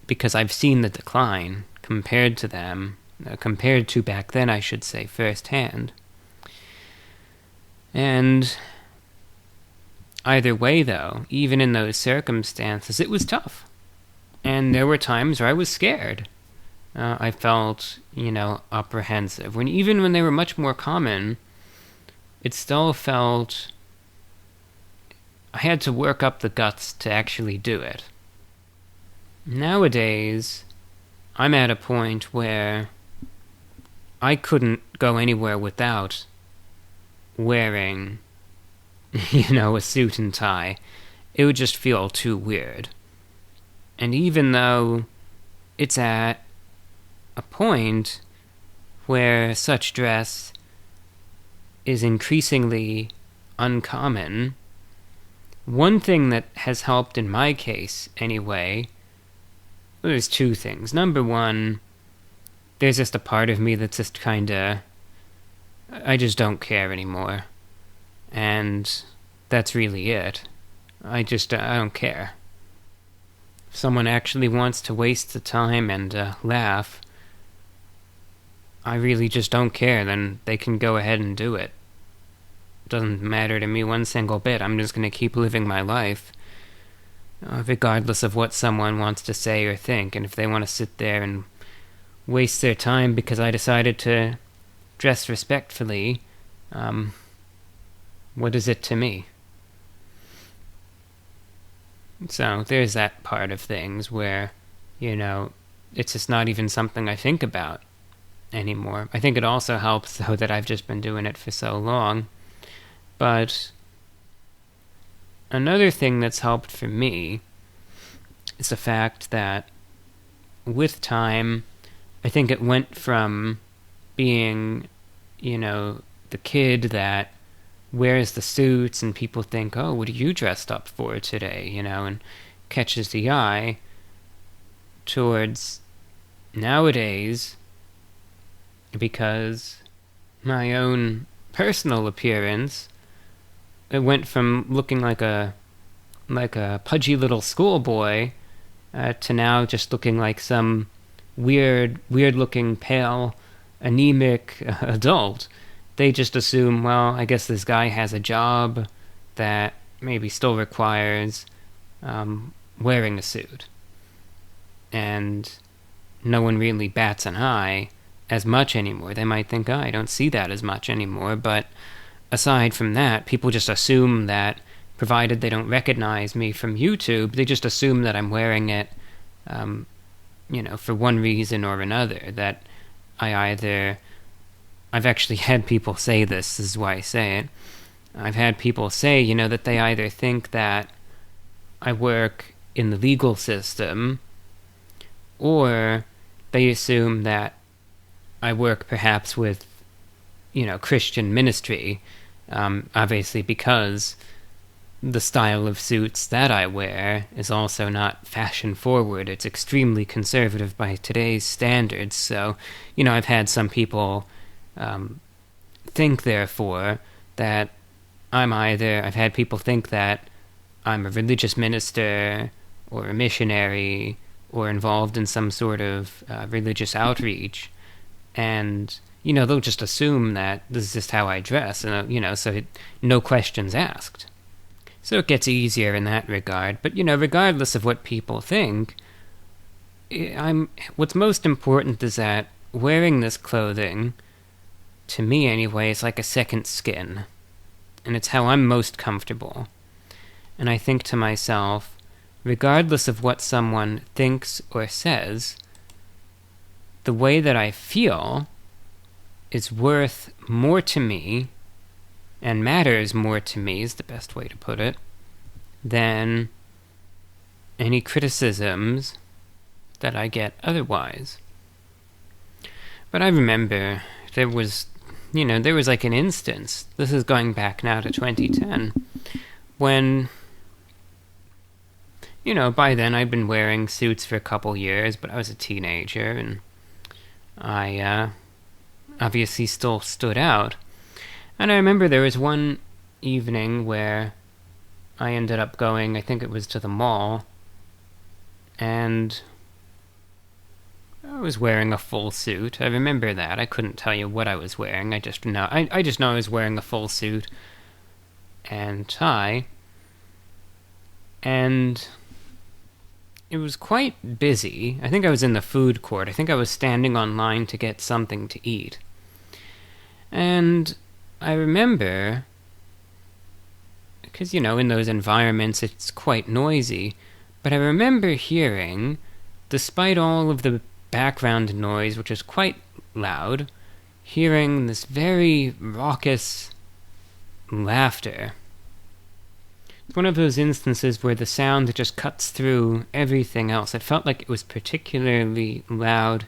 Because I've seen the decline compared to them, compared to back then, I should say, firsthand. And either way, though, even in those circumstances, it was tough. And there were times where I was scared. I felt, you know, apprehensive. Even when they were much more common, it still felt I had to work up the guts to actually do it. Nowadays, I'm at a point where I couldn't go anywhere without wearing, you know, a suit and tie. It would just feel too weird. And even though it's at a point where such dress is increasingly uncommon, one thing that has helped in my case, anyway, there's two things. Number one, there's just a part of me that's just kinda, I just don't care anymore. And that's really it. I don't care. If someone actually wants to waste the time and laugh, I really just don't care, then they can go ahead and do it. It doesn't matter to me one single bit. I'm just going to keep living my life, regardless of what someone wants to say or think. And if they want to sit there and waste their time because I decided to dress respectfully, what is it to me? So there's that part of things where, you know, it's just not even something I think about anymore. I think it also helps, though, that I've just been doing it for so long. But another thing that's helped for me is the fact that with time, I think it went from being, the kid that wears the suits and people think, oh, what are you dressed up for today, and catches the eye, towards nowadays, because my own personal appearance, it went from looking like a pudgy little schoolboy to now just looking like some weird-looking, pale, anemic adult. They just assume, well, I guess this guy has a job that maybe still requires wearing a suit. And no one really bats an eye as much anymore. They might think, oh, I don't see that as much anymore, but aside from that, people just assume that, provided they don't recognize me from YouTube, they just assume that I'm wearing it, for one reason or another, that I've actually had people say this is why I say it, I've had people say, that they either think that I work in the legal system, or they assume that I work perhaps with, Christian ministry, obviously because the style of suits that I wear is also not fashion forward. It's extremely conservative by today's standards. So, I've had some people think, therefore, that I've had people think that I'm a religious minister or a missionary or involved in some sort of religious outreach. And, they'll just assume that this is just how I dress, and, so no questions asked. So it gets easier in that regard. But, regardless of what people think, what's most important is that wearing this clothing, to me anyway, is like a second skin. And it's how I'm most comfortable. And I think to myself, regardless of what someone thinks or says, the way that I feel is worth more to me, and matters more to me is the best way to put it, than any criticisms that I get otherwise. But I remember there was like an instance, this is going back now to 2010, when, by then I'd been wearing suits for a couple years, but I was a teenager, and I obviously still stood out. And I remember there was one evening where I ended up going, I think it was to the mall, and I was wearing a full suit. I remember that. I couldn't tell you what I was wearing. I just know I was wearing a full suit and tie. And it was quite busy. I think I was in the food court. I think I was standing on line to get something to eat. And I remember, because, in those environments it's quite noisy, but I remember hearing, despite all of the background noise, which is quite loud, hearing this very raucous laughter. It's one of those instances where the sound just cuts through everything else. It felt like it was particularly loud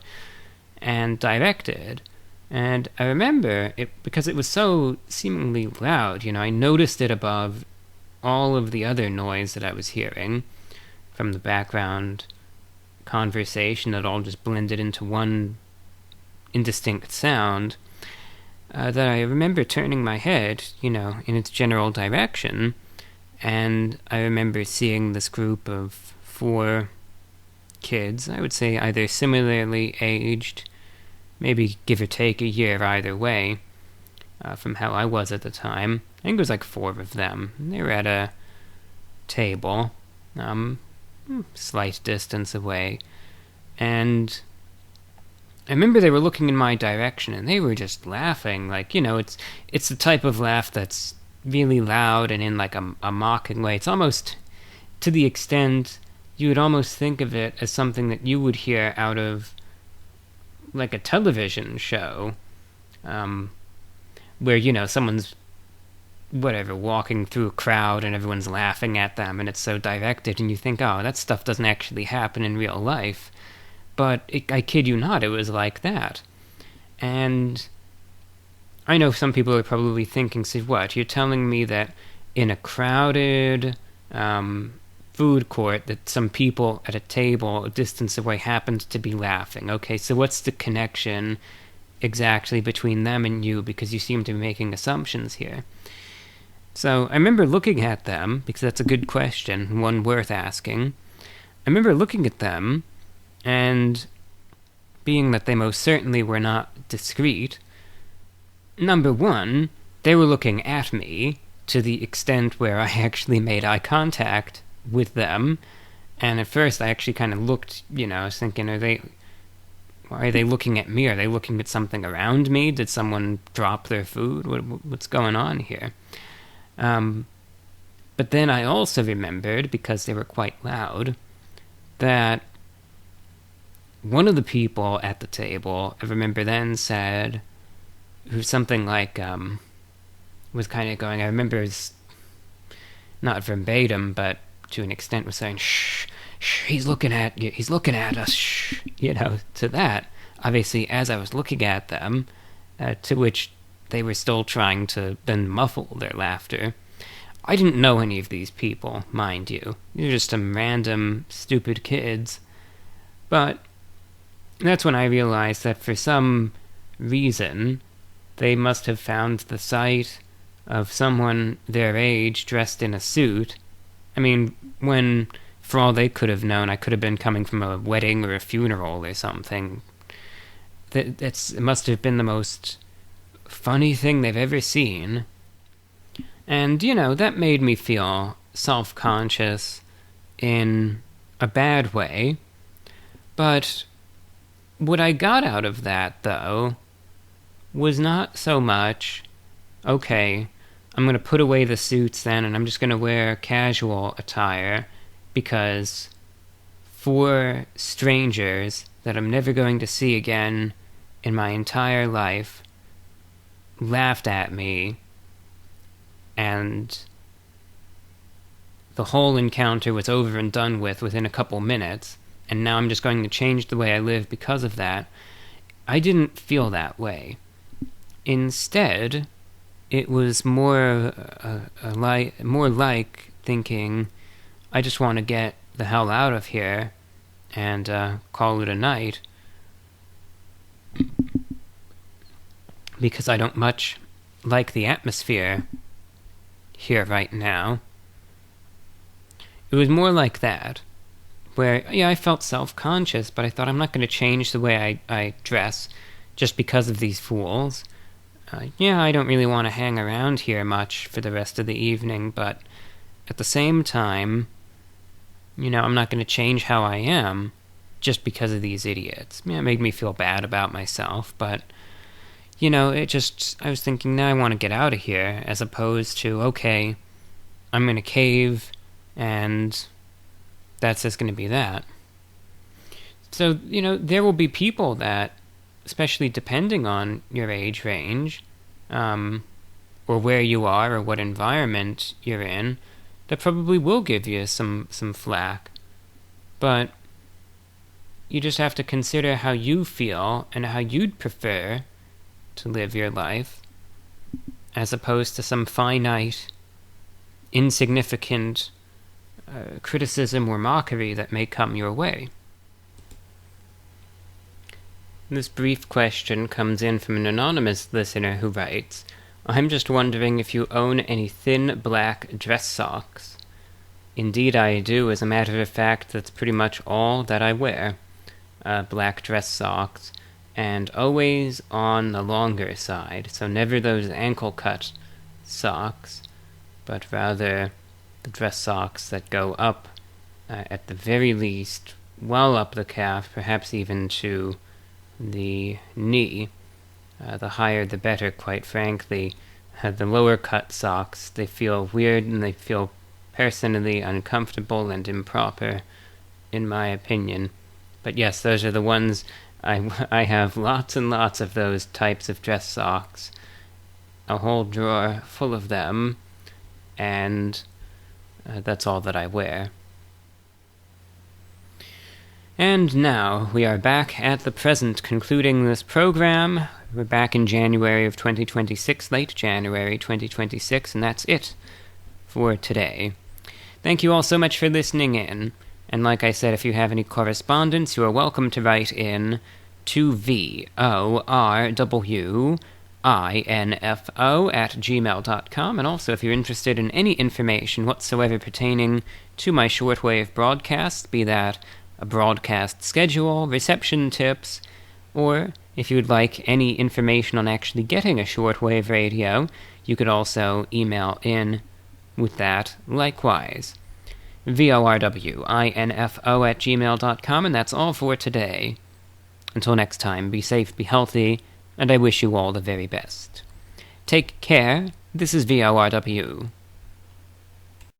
and directed. And I remember it because it was so seemingly loud. I noticed it above all of the other noise that I was hearing from the background conversation that all just blended into one indistinct sound. That I remember turning my head, in its general direction, and I remember seeing this group of 4 kids, I would say either similarly aged, maybe give or take a year either way, from how I was at the time. I think it was like 4 of them. They were at a table, slight distance away, and I remember they were looking in my direction, and they were just laughing, like, it's the type of laugh that's really loud and in like a mocking way. It's almost to the extent you would almost think of it as something that you would hear out of like a television show, where, someone's whatever, walking through a crowd and everyone's laughing at them and it's so directed and you think, oh, that stuff doesn't actually happen in real life. But I kid you not, it was like that. And I know some people are probably thinking, say, what, you're telling me that in a crowded food court that some people at a table a distance away happened to be laughing. Okay, so what's the connection exactly between them and you, because you seem to be making assumptions here. So I remember looking at them, because that's a good question, one worth asking. I remember looking at them, and being that they most certainly were not discreet, number one, they were looking at me to the extent where I actually made eye contact with them, and at first I actually kind of looked, I was thinking, why are they looking at me? Are they looking at something around me? Did someone drop their food? What's going on here? But then I also remembered, because they were quite loud, that one of the people at the table, I remember then said, who's something like, was kind of going, I remember it's not verbatim, but to an extent was saying, shh, he's looking at you, he's looking at us, shh, to that. Obviously, as I was looking at them, to which they were still trying to then muffle their laughter. I didn't know any of these people, mind you. They're just some random, stupid kids. But that's when I realized that for some reason, they must have found the sight of someone their age dressed in a suit. I mean, when, for all they could have known, I could have been coming from a wedding or a funeral or something. It must have been the most funny thing they've ever seen. And, that made me feel self-conscious in a bad way. But what I got out of that, though, was not so much, okay, I'm going to put away the suits then, and I'm just going to wear casual attire, because 4 strangers that I'm never going to see again in my entire life laughed at me, and the whole encounter was over and done with within a couple minutes, and now I'm just going to change the way I live because of that. I didn't feel that way. Instead, it was more like thinking, I just want to get the hell out of here and call it a night, because I don't much like the atmosphere here right now. It was more like that, where, I felt self-conscious, but I thought, I'm not going to change the way I dress just because of these fools. I don't really want to hang around here much for the rest of the evening, but at the same time, I'm not going to change how I am just because of these idiots. It made me feel bad about myself, but, I was thinking, now I want to get out of here, as opposed to, okay, I'm in a cave, and that's just going to be that. So, there will be people that, especially depending on your age range, or where you are, or what environment you're in, that probably will give you some flack. But you just have to consider how you feel and how you'd prefer to live your life, as opposed to some finite, insignificant criticism or mockery that may come your way. This brief question comes in from an anonymous listener who writes, I'm just wondering if you own any thin black dress socks. Indeed I do. As a matter of fact, that's pretty much all that I wear. Black dress socks, and always on the longer side, so never those ankle-cut socks, but rather the dress socks that go up, at the very least, well up the calf, perhaps even to the knee. The higher the better, quite frankly. The lower cut socks, they feel weird and they feel personally uncomfortable and improper, in my opinion. But yes, those are the ones. I have lots and lots of those types of dress socks. A whole drawer full of them. and that's all that I wear. And now, we are back at the present, concluding this program. We're back in January of 2026, late January 2026, and that's it for today. Thank you all so much for listening in, and like I said, if you have any correspondence, you are welcome to write in to VORWINFO@gmail.com, and also if you're interested in any information whatsoever pertaining to my shortwave broadcast, be that a broadcast schedule, reception tips, or if you'd like any information on actually getting a shortwave radio, you could also email in with that likewise. VORWINFO@gmail.com, and that's all for today. Until next time, be safe, be healthy, and I wish you all the very best. Take care. This is VORW.